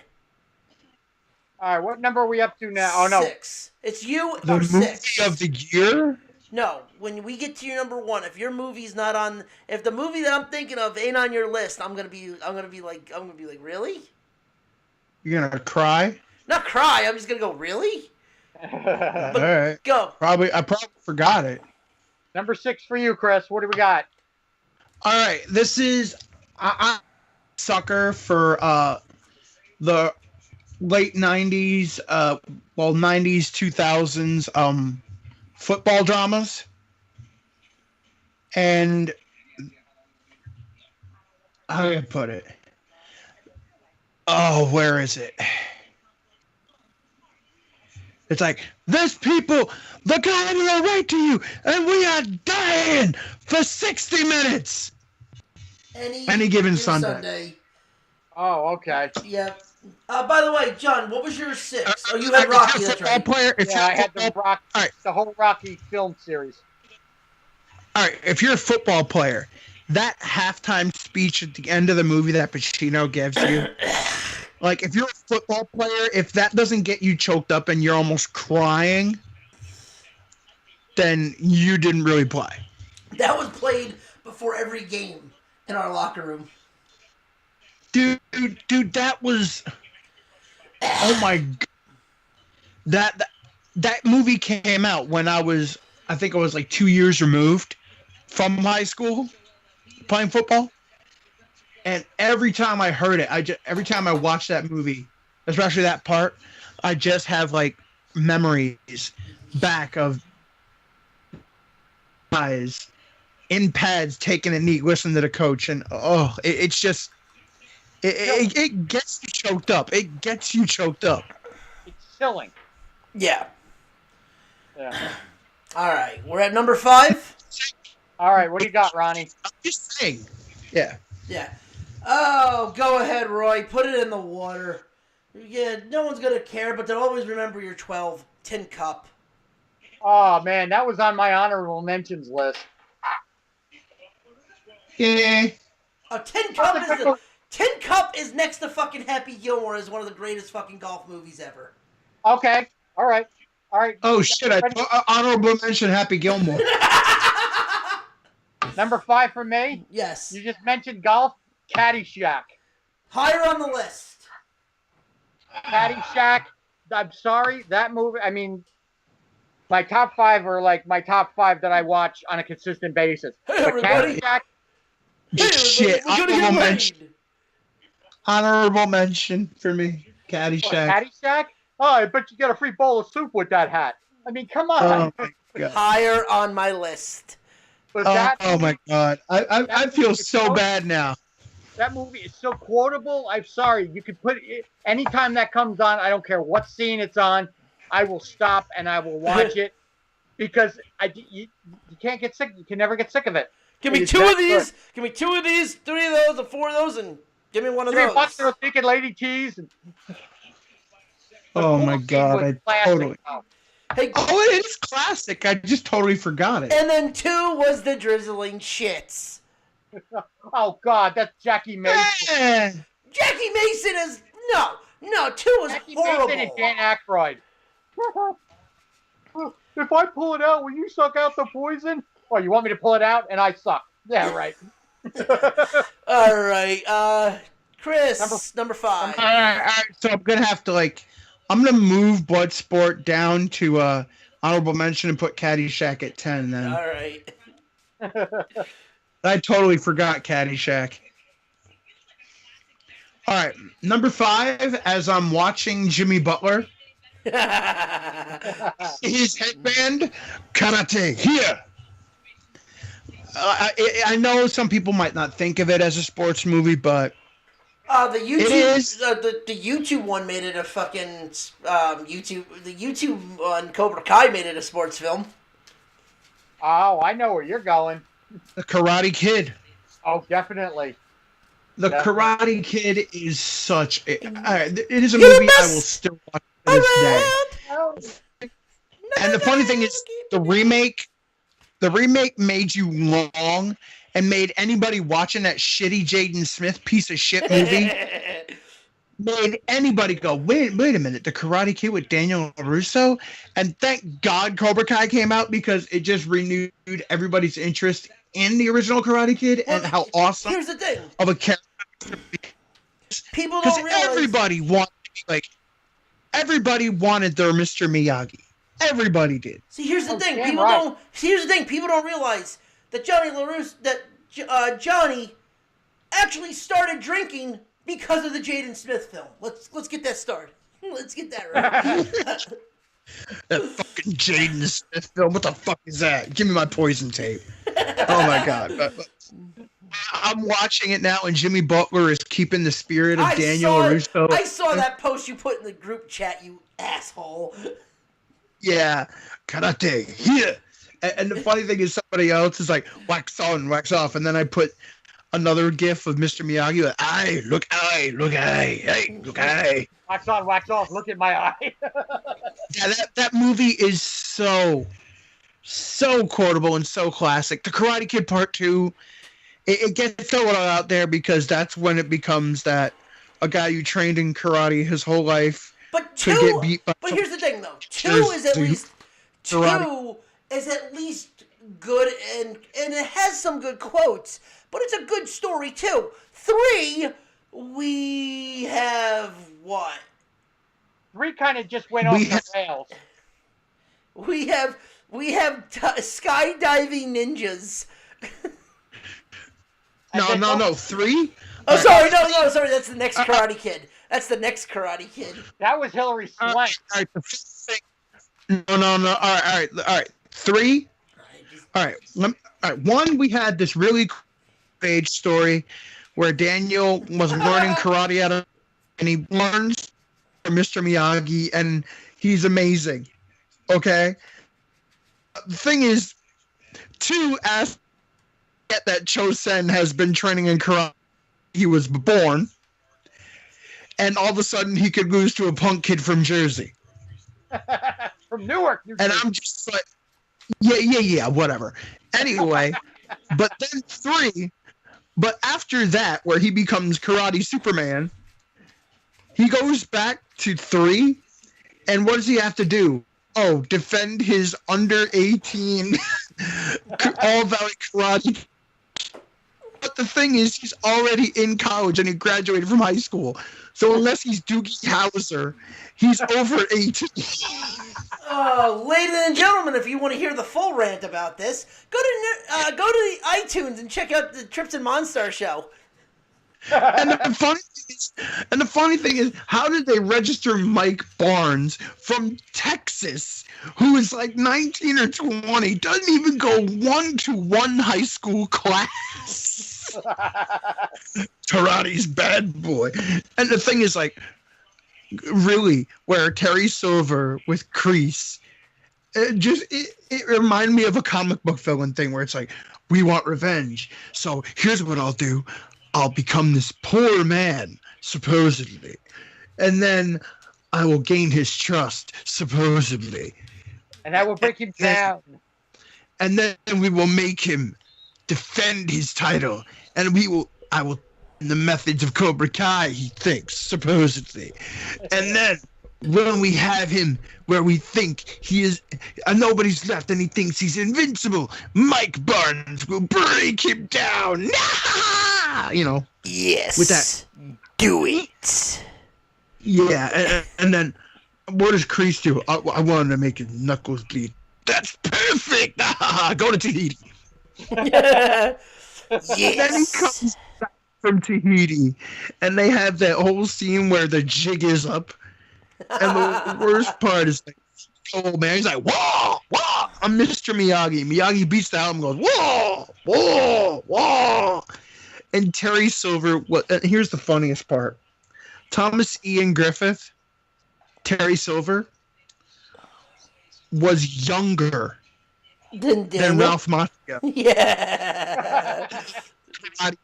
All right, what number are we up to now? Oh no,
6. It's you
The
or
movie
6.
of the year?
No, when we get to your number 1, if your movie's not on, if the movie that I'm thinking of ain't on your list, I'm gonna be like, really?
You're gonna cry?
Not cry. I'm just gonna go, really?
All right.
Go.
I probably forgot it.
number 6 for you, Chris. What do we got?
All right, this is I'm a sucker for the late 90s, 90s, 2000s football dramas. And how do I put it? Oh, where is it? It's like, there's people, they're going their way to you, and we are dying for 60 minutes. Any given Sunday.
Oh, okay.
Yeah. By the way, John, what was your 6? Oh, you had Rocky.
If you're a
That's
football
right.
player, if
Yeah,
you're
I
a
had
football,
the
all
whole Rocky film series.
right, if you're a football player, that halftime speech at the end of the movie that Pacino gives you, like if you're a football player, if that doesn't get you choked up and you're almost crying, then you didn't really play.
That was played before every game in our locker room.
Dude, that was, oh my god. That movie came out when I think I was like 2 years removed from high school playing football. And every time I heard it, every time I watched that movie, especially that part, I just have like memories back of guys in pads taking a knee, listening to the coach, and it's just it gets you choked up. It gets you choked up.
It's chilling.
Yeah.
Yeah.
All right, we're at number 5.
All right, what do you got, Ronnie?
I'm just saying. Yeah.
Yeah. Oh, go ahead, Roy. Put it in the water. Yeah, no one's gonna care, but they'll always remember your 12 tin cup.
Oh man, that was on my honorable mentions list.
Yeah.
Oh, Tin Cup is next to fucking Happy Gilmore as one of the greatest fucking golf movies ever.
Okay, all right.
Oh shit! Honorable mention Happy Gilmore.
Number 5 for me.
Yes.
You just mentioned golf. Caddyshack.
Higher on the list.
Caddyshack. I'm sorry, that movie. I mean, my top 5 are like my top 5 that I watch on a consistent basis.
Hey,
But
everybody.
Caddyshack.
Shit!
We're gonna get married.
Honorable mention for me.
What,
Caddyshack.
Caddyshack? Oh, I bet you get a free bowl of soup with that hat. I mean, come on.
Oh my god.
Higher on my list.
But
Oh my god. I feel
movie is
so bad now.
That movie is so quotable. I'm sorry. You could put it anytime that comes on. I don't care what scene it's on. I will stop and I will watch it because you can't get sick. You can never get sick of it.
Give me
It is
2
that
of these.
good.
Give me 2 of these, 3 of those, or 4 of those, and give me one of
Give me a
those.
bucket of thinking lady cheese.
Oh my
Pool
god.
scene was
I
classic,
totally.
though.
Hey,
Oh, it is classic. I just totally forgot it.
and then 2 was the drizzling shits.
Oh God, that's Jackie Mason.
Eh.
Jackie Mason is no. 2 was
Jackie
horrible.
Mason and Dan Aykroyd. If I pull it out, will you suck out the poison? Oh, you want me to pull it out and I suck? Yeah, right.
All right, Chris, number 5.
All right, so I'm gonna have to I'm gonna move Bloodsport down to honorable mention and put Caddyshack at 10. Then
All right.
I totally forgot Caddyshack. All right, number 5. As I'm watching Jimmy Butler, his headband, karate here. I know some people might not think of it as a sports movie, but
The YouTube,
It is.
The YouTube one made it a fucking YouTube. The YouTube on Cobra Kai made it a sports film.
Oh, I know where you're going.
the Karate Kid.
Oh, definitely.
The
Yeah.
Karate Kid is such. It is a
You're the
movie I
best.
will still watch to this day. And the funny thing is, the remake made you long and made anybody watching that shitty Jaden Smith piece of shit movie made anybody go, wait a minute, the Karate Kid with Daniel LaRusso? And thank God Cobra Kai came out because it just renewed everybody's interest in the original Karate Kid and how awesome
Here's the thing:
of a character.
people
Because
don't realize
everybody wanted their Mr. Miyagi. Everybody did.
See, here's the
Oh,
thing:
damn
people
right.
don't. Here's the thing: people don't realize that Johnny actually started drinking because of the Jaden Smith film. Let's get that started. Let's get that right.
That fucking Jaden Smith film. What the fuck is that? Give me my poison tape. Oh my god. But I'm watching it now, and Jimmy Butler is keeping the spirit of Daniel LaRusso.
I saw that post you put in the group chat, you asshole.
Yeah, karate here. And the funny thing is, somebody else is like wax on, wax off, and then I put another gif of Mr. Miyagi. Like, aye, look, hey, look, aye.
Wax on, wax off. Look at my eye.
Yeah, that movie is so quotable and so classic. The Karate Kid Part 2, it gets so out there because that's when it becomes that a guy who trained in karate his whole life
But
could
two.
get beat by
But here's the thing, though. Two
There's
is at
the
least
karate.
good, and it has some good quotes. But it's a good story too. 3, we have what?
3 kind of just went off
We
the
have-
rails.
We have skydiving ninjas.
No, 3?
Oh, sorry, no, sorry. That's the next Karate Kid. That's the next Karate Kid.
That was Hillary Swank.
All right, the fifth thing. No. All right. 3. All right. All right. 1, we had this really cool page story where Daniel was learning karate and he learns from Mr. Miyagi, and he's amazing. Okay. The thing is, 2 asked that Chosen has been training in karate. He was born, and all of a sudden he could lose to a punk kid from Jersey.
From Newark, New
And
Jersey.
I'm just like, yeah, whatever. Anyway, but then 3, but after that, where he becomes Karate Superman, he goes back to 3, and what does he have to do? Oh, defend his under 18 All Valley Karate. But the thing is, he's already in college and he graduated from high school. So unless he's Doogie Howser, he's over 18.
Ladies and gentlemen, if you want to hear the full rant about this, go to iTunes and check out the Trips and Monstar show.
And the funny thing is, how did they register Mike Barnes from Texas, who is like 19 or 20, doesn't even go 1-to-1 high school class? Karate's bad boy. And the thing is, like, really, where Terry Silver with Kreese, it reminded me of a comic book villain thing where it's like, we want revenge, so here's what I'll do. I'll become this poor man, supposedly. And then I will gain his trust, supposedly.
And I will break him down.
And then we will make him defend his title. And I will, the methods of Cobra Kai, he thinks, supposedly. And then when we have him where we think he is, nobody's left and he thinks he's invincible, Mike Barnes will break him down. You know.
Yes.
With that.
Do it.
Yeah, and then what does Kreese do? I wanted to make his knuckles bleed. That's perfect. Go to Tahiti.
Yes.
Then he comes back from Tahiti, and they have that whole scene where the jig is up. And the worst part is like, oh man, he's like, whoa, whoa. I'm Mr. Miyagi. Miyagi beats the album and goes, whoa, whoa, whoa. And Terry Silver, here's the funniest part. Thomas Ian Griffith, Terry Silver, was younger than Ralph Macchio.
Yeah.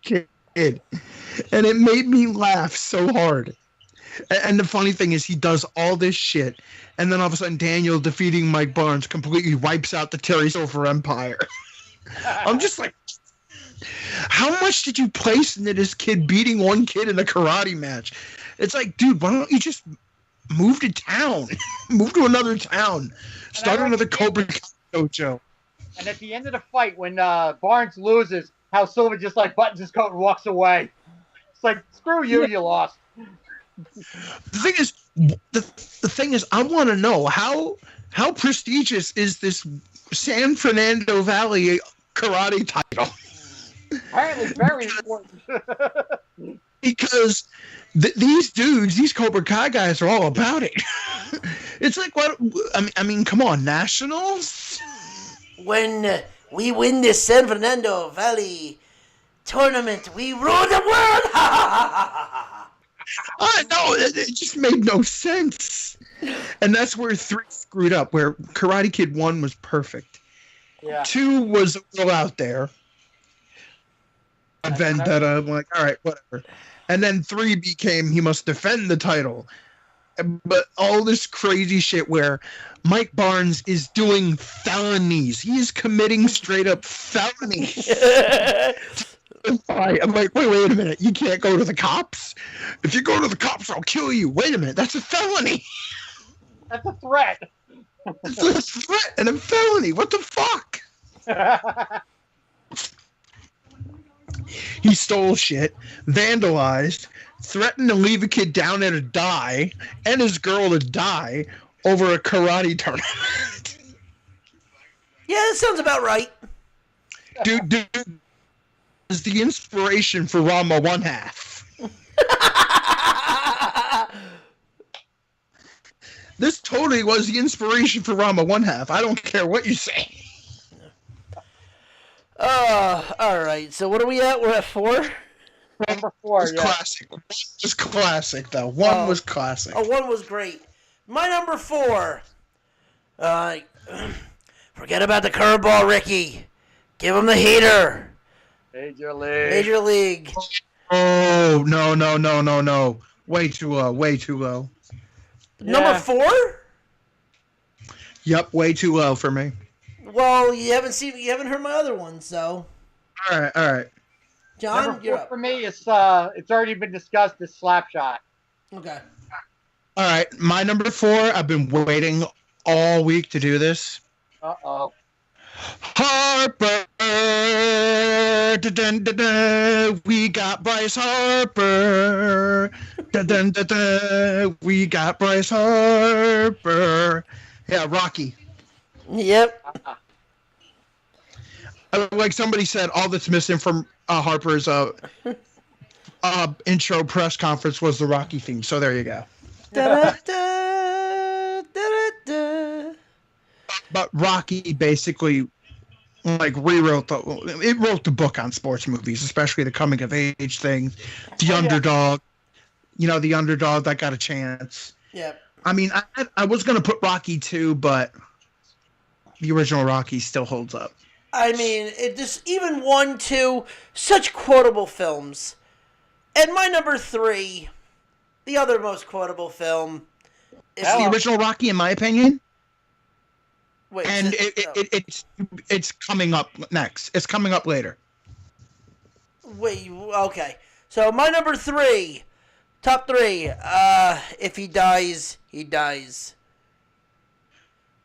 Kid. And it made me laugh so hard. And the funny thing is, he does all this shit, and then all of a sudden, Daniel defeating Mike Barnes completely wipes out the Terry Silver empire. I'm just like, how much did you place into this kid beating one kid in a karate match? It's like, dude, why don't you just move to town? Move to another town. Start another Cobra Kai dojo.
And at the end of the fight, when Barnes loses, how Silver just like buttons his coat and walks away. It's like, screw you, you lost.
The thing is, I want to know how prestigious is this San Fernando Valley karate title?
Apparently very important.
Because these dudes, these Cobra Kai guys are all about it. It's like, what? I mean, come on, nationals?
When we win this San Fernando Valley tournament, we rule the world! Ha ha ha ha ha!
I know, it just made no sense. And that's where 3 screwed up, where Karate Kid 1 was perfect.
Yeah.
2 was a little out there. Vendetta, I'm like, all right, whatever. And then 3 became he must defend the title. But all this crazy shit where Mike Barnes is doing felonies. He is committing straight up felonies. I'm like, wait a minute. You can't go to the cops? If you go to the cops, I'll kill you. Wait a minute. That's a felony.
That's a threat.
It's a threat and a felony. What the fuck? He stole shit, vandalized, threatened to leave a kid down there to die, and his girl to die over a karate tournament.
Yeah, that sounds about right.
Dude is the inspiration for Rama One Half. This totally was the inspiration for Rama One Half. I don't care what you say.
All right. So what are we at? We're at 4?
Number 4, yeah.
Classic. One was classic, though. One was classic.
Oh, 1 was great. My number 4. Forget about the curveball, Ricky. Give him the heater.
Major League.
Major League.
Oh, no. Way too low.
Number 4?
Yep, way too low for me.
Well, you haven't heard my other ones, so.
All right.
John,
Number
you're
4
up.
for me is it's already been discussed. Is Slapshot.
Okay.
All right, my number 4. I've been waiting all week to do this.
Uh-oh.
Harper, dun-dun-dun-dun. We got Bryce Harper. Dun-dun-dun-dun. We got Bryce Harper. Yeah, Rocky.
Yep.
Like somebody said, all that's missing from Harper's intro press conference was the Rocky theme. So there you go.
Da-da-da, da-da-da.
But Rocky basically like rewrote it wrote the book on sports movies, especially the coming of age thing, the underdog. You know, the underdog that got a chance.
Yep.
I mean, I was gonna put Rocky 2, but the original Rocky still holds up.
I mean, even 1, 2, such quotable films. And my number 3, the other most quotable film, is
The original Rocky, in my opinion.
Wait,
And it's coming up next. It's coming up later.
Wait, okay. So my number 3, top 3. If he dies, he dies.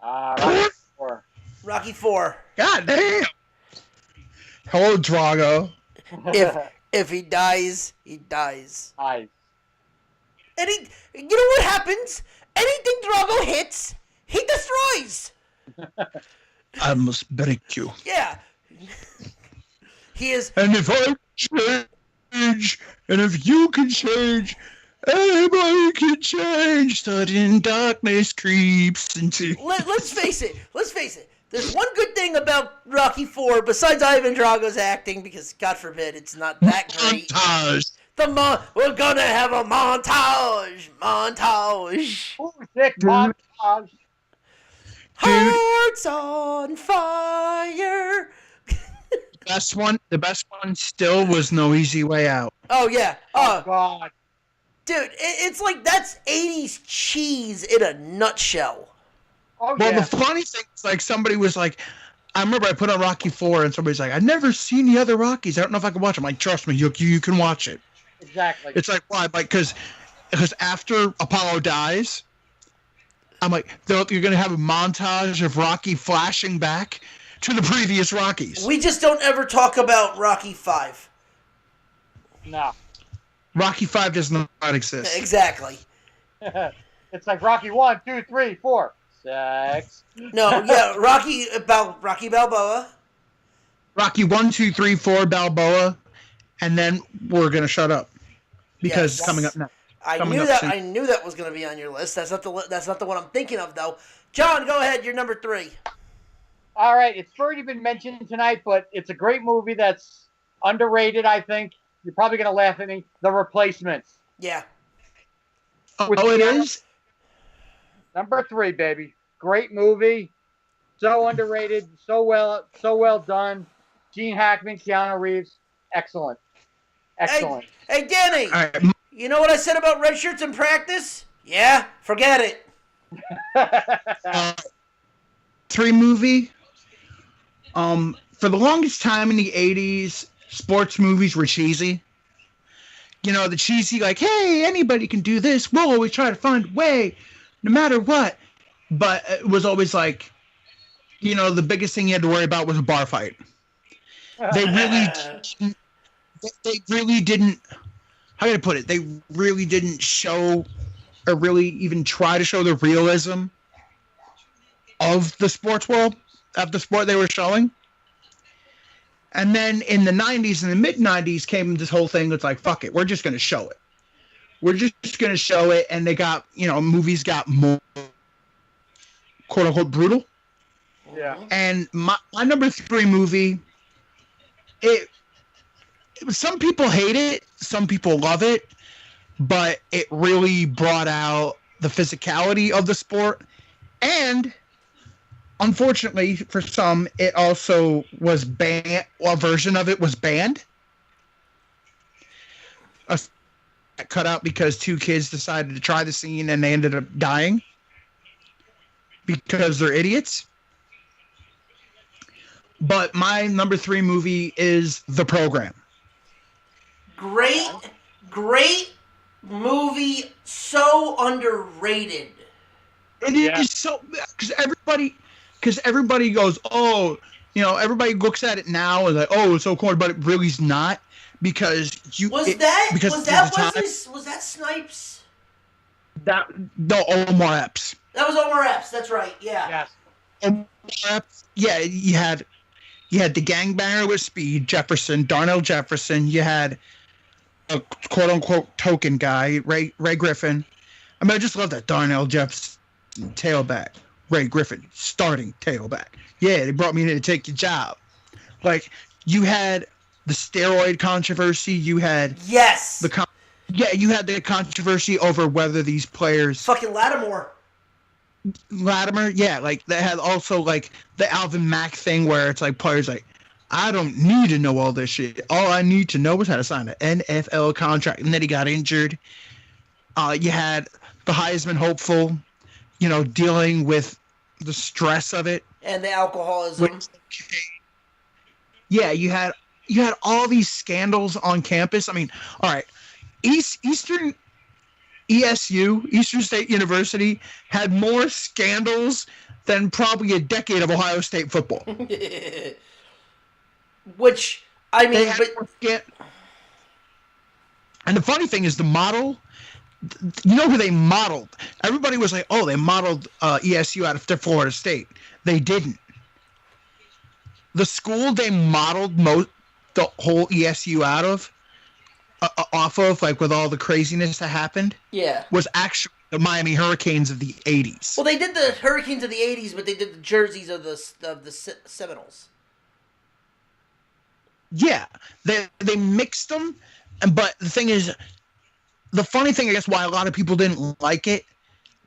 Rocky 4.
Rocky 4.
God damn. Hello, Drago.
If he dies, he dies.
Nice.
And you know what happens? Anything Drago hits, he destroys.
I must break you.
Yeah. He is.
And if I change, and if you can change, everybody can change. Sudden darkness creeps into.
Let's face it. There's one good thing about Rocky 4 besides Ivan Drago's acting, because God forbid it's not that great.
Montage.
We're gonna have a montage.
Ooh, sick montage.
Hearts on fire.
The best one still was No Easy Way Out.
Oh yeah.
Oh, God.
Dude, it's like that's 80s cheese in a nutshell.
Oh,
Well,
yeah.
the funny thing is, like, somebody was like, I remember I put on Rocky 4, and somebody's like, I've never seen the other Rockies. I don't know if I can watch them. I'm like, trust me, you can watch it.
Exactly.
It's like, why? Like, because after Apollo dies, I'm like, you're going to have a montage of Rocky flashing back to the previous Rockies.
We just don't ever talk about Rocky 5.
No.
Rocky 5 does not exist.
Exactly.
It's like Rocky 1, 2, 3, 4. 6.
No, yeah, Rocky Balboa.
Rocky 1, 2, 3, 4, Balboa, and then we're going to shut up because
Yes.
it's coming up next.
I knew that was going to be on your list. That's not the one I'm thinking of, though. John, go ahead. You're number 3.
All right. It's already been mentioned tonight, but it's a great movie that's underrated, I think. You're probably going to laugh at me. The Replacements.
Yeah.
Oh, it is?
Number 3, baby. Great movie. So underrated. So well done. Gene Hackman, Keanu Reeves. Excellent. Excellent.
Hey, Danny.
All right.
You know what I said about red shirts in practice? Yeah, forget it.
3 movie. For the longest time in the 80s, sports movies were cheesy. You know, the cheesy, like, hey, anybody can do this. We'll always try to find a way, no matter what. But it was always like, you know, the biggest thing you had to worry about was a bar fight. They really didn't, how can I put it? They really didn't show or really even try to show the realism of the sports world, of the sport they were showing. And then in the 90s and the mid-90s came this whole thing that's like, fuck it, we're just going to show it. We're just going to show it. And they got, you know, movies got more, quote-unquote, brutal.
Yeah.
And my number 3 movie, some people hate it, some people love it, but it really brought out the physicality of the sport. And unfortunately for some, it also was banned. A version of it was banned. Cut out because 2 kids decided to try the scene and they ended up dying. because they're idiots. But my number 3 movie is The Program.
Great movie. So underrated.
It is so because everybody goes, oh, everybody looks at it now and like, oh, it's so corny, but it really is not because
was that Snipes?
Omar Epps.
That was Omar Epps. That's right. Yeah.
Yes.
Omar Epps. Yeah, you had the gangbanger with speed, Jefferson, Darnell Jefferson. You had a quote unquote token guy, Ray Griffin. I mean, I just love that Darnell Jefferson tailback. Ray Griffin, starting tailback. Yeah, they brought me in to take your job. Like, you had the steroid controversy. You had you had the controversy over whether these players.
Fucking Latimer,
yeah, like they had also like the Alvin Mack thing where it's like players like, I don't need to know all this shit. All I need to know is how to sign an NFL contract, and then he got injured. You had the Heisman hopeful, dealing with the stress of it
and the alcoholism.
Yeah, you had all these scandals on campus. I mean, all right, Eastern State University had more scandals than probably a decade of Ohio State football.
Which I mean,
and the funny thing is the model. You know who they modeled? Everybody was like, "Oh, they modeled ESU out of Florida State." They didn't. The school they modeled the whole ESU off of, like with all the craziness that happened, was actually the Miami Hurricanes of the '80s.
Well, they did the Hurricanes of the '80s, but they did the jerseys of the Seminoles.
Yeah, they mixed them, but the thing is. The funny thing, I guess, why a lot of people didn't like it,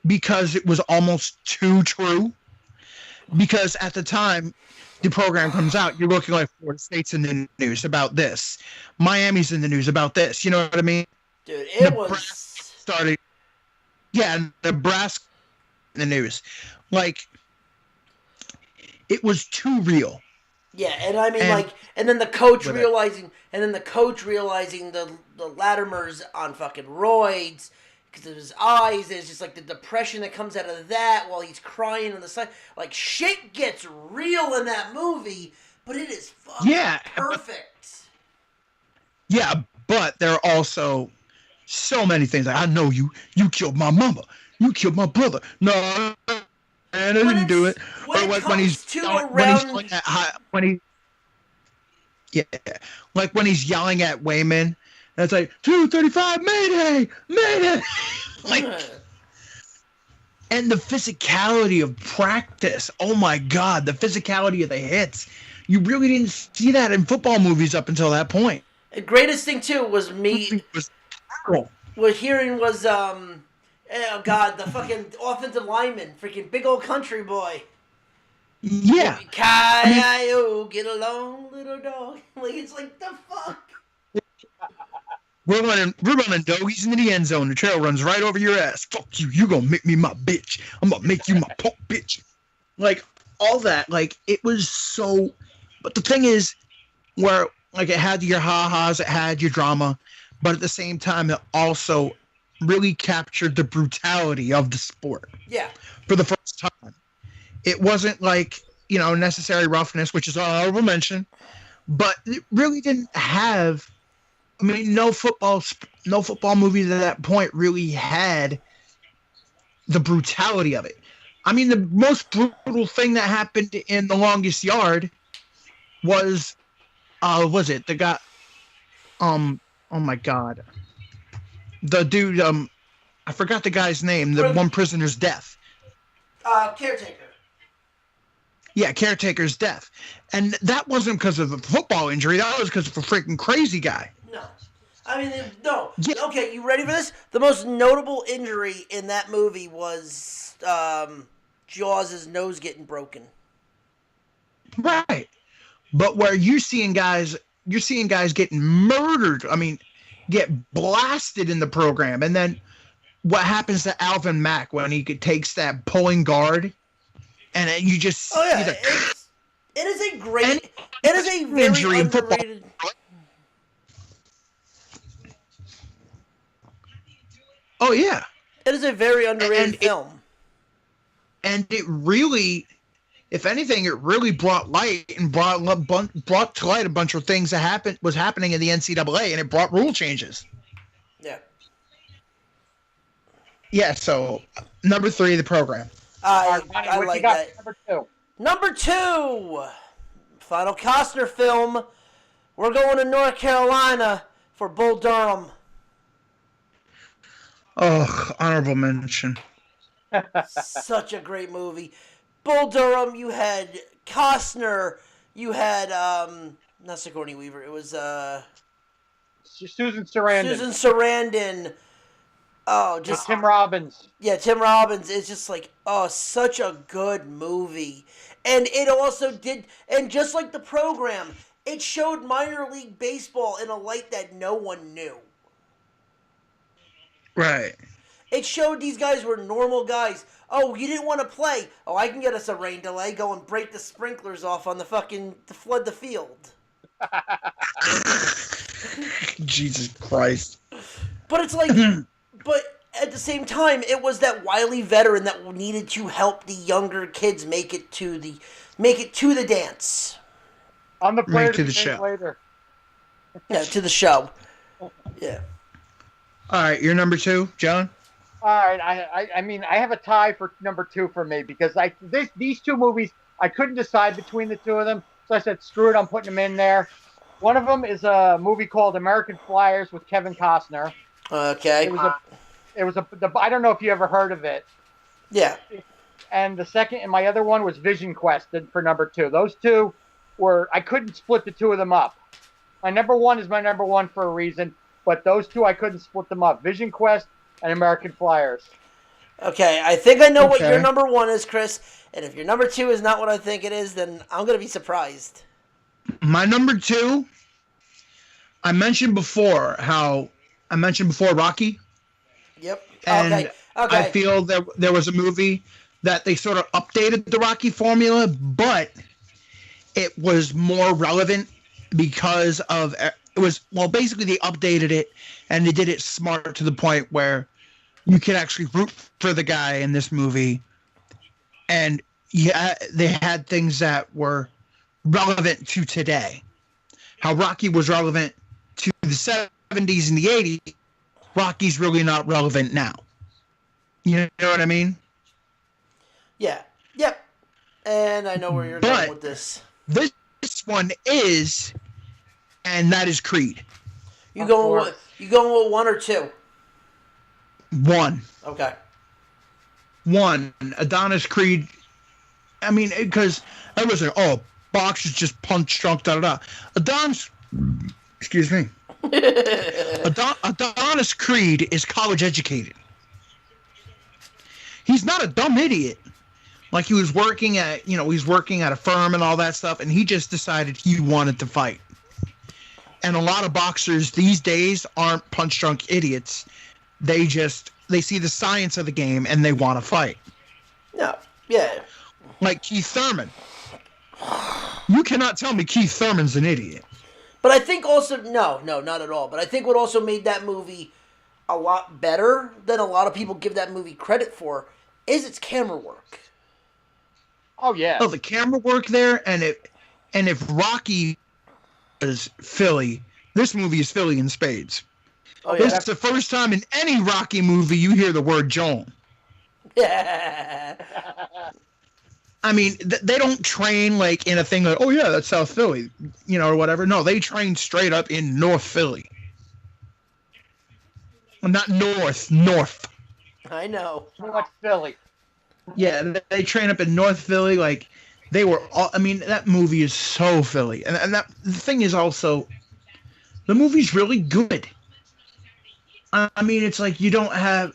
because it was almost too true. Because at the time the program comes out, you're looking like Florida State's in the news about this. Miami's in the news about this. You know what I mean?
Dude, Nebraska
in the news. Like, it was too real.
Yeah, and I mean, and then the coach realizing the Latimer's on fucking roids because of his eyes. There's just like the depression that comes out of that while he's crying on the side. Like, shit gets real in that movie, but it is fucking perfect.
Yeah, but there are also so many things. Like, I know you killed my mama. You killed my brother. No. And I didn't do it.
Like when he's
yelling at Wayman, and it's like 235, Mayday. Like, and the physicality of practice. Oh my God, the physicality of the hits. You really didn't see that in football movies up until that point.
The greatest thing too was oh God, the fucking offensive lineman, freaking big old country boy.
Yeah.
Get along, little dog. Like, it's like, the fuck?
We're running doggies into the end zone. The trail runs right over your ass. Fuck you. You gonna make me my bitch. I'm gonna make you my punk bitch. Like, all that. Like, it was so... But the thing is, where, like, it had your ha-has, it had your drama, but at the same time, it also really captured the brutality of the sport.
Yeah.
For the first time. It wasn't like, necessary roughness, which is an honorable mention, but it really didn't have... I mean, no football movies at that point really had the brutality of it. I mean, the most brutal thing that happened in The Longest Yard was it the guy? Oh my God, the dude. I forgot the guy's name. The one prisoner's death.
Caretaker.
Yeah, Caretaker's death, and that wasn't because of a football injury. That was because of a freaking crazy guy.
No. I mean, no. Yeah. Okay, you ready for this? The most notable injury in that movie was Jaws' nose getting broken.
Right. But where you're seeing guys getting murdered. I mean, get blasted in the program. And then what happens to Alvin Mack when he takes that pulling guard and you just see the
it is a great,
and
it is a very
injury in football.
underrated.
Oh yeah,
It is a very underrated film.
And it really, if anything, it really brought light and brought to light a bunch of things that was happening in the NCAA, and it brought rule changes.
Yeah.
Yeah. So number 3 of the program.
I
Ronnie, what
like
you got
that.
for number 2?
Number 2, final Costner film. We're going to North Carolina for Bull Durham.
Oh, honorable mention.
Such a great movie. Bull Durham, you had Costner, you had, not Sigourney Weaver, it was,
Susan Sarandon.
Susan Sarandon. Oh, just
Tim Robbins.
Yeah, Tim Robbins is just like, oh, such a good movie. And it also did, and just like the program, it showed minor league baseball in a light that no one knew.
Right.
It showed these guys were normal guys. Oh, you didn't want to play. Oh, I can get us a rain delay. Go and break the sprinklers off on to flood the field.
Jesus Christ.
But it's like, but at the same time, it was that wily veteran that needed to help the younger kids make it to the dance.
On the prayer
to the show.
Later.
Yeah, to the show. Yeah.
All right, you're number 2, John.
All right, I mean, I have a tie for number 2 for me because these 2 movies, I couldn't decide between the 2 of them, so I said, screw it, I'm putting them in there. One of them is a movie called American Flyers with Kevin Costner.
Okay.
It was I don't know if you ever heard of it.
Yeah.
And the second, and my other one was Vision Quest for number 2. Those 2 I couldn't split the 2 of them up. My number 1 is my number 1 for a reason, but those 2 I couldn't split them up. Vision Quest and American Flyers.
Okay, I think I know what your number 1 is, Chris. And if your number 2 is not what I think it is, then I'm going to be surprised.
My number 2, I mentioned before Rocky.
Yep.
And
okay.
I feel that there was a movie that they sort of updated the Rocky formula, but it was more relevant because of basically they updated it and they did it smart to the point where you can actually root for the guy in this movie. And they had things that were relevant to today. How Rocky was relevant to the 70s and the 80s, Rocky's really not relevant now. You know what I mean?
Yeah. Yep. And I know where you're going with this.
This one is, and that is Creed.
You going with 1 or 2?
1.
Okay.
1. Adonis Creed. I mean, because everyone's like, oh, boxers just punch drunk, da-da-da. Excuse me. Adonis Creed is college educated. He's not a dumb idiot. Like, he was working at a firm and all that stuff, and he just decided he wanted to fight. And a lot of boxers these days aren't punch drunk idiots. They see the science of the game and they want to fight.
No. Yeah.
Like Keith Thurman. You cannot tell me Keith Thurman's an idiot.
But I think also, no, not at all. But I think what also made that movie a lot better than a lot of people give that movie credit for is its camera work.
Oh, yeah.
Oh, the camera work there, and if Rocky is Philly, this movie is Philly in spades.
Oh, yeah.
This is the first time in any Rocky movie you hear the word Joan.
Yeah.
I mean, they don't train like in a thing like, oh yeah, that's South Philly, or whatever. No, they train straight up in North Philly. Well, not North.
I know.
Too much Philly.
Yeah, they train up in North Philly. Like, they were all, I mean, that movie is so Philly. And the thing is also, the movie's really good. I mean, it's like you don't have,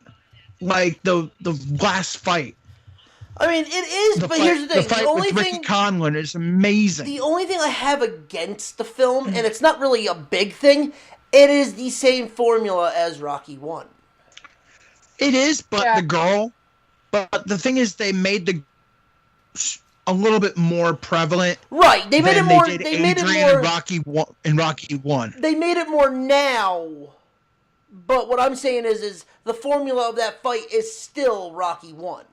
like, the last fight.
I mean, it is, but here's the thing.
The fight with Ricky Conlon is amazing.
The only thing I have against the film, and it's not really a big thing, it is the same formula as Rocky 1.
It is, but the thing is, they made the a little bit more prevalent.
Right. They made it
than
more.
They did
They made it
Adrian
more.
in Rocky 1.
They made it more now. But what I'm saying is the formula of that fight is still Rocky 1.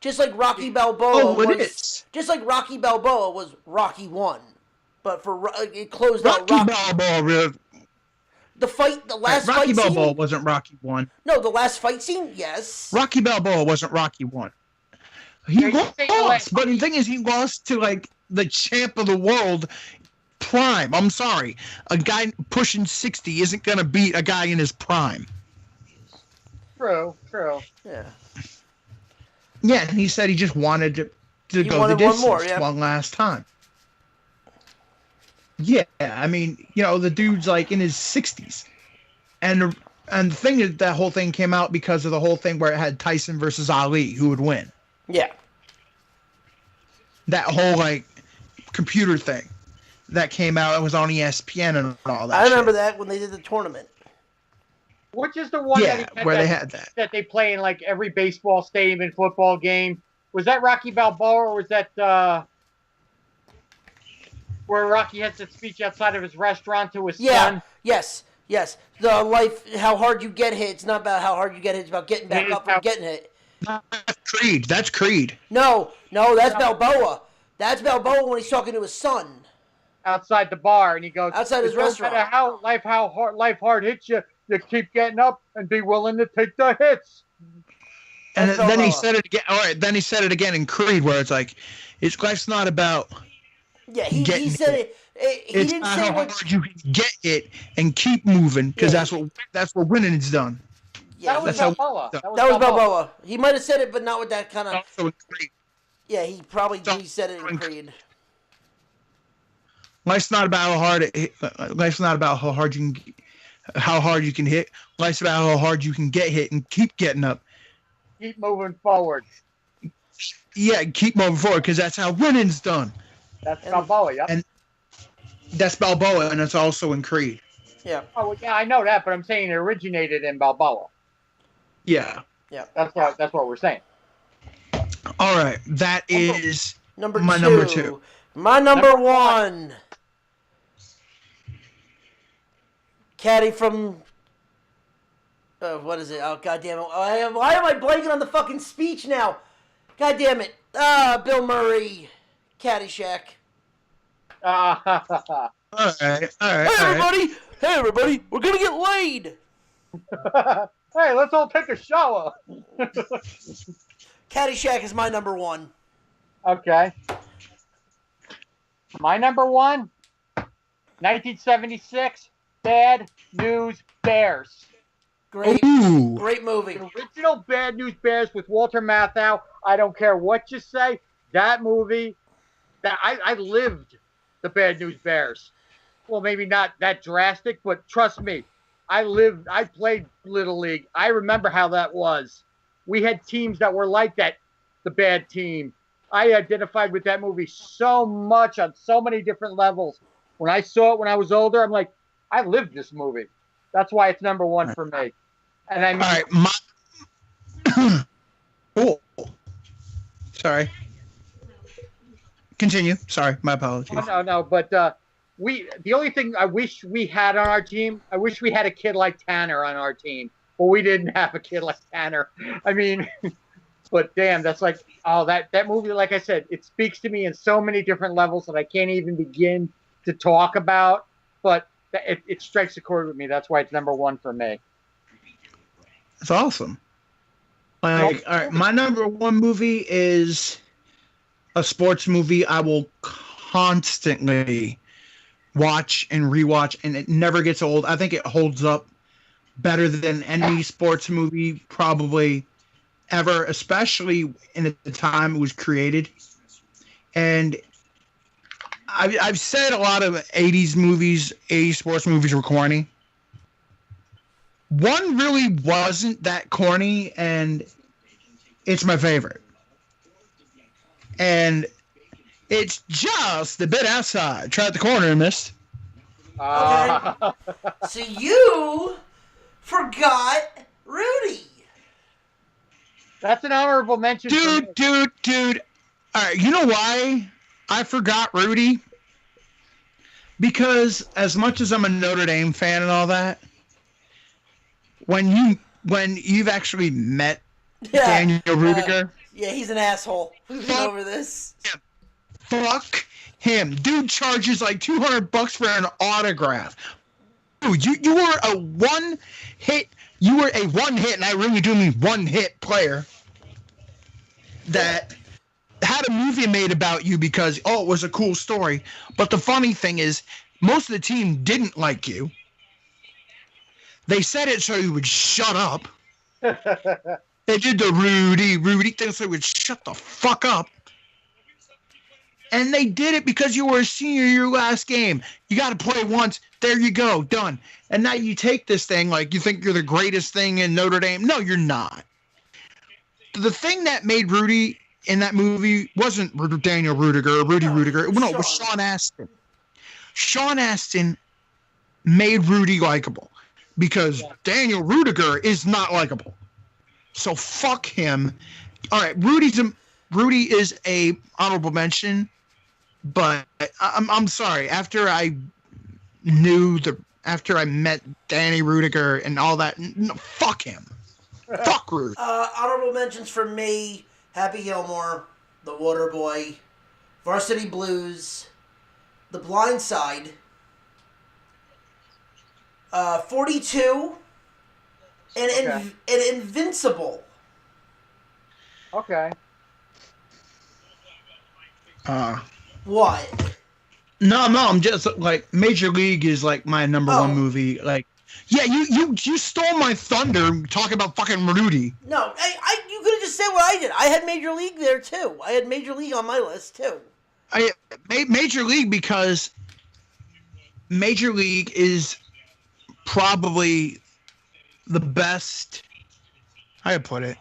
Just like Rocky Balboa
it
was.
is.
Just like Rocky Balboa was Rocky 1. But for it closed
Rocky
out
Balboa, really,
the last
Rocky
fight
Balboa
scene.
wasn't Rocky 1.
No, the last fight scene, yes.
Rocky Balboa wasn't Rocky 1. He lost, but the thing is, he lost to like the champ of the world, prime. I'm sorry, a guy pushing 60 isn't gonna beat a guy in his prime.
True.
Yeah.
Yeah, and he said he just wanted to go the
wanted one
distance
more, yeah.
one last time. Yeah, I mean, the dude's like in his 60s, and the thing is, that whole thing came out because of the whole thing where it had Tyson versus Ali, who would win.
Yeah.
That whole like computer thing that came out, it was on ESPN and all that.
I remember
shit.
that when they did the tournament.
Which is the one
Yeah, where they had that.
they play in like every baseball stadium and football game. Was that Rocky Balboa or was that where Rocky has that speech outside of his restaurant to his son?
Yes. The life, how hard you get hit. It's not about how hard you get hit. It's about getting back up from getting hit.
That's Creed.
No, that's Balboa. That's Balboa when he's talking to his son.
Outside the bar, and he goes
Outside his restaurant.
No matter how life hard hits you, you keep getting up and be willing to take the hits.
And
That's
then he
Balboa.
said it again. All right, then he said it again in Creed, where it's like, life's not about.
Yeah, he
getting
said
hit.
He
It's
didn't
not
say
how
what.
hard you can get it and keep moving, because
Yeah.
that's what winning is done.
Yeah,
That was
That's how-
Balboa.
that was Balboa. He might have said it, but not with that kind of.
Also in Creed,
Yeah, he said it in Creed.
life's not about life's not about how hard you can hit. Life's about how hard you can get hit and keep getting up.
Keep moving forward.
Yeah, keep moving forward, because that's how winning's done.
That's Balboa. Yep.
and- That's Balboa, and it's also in Creed.
Yeah.
Oh well, yeah, I know that, but I'm saying it originated in Balboa.
Yeah.
That's what we're saying.
All right, that is
Number
my
two.
number 2.
My number one. Caddy from. What is it? Oh, God damn it. Why am I blanking on the fucking speech now? God damn it. Bill Murray. Caddyshack.
All right.
Hey, everybody. We're going to get laid.
Hey, let's all take a shower.
Caddyshack is my number one.
Okay. My number one, 1976, Bad News Bears.
Great
Ooh.
movie.
The original Bad News Bears with Walter Matthau. I don't care what you say. That movie, that I lived the Bad News Bears. Well, maybe not that drastic, but trust me, I played Little League. I remember how that was. We had teams that were like that, the bad team. I identified with that movie so much on so many different levels. When I saw it when I was older, I'm like, I lived this movie. That's why it's number one for me. And I mean,
All right, oh, sorry. Continue. Sorry, my apologies.
no, but the only thing I wish we had on our team, I wish we had a kid like Tanner on our team, but we didn't have a kid like Tanner. I mean, but damn, that's like, oh, that movie, like I said, it speaks to me in so many different levels that I can't even begin to talk about, but it strikes a chord with me. That's why it's number one for me.
That's awesome. Like, all right, my number one movie is a sports movie I will constantly watch and rewatch, and it never gets old. I think it holds up better than any sports movie probably ever, especially in the time it was created. And I've said a lot of 80s movies, 80s sports movies were corny. One really wasn't that corny, and it's my favorite. And it's just a bit outside. Try at the corner and missed.
Okay. So you forgot Rudy.
That's an honorable mention. for me.
Dude. All right, you know why I forgot Rudy? Because as much as I'm a Notre Dame fan and all that, when you've actually met Daniel Rudiger,
yeah, he's an asshole. We've been over this.
Fuck him. Dude charges like $200 for an autograph. Dude, you were a one hit. You were a one hit, and I really do mean one hit player that had a movie made about you because it was a cool story. But the funny thing is, most of the team didn't like you. They said it so you would shut up. They did the Rudy thing so you would shut the fuck up. And they did it because you were a senior your last game. You got to play once. There you go. Done. And now you take this thing like you think you're the greatest thing in Notre Dame. No, you're not. The thing that made Rudy in that movie wasn't Daniel Rudiger or Rudy Rudiger. No, it was Sean Astin. Sean Astin made Rudy likable because Daniel Rudiger is not likable. So fuck him. All right, Rudy is a honorable mention, but I'm sorry. After I met Danny Rudiger and all that, no, fuck him. Fuck Rudy.
Honorable mentions for me: Happy Gilmore, The Waterboy, Varsity Blues, The Blind Side, 42, and Invincible.
Okay.
What?
No, I'm just like Major League is like my number one movie. Like, yeah, you stole my thunder talking about fucking Rudy.
No, you could have just said what I did. I had Major League there too. I had Major League on my list too.
Major League because Major League is probably the best. How do I put it?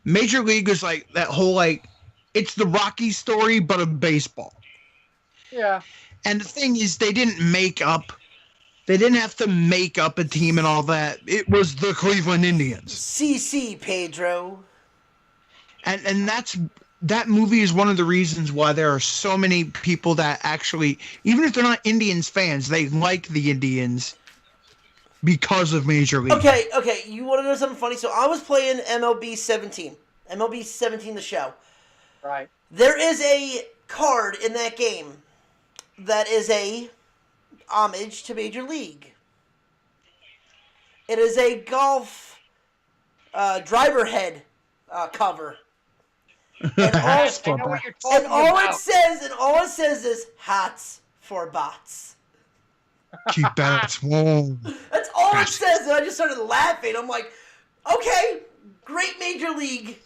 Major League is like that whole like it's the Rocky story but of baseball.
Yeah.
And the thing is, they didn't have to make up a team and all that. It was the Cleveland Indians.
CC Pedro.
And that movie is one of the reasons why there are so many people that actually, even if they're not Indians fans, they like the Indians because of Major League.
Okay, you want to know something funny? So I was playing MLB 17. MLB 17, the show.
Right.
There is a card in that game that is a homage to Major League. It is a golf driver head cover. And all it says is hats for bots.
Keep bats warm.
That's all it says. And I just started laughing. I'm like, okay, great Major League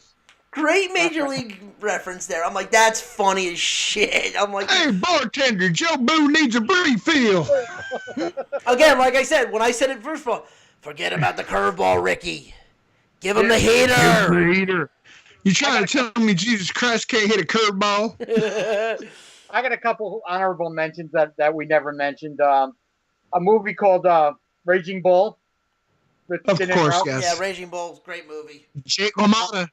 reference there. I'm like, that's funny as shit. I'm like,
hey, bartender, Joe Boo needs a refill.
Again, like I said, when I said it first of all, forget about the curveball, Ricky. Give him the heater.
You trying to tell me Jesus Christ can't hit a curveball?
I got a couple honorable mentions that we never mentioned. A movie called Raging Bull.
Of course, yes.
Yeah, Raging Bull, great movie.
Jake LaMotta.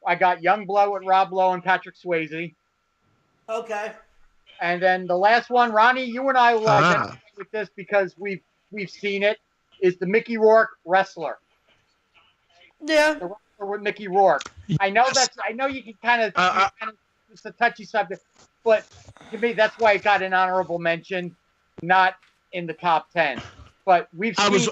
I got Young Blood with Rob Lowe and Patrick Swayze.
Okay.
And then the last one, Ronnie, you and I will identify with this because we've seen it, is the Mickey Rourke Wrestler.
Yeah.
The Wrestler with Mickey Rourke. I know you can kind of it's a touchy subject, but to me that's why it got an honorable mention, not in the top 10. But we've seen.
I was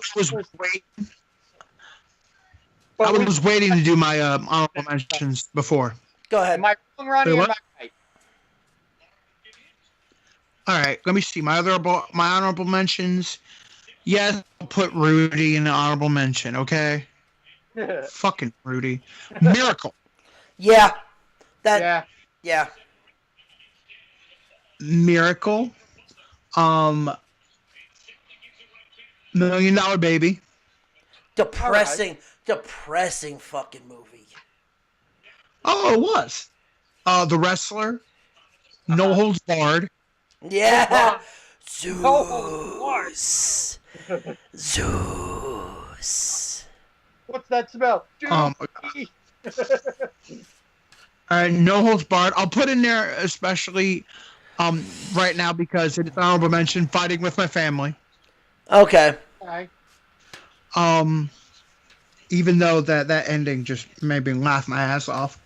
waiting to do my honorable mentions before.
Go ahead.
Am I wrong, Ronnie? Or am I right?
All right, let me see my honorable mentions. Yes, I'll put Rudy in the honorable mention. Okay. Fucking Rudy. Miracle.
Yeah. Yeah.
Miracle. $1 Million Baby.
Depressing fucking movie.
Oh, it was. The Wrestler. No Holds Barred.
Yeah. Zeus.
No Holds
Zeus.
What's that spell?
No Holds Barred. I'll put in there especially right now because it's an honorable mention, Fighting with My Family.
Okay.
Okay.
Even though that ending just made me laugh my ass off.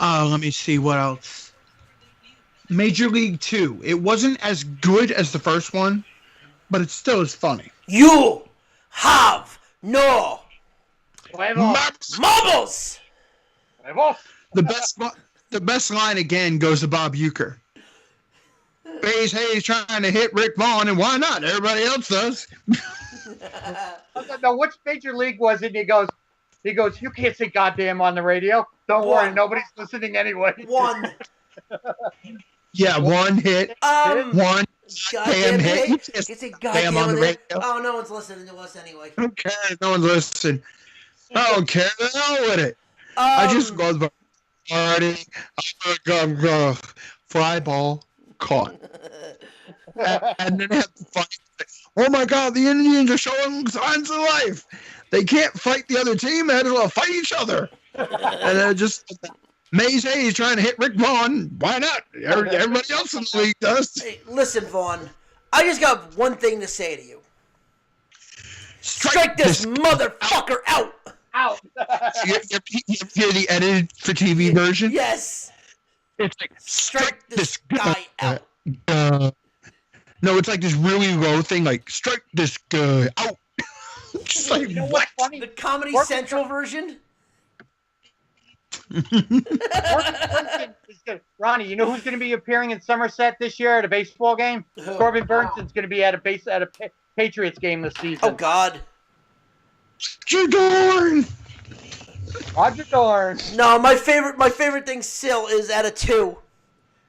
Let me see what else. Major League 2. It wasn't as good as the first one, but it still is funny.
You have no
Huevos.
marbles.
Huevos.
The best line again goes to Bob Uecker. Hayes trying to hit Rick Vaughn, and why not? Everybody else does.
No, which Major League was it? He goes, you can't say goddamn on the radio. Don't worry, nobody's listening anyway.
One.
Yeah, one hit. One
Goddamn
hit.
hit. You say goddamn
on the
radio.
radio.
Oh, no one's listening to us anyway.
Who cares? No one's listening. I don't care. The hell with it. I just go to the party. Fly ball caught. And then have to fight. Oh my God, the Indians are showing signs of life. They can't fight the other team. They had to fight each other. And then just Maze Hayes trying to hit Rick Vaughn. Why not? Everybody else in the league does.
Hey, listen, Vaughn. I just got one thing to say to you. Strike this motherfucker out.
Out.
You hear the edited for TV version?
Yes.
It's like,
Strike this guy out.
No, it's like this really low thing, like, strike this guy out. Just like,
You know
what?
what's funny?
The Comedy
Work-
Central version?
Ronnie, you know who's going to be appearing in Somerset this year at a baseball game?
Who?
Corbin Burnson's going to be at a Patriots game this season.
Oh, God.
Jadorn!
Roger Dorn.
No, my favorite thing still is at a 2.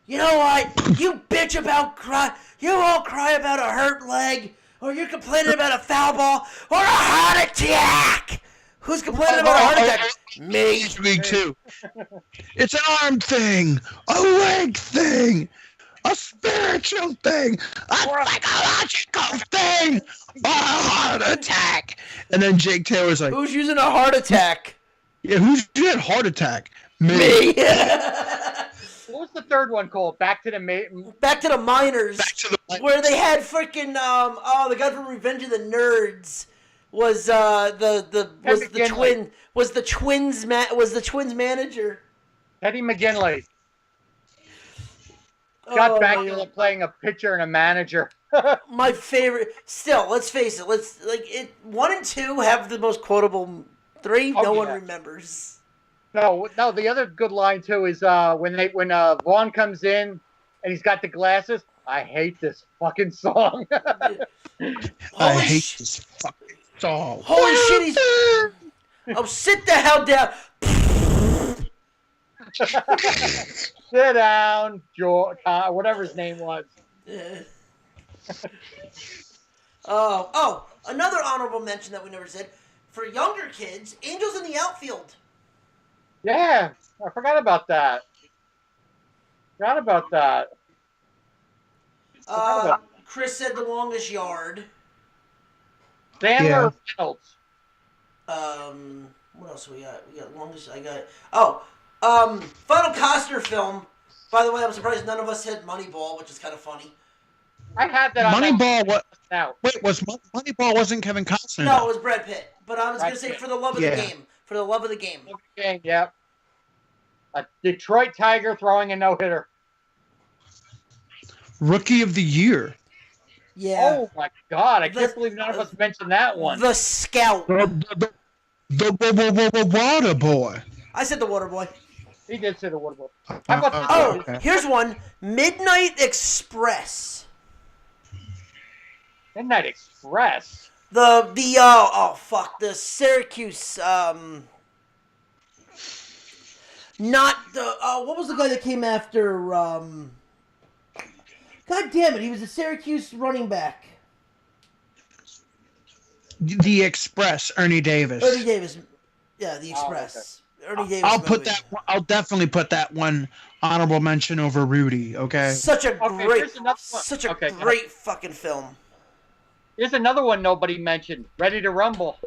You know what? You bitch about cry. You all cry about a hurt leg, or you're complaining about a foul ball, or a heart attack. Who's complaining about a heart attack? Me.
Major League 2. It's an arm thing, a leg thing, a spiritual thing, a psychological thing, a heart attack. And then Jake Taylor's like,
Who's using a heart attack?
yeah, who's doing heart attack?
Me.
What was the third one called? Back to the
Back to the minors,
Back to the
where they had freaking the guy from Revenge of the Nerds was the Twins manager.
Teddy McGinley. Scott
Oh,
Bakula
man.
playing a pitcher and a manager.
My favorite. Still, let's face it. 1 and 2 have the most quotable. 3,
Oh,
no one
yeah.
remembers.
No. The other good line too is when Vaughn comes in and he's got the glasses. I hate this fucking song.
I hate this fucking song.
Holy shit! He's. Oh, sit the hell down.
Sit down, George. Whatever his name was.
Another honorable mention that we never said for younger kids: Angels in the Outfield.
Yeah, I forgot about that.
Chris said The Longest Yard.
Sandler
Yeah.
Reynolds.
What else we got? Final Costner film. By the way, I'm surprised none of us had Moneyball, which is kind of funny.
I had that on
Moneyball, what?
now.
Wait, Moneyball wasn't Kevin Costner?
No, it was Brad Pitt. But I was going to
Brad
say
Pitt.
For the Love of
Yeah.
the Game. For the Love of the Game.
Okay, yep. A Detroit Tiger throwing a no-hitter.
Rookie of the Year.
Yeah.
Oh my God! I
The-
can't believe none of us mentioned that one.
The Scout.
The Water Boy.
I said The Water Boy.
He did say the Woodward. How about this
Oh,
one?
Okay.
here's one. Midnight Express.
Midnight Express.
The Syracuse, not the, what was the guy that came after, God damn it, he was a Syracuse running back.
The Express, Ernie Davis.
Ernie Davis. Yeah, The Express. Ernie Davis.
I'll definitely put that one honorable mention over Rudy, okay?
Such a
Okay,
great,
here's another one.
such a
Okay, go
great fucking film.
Here's another one nobody mentioned. Ready to Rumble.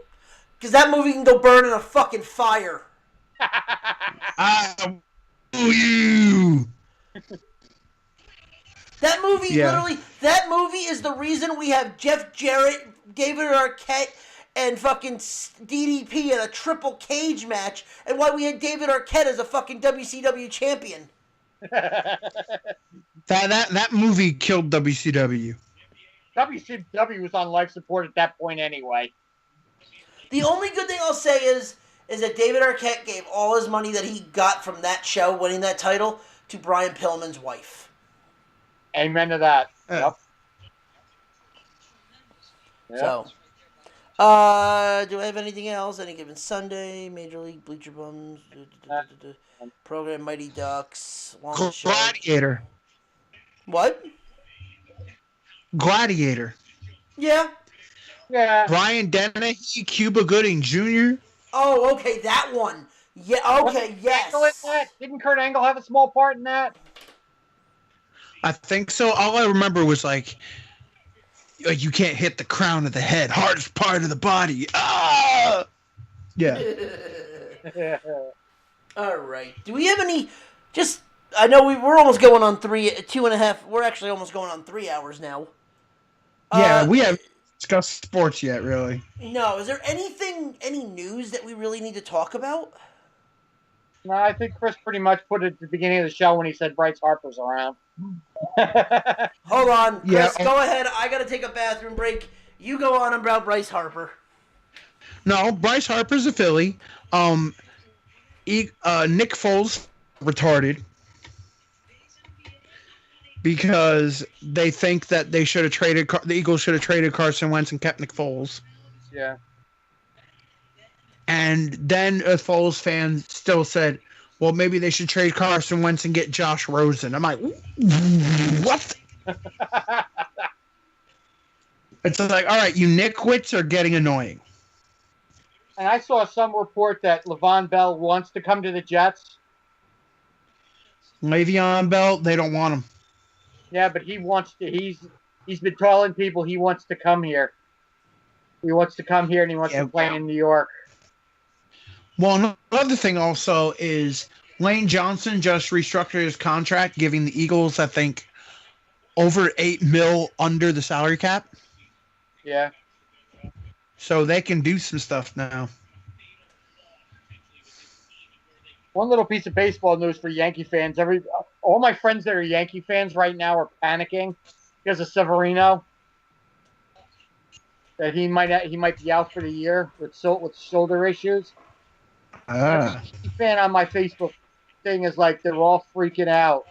Because that movie can go burn in a fucking fire.
I will you.
That movie,
Yeah.
literally, that movie is the reason we have Jeff Jarrett, David Arquette, and fucking DDP in a triple cage match, and why we had David Arquette as a fucking WCW champion.
That movie killed WCW.
WCW was on life support at that point anyway.
The only good thing I'll say is that David Arquette gave all his money that he got from that show, winning that title, to Brian Pillman's wife.
Amen to that. Yep.
So, do I have anything else? Any given Sunday, Major League, Bleacher Bums, program Mighty Ducks, Longest Show.
Gladiator.
What?
Gladiator.
Yeah.
Yeah.
Brian Dennehy, Cuba Gooding Jr.
Oh, okay, that one. Yeah, okay, yes.
Angle in that? Didn't Kurt Angle have a small part in that?
I think so. All I remember was like you can't hit the crown of the head, hardest part of the body. Ah! Yeah.
All right. Do we have any? I know we're almost going on 2.5. We're actually almost going on 3 hours now.
Yeah, we haven't discussed sports yet, really.
No. Is there any news that we really need to talk about?
No, I think Chris pretty much put it at the beginning of the show when he said Bryce Harper's around.
Hold on, Chris.
Yeah.
Go ahead. I gotta take a bathroom break. You go on about Bryce Harper.
No, Bryce Harper's a Philly. Nick Foles retarded because they think that they should have traded. The Eagles should have traded Carson Wentz and kept Nick Foles.
Yeah.
And then a Foles fan still said, well, maybe they should trade Carson Wentz and get Josh Rosen. I'm like, what? It's like, all right, you nitwits are getting annoying.
And I saw some report that Le'Veon Bell wants to come to the Jets.
Le'Veon Bell, they don't want him.
Yeah, but he wants to. He's been telling people he wants to come here. He wants to come here and he wants to play in New York.
Well, another thing also is Lane Johnson just restructured his contract, giving the Eagles, I think, over $8 million under the salary cap.
Yeah.
So they can do some stuff now.
One little piece of baseball news for Yankee fans. All my friends that are Yankee fans right now are panicking because of Severino. That he might be out for the year with shoulder issues. Every fan on my Facebook thing is like they're all freaking out.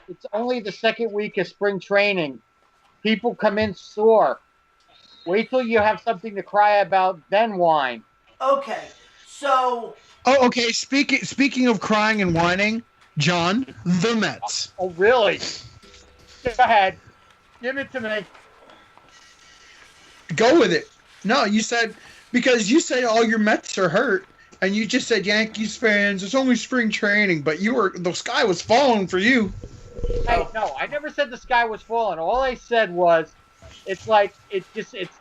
It's only the second week of spring training. People come in sore. Wait till you have something to cry about, then whine.
Okay, so.
Oh, okay. Speaking of crying and whining, John, the Mets.
Oh, really? Go ahead. Give it to me.
Go with it. No, you said all your Mets are hurt, and you just said Yankees fans. It's only spring training, but the sky was falling for you.
Hey, no, I never said the sky was falling. All I said was, it's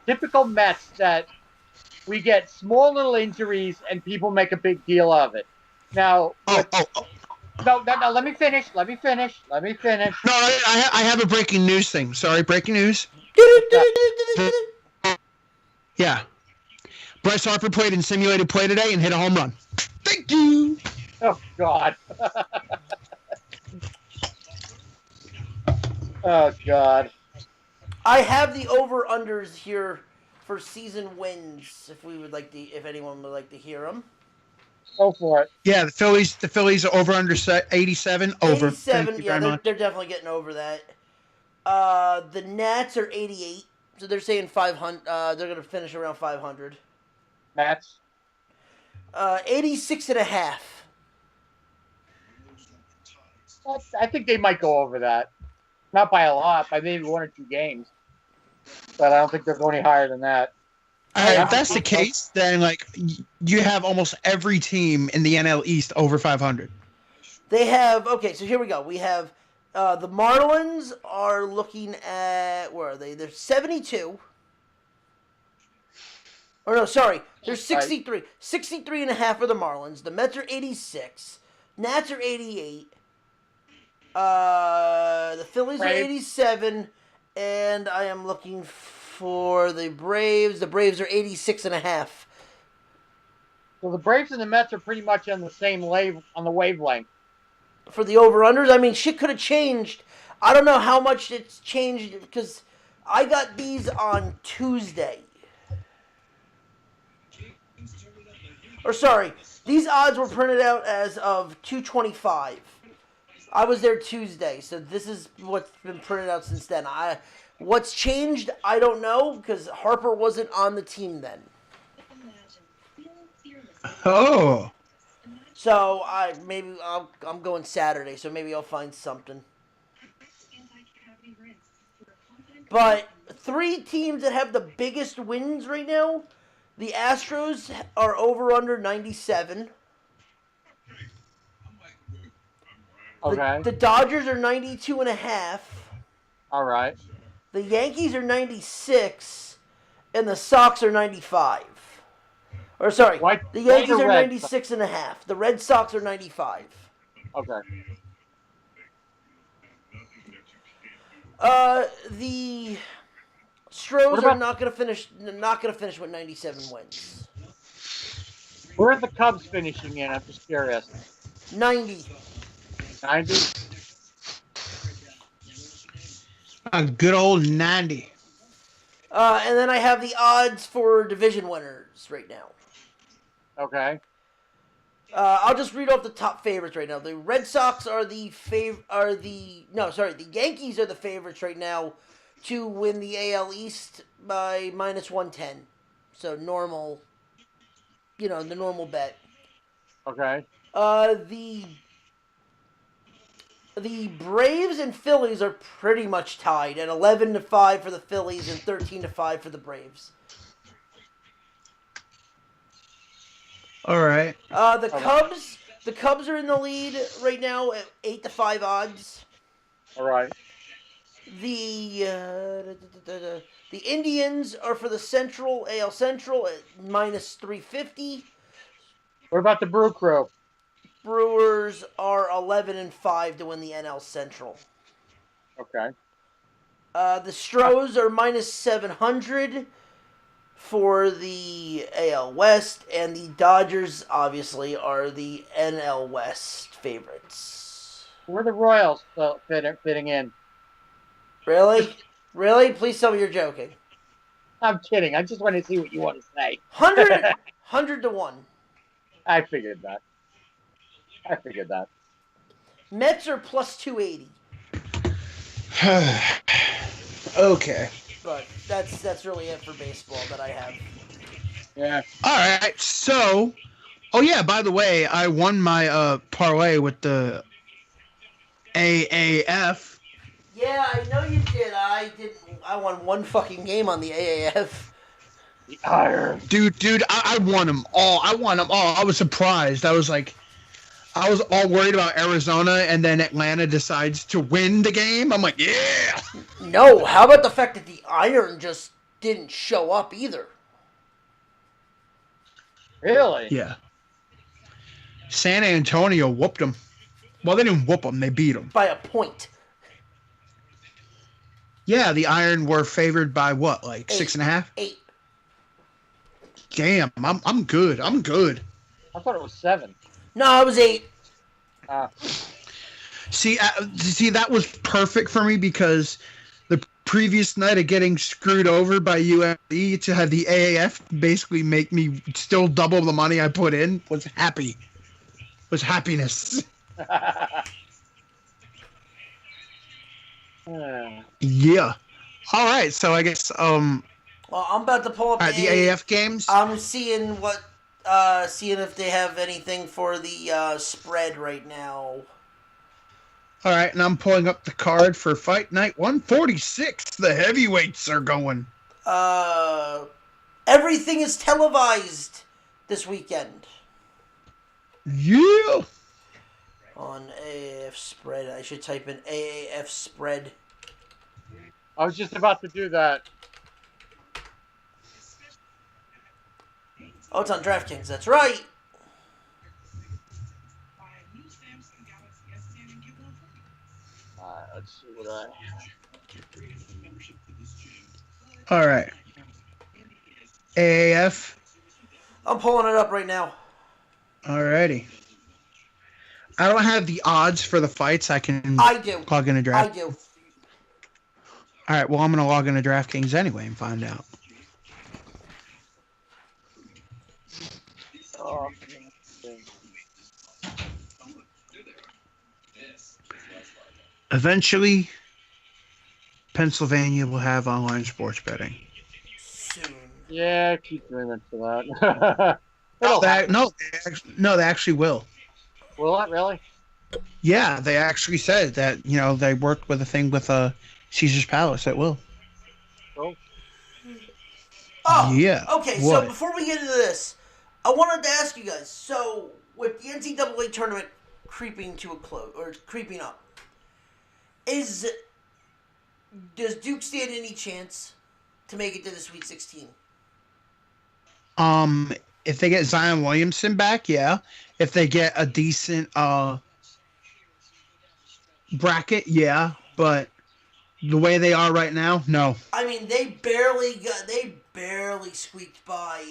typical Mets that we get small little injuries and people make a big deal of it. Now, No, let me finish. No,
I have a breaking news thing. Sorry, breaking news. Yeah. Bryce Harper played in simulated play today and hit a home run. Thank you.
Oh, God. Oh, God.
I have the over-unders here for season wins, if anyone would like to hear them.
Go for it.
Yeah, the Phillies are over under 87. Over.
87, yeah, they're definitely getting over that. The Nats are 88, so they're saying 500. They're going to finish around 500.
Nats?
86.5.
I think they might go over that. Not by a lot, by maybe 1 or 2 games. But I don't think they'll go any higher than that.
If that's the case, then you have almost every team in the NL East over 500.
They have so here we go. We have the Marlins are looking at where are they? They're 72. Or no, sorry. There's 63. 63 and a half for the Marlins. The Mets are 86. Nats are 88. The Phillies are
Braves.
87. And I am looking for the Braves. The Braves are 86 and a half.
So the Braves and the Mets are pretty much on the same wavelength.
For the over-unders, I mean, shit could have changed. I don't know how much it's changed because I got these on Tuesday. Or sorry, these odds were printed out as of 2/25. I was there Tuesday, so this is what's been printed out since then. What's changed, I don't know, because Harper wasn't on the team then.
Oh.
So I'm going Saturday, so maybe I'll find something. But 3 teams that have the biggest wins right now, the Astros are over under 97.
Okay.
The Dodgers are 92 and a half.
All right.
The Yankees are 96, and the Sox are 95. Or sorry, the Yankees
or
are
Red
96 and a half. The Red Sox are 95.
Okay.
The Stros are not gonna finish with 97 wins.
Where are the Cubs finishing in? I'm just curious.
90.
90?
A good old 90.
And then I have the odds for division winners right now.
Okay.
I'll just read off the top favorites right now. The Red Sox are the Yankees are the favorites right now to win the AL East by -110. So normal, the normal bet.
Okay.
The Braves and Phillies are pretty much tied at 11-5 for the Phillies and 13-5 for the Braves.
All right.
The Cubs are in the lead right now at 8-5 odds.
All right.
The Indians are for the AL Central at -350.
What about the Brew Crew?
Brewers are 11-5 to win the NL Central.
Okay.
The Stros are -700 for the AL West, and the Dodgers obviously are the NL West favorites.
Where are the Royals fitting in?
Really? Really? Please tell me you're joking.
I'm kidding. I just want to see what you want to say.
100 to 1.
I figured that.
Mets are +280.
Okay.
But that's really it for baseball that I have.
Yeah.
All right. So, oh yeah, by the way, I won my parlay with the AAF.
Yeah, I know you did. I won one fucking game on the AAF.
The Iron.
Dude, I won them all. I was surprised. I was all worried about Arizona, and then Atlanta decides to win the game. I'm like, yeah.
No, how about the fact that the Iron just didn't show up either?
Really?
Yeah. San Antonio whooped them. Well, they didn't whoop them. They beat them.
By a point.
Yeah, the Iron were favored by what, like 6.5?
8.
Damn, I'm good.
I thought it was 7.
No, it was 8.
See, that was perfect for me because the previous night of getting screwed over by USC to have the AAF basically make me still double the money I put in was happiness. Yeah. All right, so I guess
Well, I'm about to pull up
the AAF games.
I'm seeing seeing if they have anything for the spread right now.
All right, and I'm pulling up the card for Fight Night 146. The heavyweights are going.
Everything is televised this weekend.
Yeah.
On AAF spread, I should type in AAF spread.
I was just about to do that.
Oh, it's on DraftKings. That's right.
Let's see what I.
All right. AAF.
I'm pulling it up right now.
Alrighty. I don't have the odds for the fights. I can
I do.
log into draft.
I do.
All right. Well, I'm gonna log into DraftKings anyway and find out.
Oh,
Eventually, Pennsylvania will have online sports betting.
Soon.
yeah, keep dreaming for that.
They actually will.
Will it really?
Yeah, they actually said that. They worked with a thing with Caesar's Palace. That will.
Oh,
Oh,
Yeah.
Okay,
What?
so before we get into this, I wanted to ask you guys. So, with the NCAA tournament creeping to a close or creeping up, does Duke stand any chance to make it to the Sweet 16?
If they get Zion Williamson back, yeah. If they get a decent bracket, yeah. But the way they are right now, no.
I mean, they barely squeaked by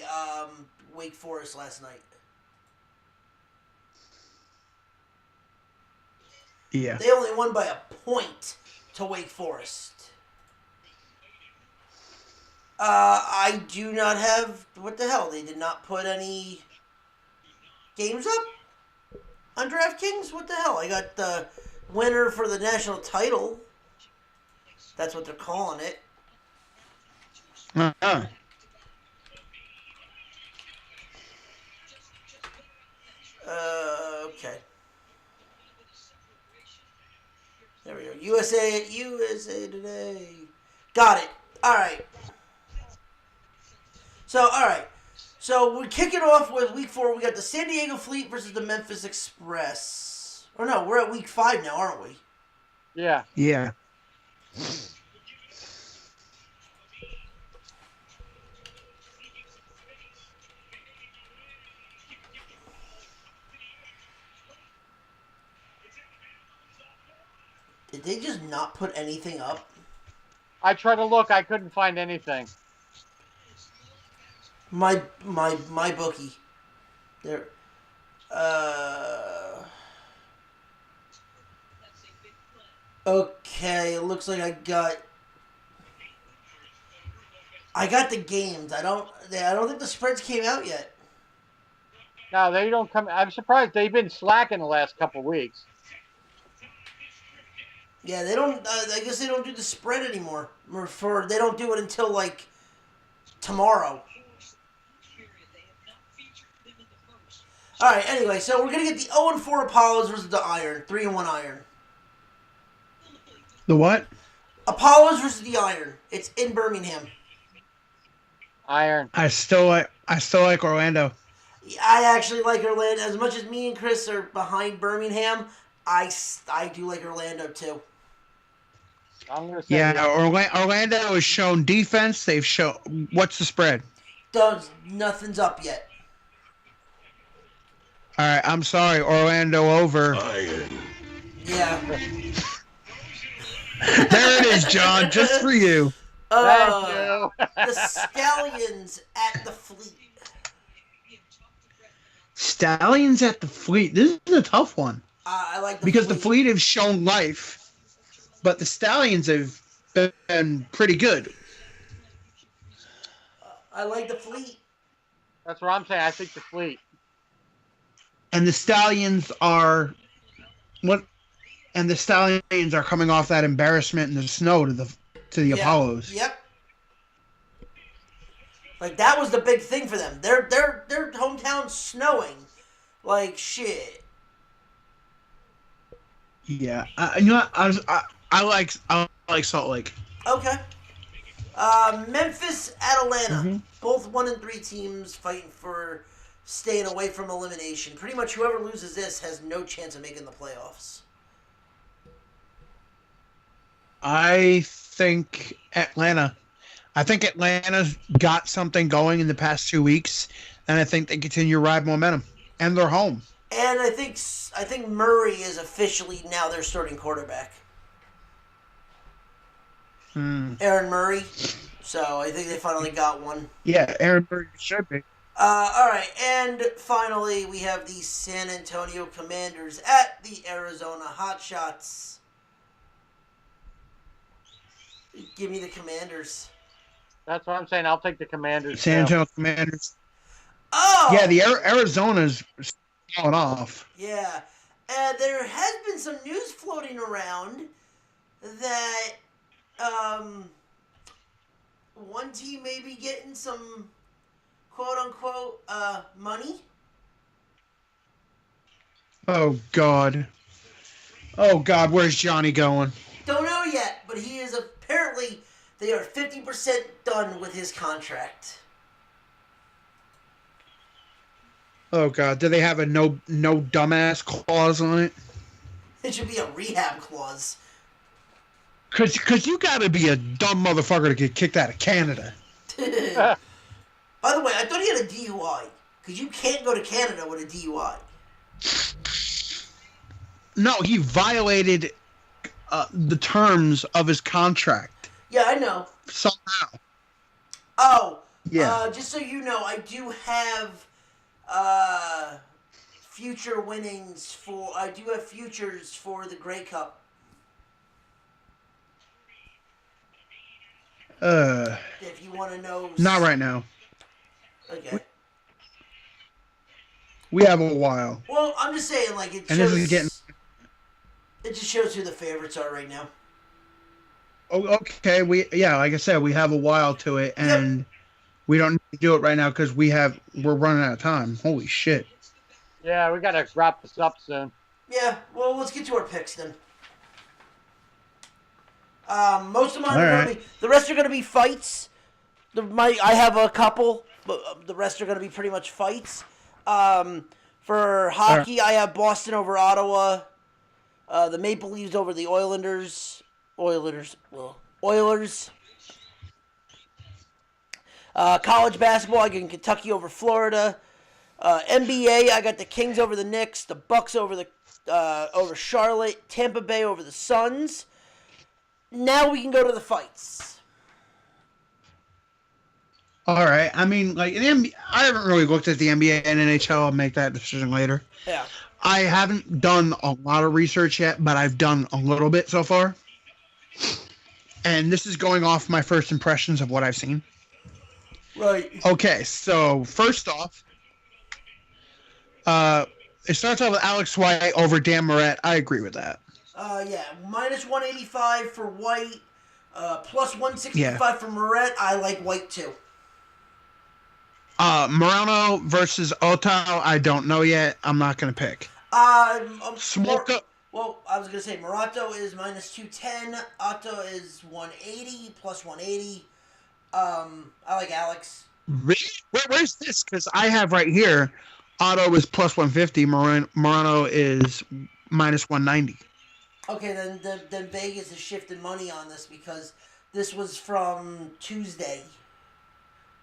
Wake Forest last night.
Yeah.
They only won by a point to Wake Forest. I do not have... What the hell? They did not put any games up on DraftKings? What the hell? I got the winner for the national title. That's what they're calling it.
Uh-huh.
Okay. There we go. USA Today. Got it. All right. So we kick it off with week 4. We got the San Diego Fleet versus the Memphis Express. Or no, we're at week 5 now, aren't we?
yeah.
Yeah.
Did they just not put anything up?
I tried to look. I couldn't find anything.
My bookie. There. Okay, it looks like I got the games. I don't think the spreads came out yet.
No, they don't come. I'm surprised they've been slacking the last couple weeks.
Yeah, they don't. I guess they don't do the spread anymore. They don't do it until like tomorrow. All right. Anyway, so we're gonna get the 0-4 Apollos versus the Iron, 3-1 Iron.
The what?
Apollos versus the Iron. It's in Birmingham.
Iron.
I still like Orlando.
I actually like Orlando as much as me and Chris are behind Birmingham. I do like Orlando too.
I'm gonna say
Yeah, Orlando has shown defense. They've shown. What's the spread?
Nothing's up yet.
All right, I'm sorry, Orlando over.
Yeah.
There it is, John, just for you.
Thank you.
The Stallions at the Fleet.
Stallions at the Fleet. This is a tough one
I like the
because the Fleet have shown life, but the Stallions have been pretty good.
I like the Fleet.
That's what I'm saying. I think the Fleet.
And the Stallions are coming off that embarrassment in the snow to the Apollos.
Yep. Like that was the big thing for them. Their hometown snowing, like shit.
Yeah, I like Salt Lake.
Okay. Memphis at Atlanta.
Mm-hmm.
Both 1-3 teams fighting for staying away from elimination. Pretty much whoever loses this has no chance of making the playoffs.
I think Atlanta's got something going in the past 2 weeks and I think they continue to ride momentum, and they're home.
And I think Murray is officially now their starting quarterback. Aaron Murray. So I think they finally got one.
Yeah, Aaron Murray should be.
All right, and finally we have the San Antonio Commanders at the Arizona Hotshots. Give me the Commanders.
That's what I'm saying. I'll take the Commanders.
San Antonio Commanders.
Oh!
Yeah, the Arizona's falling off.
Yeah. There has been some news floating around that one team may be getting some quote-unquote money.
Oh, God. Oh, God, where's Johnny going?
Don't know yet, but he is apparently, they are 50% done with his contract.
Oh, God, do they have a no dumbass clause on it?
It should be a rehab clause.
Cause you gotta be a dumb motherfucker to get kicked out of Canada.
By the way, I thought he had a DUI. Because you can't go to Canada with a DUI.
No, he violated the terms of his contract.
Yeah, I know.
Somehow.
Oh,
yeah.
Just so you know, I do have future winnings for. I do have futures for the Grey Cup. If you want to know.
Not right now.
Okay.
We have a while.
Well, I'm just saying, like, it shows.
And this is getting.
It just shows who the favorites are right now.
Oh, okay. Like I said, we have a while to it, and we don't need to do it right now because we're running out of time. Holy shit.
Yeah, we gotta wrap this up soon.
Yeah. Well, let's get to our picks then. Most of mine are going to be... The rest are going to be fights. I have a couple, but the rest are going to be pretty much fights. For hockey, I have Boston over Ottawa. The Maple Leafs over the Oilers. College basketball, I got Kentucky over Florida. NBA, I got the Kings over the Knicks. The Bucks over Charlotte. Tampa Bay over the Suns. Now we can go to the fights.
All right. I mean, like, I haven't really looked at the NBA and NHL. I'll make that decision later.
Yeah.
I haven't done a lot of research yet, but I've done a little bit so far. And this is going off my first impressions of what I've seen.
Right.
Okay, so first off, it starts off with Alex White over Dan Moret. I agree with that.
Yeah, minus 185 for White, plus 165 for Moret. I like White too.
Morano versus Otto, I don't know yet. I'm not going to pick.
Smolka. Well, I was going to say Morato is minus 210. Otto is 180, plus 180. I like Alex.
Really? Where's this? Because I have right here, Otto is plus 150. Morano is minus 190.
Okay, then Vegas has shifted money on this because this was from Tuesday.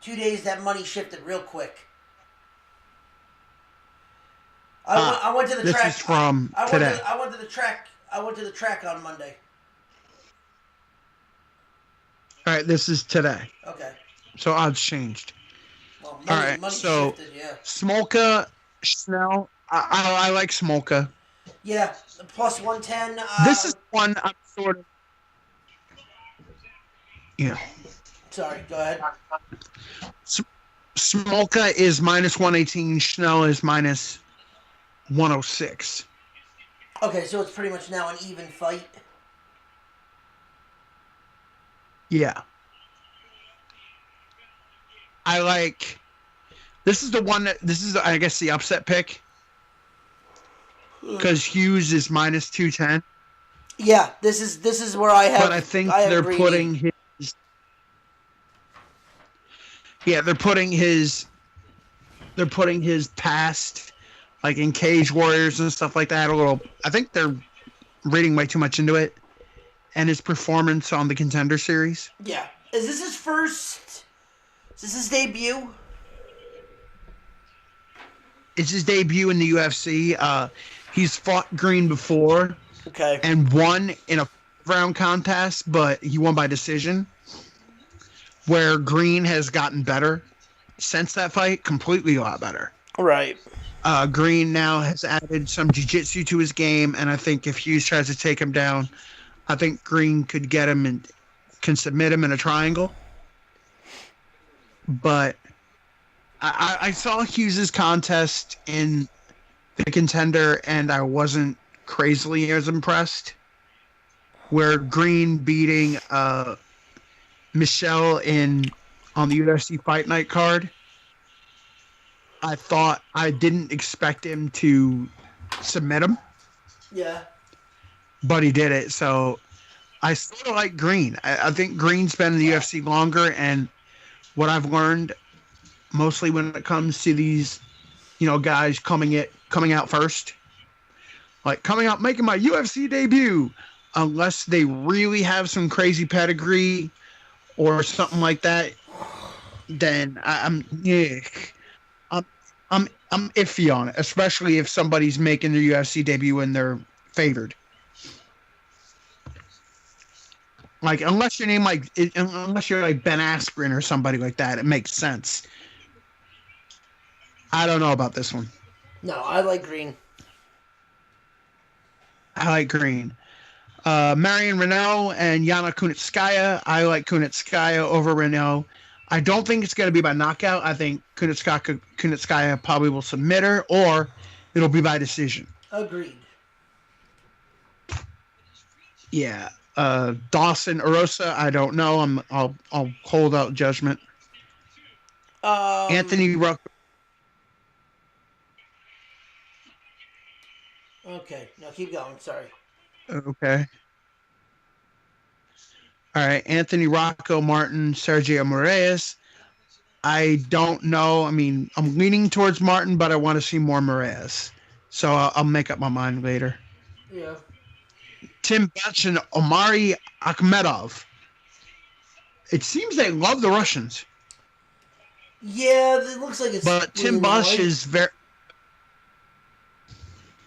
2 days, that money shifted real quick. I went to the track.
This is from today.
I went to the track. I went to the track on Monday.
All right, this is today.
Okay.
So odds changed.
Well, money,
all right,
money
so
shifted, yeah.
Smolka, Schnell. I like Smolka.
Yeah, plus 110.
This is one I'm sort of. Yeah.
Sorry, go ahead.
Smolka is minus 118. Schnell is minus 106.
Okay, so it's pretty much now an even fight.
Yeah. I like. This is the one that. This is, I guess, the upset pick. Because Hughes is minus 210.
Yeah, this is where I have.
But I think they're putting his. Yeah, they're putting his past, like in Cage Warriors and stuff like that, a little. I think they're reading way too much into it, and his performance on the Contender Series.
Yeah, is this his first? Is this his debut?
It's his debut in the UFC. He's fought Green before
Okay.
and won in a round contest, but he won by decision. Where Green has gotten better since that fight, completely a lot better.
Right.
Green now has added some jiu-jitsu to his game, and I think if Hughes tries to take him down, I think Green could get him and can submit him in a triangle. But I saw Hughes' contest in the Contender, and I wasn't crazily as impressed. Where Green beating Michelle on the UFC Fight Night card, I didn't expect him to submit him,
Yeah.
but he did it. So I sort of like Green. I think Green's been in the UFC longer, and what I've learned mostly when it comes to these, guys coming out first, like coming out making my UFC debut, unless they really have some crazy pedigree or something like that, then I'm iffy on it, especially if somebody's making their UFC debut and they're favored. Like unless you're like Ben Askren or somebody like that, it makes sense. I don't know about this one.
No, I like Green.
I like Green. Marion Renault and Yana Kunitskaya. I like Kunitskaya over Renault. I don't think it's going to be by knockout. I think Kunitskaya probably will submit her, or it'll be by decision.
Agreed.
Yeah. Dawson Arosa, I don't know. I'll hold out judgment. Anthony Ruck.
Okay, no, keep going. Sorry.
Okay. All right, Anthony Rocco Martin, Sergio Moraes. I don't know. I mean, I'm leaning towards Martin, but I want to see more Moraes. So I'll make up my mind later.
Yeah.
Tim Boetsch and Omari Akhmedov. It seems they love the Russians.
Yeah, it looks like it's.
But Tim Boetsch is very.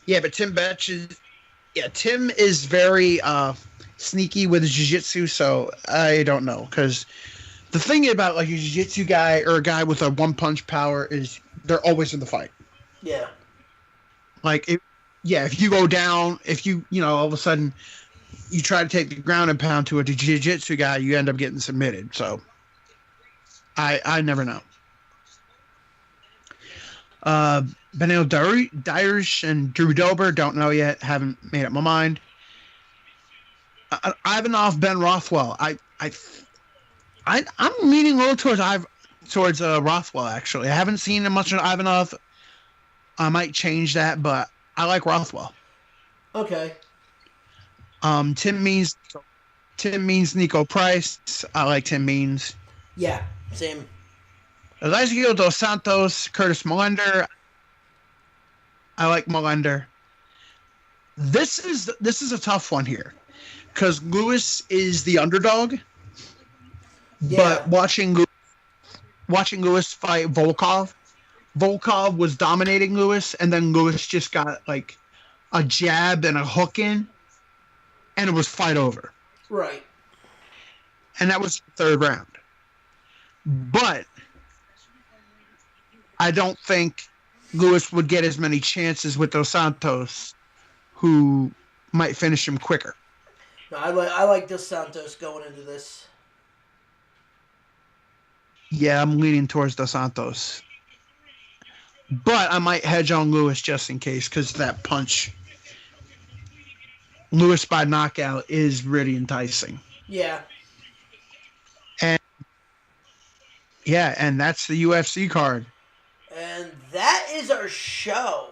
Yeah, but Tim Boetsch is. Yeah, Tim is very sneaky with his jiu-jitsu, so I don't know. Because the thing about like a jiu-jitsu guy or a guy with a one-punch power is they're always in the fight.
Yeah.
Like, if you go down, all of a sudden you try to take the ground and pound to a jiu-jitsu guy, you end up getting submitted. So I never know. Benil Dariush and Drew Dober, don't know yet. Haven't made up my mind. Ivanov, Ben Rothwell. I'm leaning a little towards Rothwell. Actually, I haven't seen much of Ivanov. I might change that, but I like Rothwell.
Okay.
Tim Means Nico Price. I like Tim Means.
Yeah, same.
Ezequiel Dos Santos, Curtis Millender. I like Millender. This is a tough one here, because Lewis is the underdog.
Yeah.
But watching Lewis fight Volkov was dominating Lewis, and then Lewis just got like a jab and a hook in, and it was fight over.
Right.
And that was the third round. But I don't think Lewis would get as many chances with Dos Santos, who might finish him quicker.
No, I like Dos Santos going into this.
Yeah, I'm leaning towards Dos Santos. But I might hedge on Lewis just in case, because that punch, Lewis by knockout, is really enticing.
Yeah.
And that's the UFC card.
And that is our show.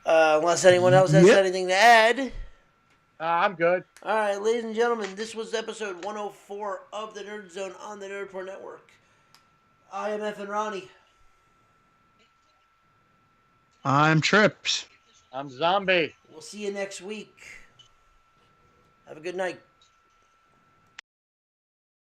Unless anyone else has anything to add.
I'm good.
All right, ladies and gentlemen, this was episode 104 of the Nerd Zone on the Nerdport Network. I am F and Ronnie.
I'm Trips.
I'm Zombie.
We'll see you next week. Have a good night.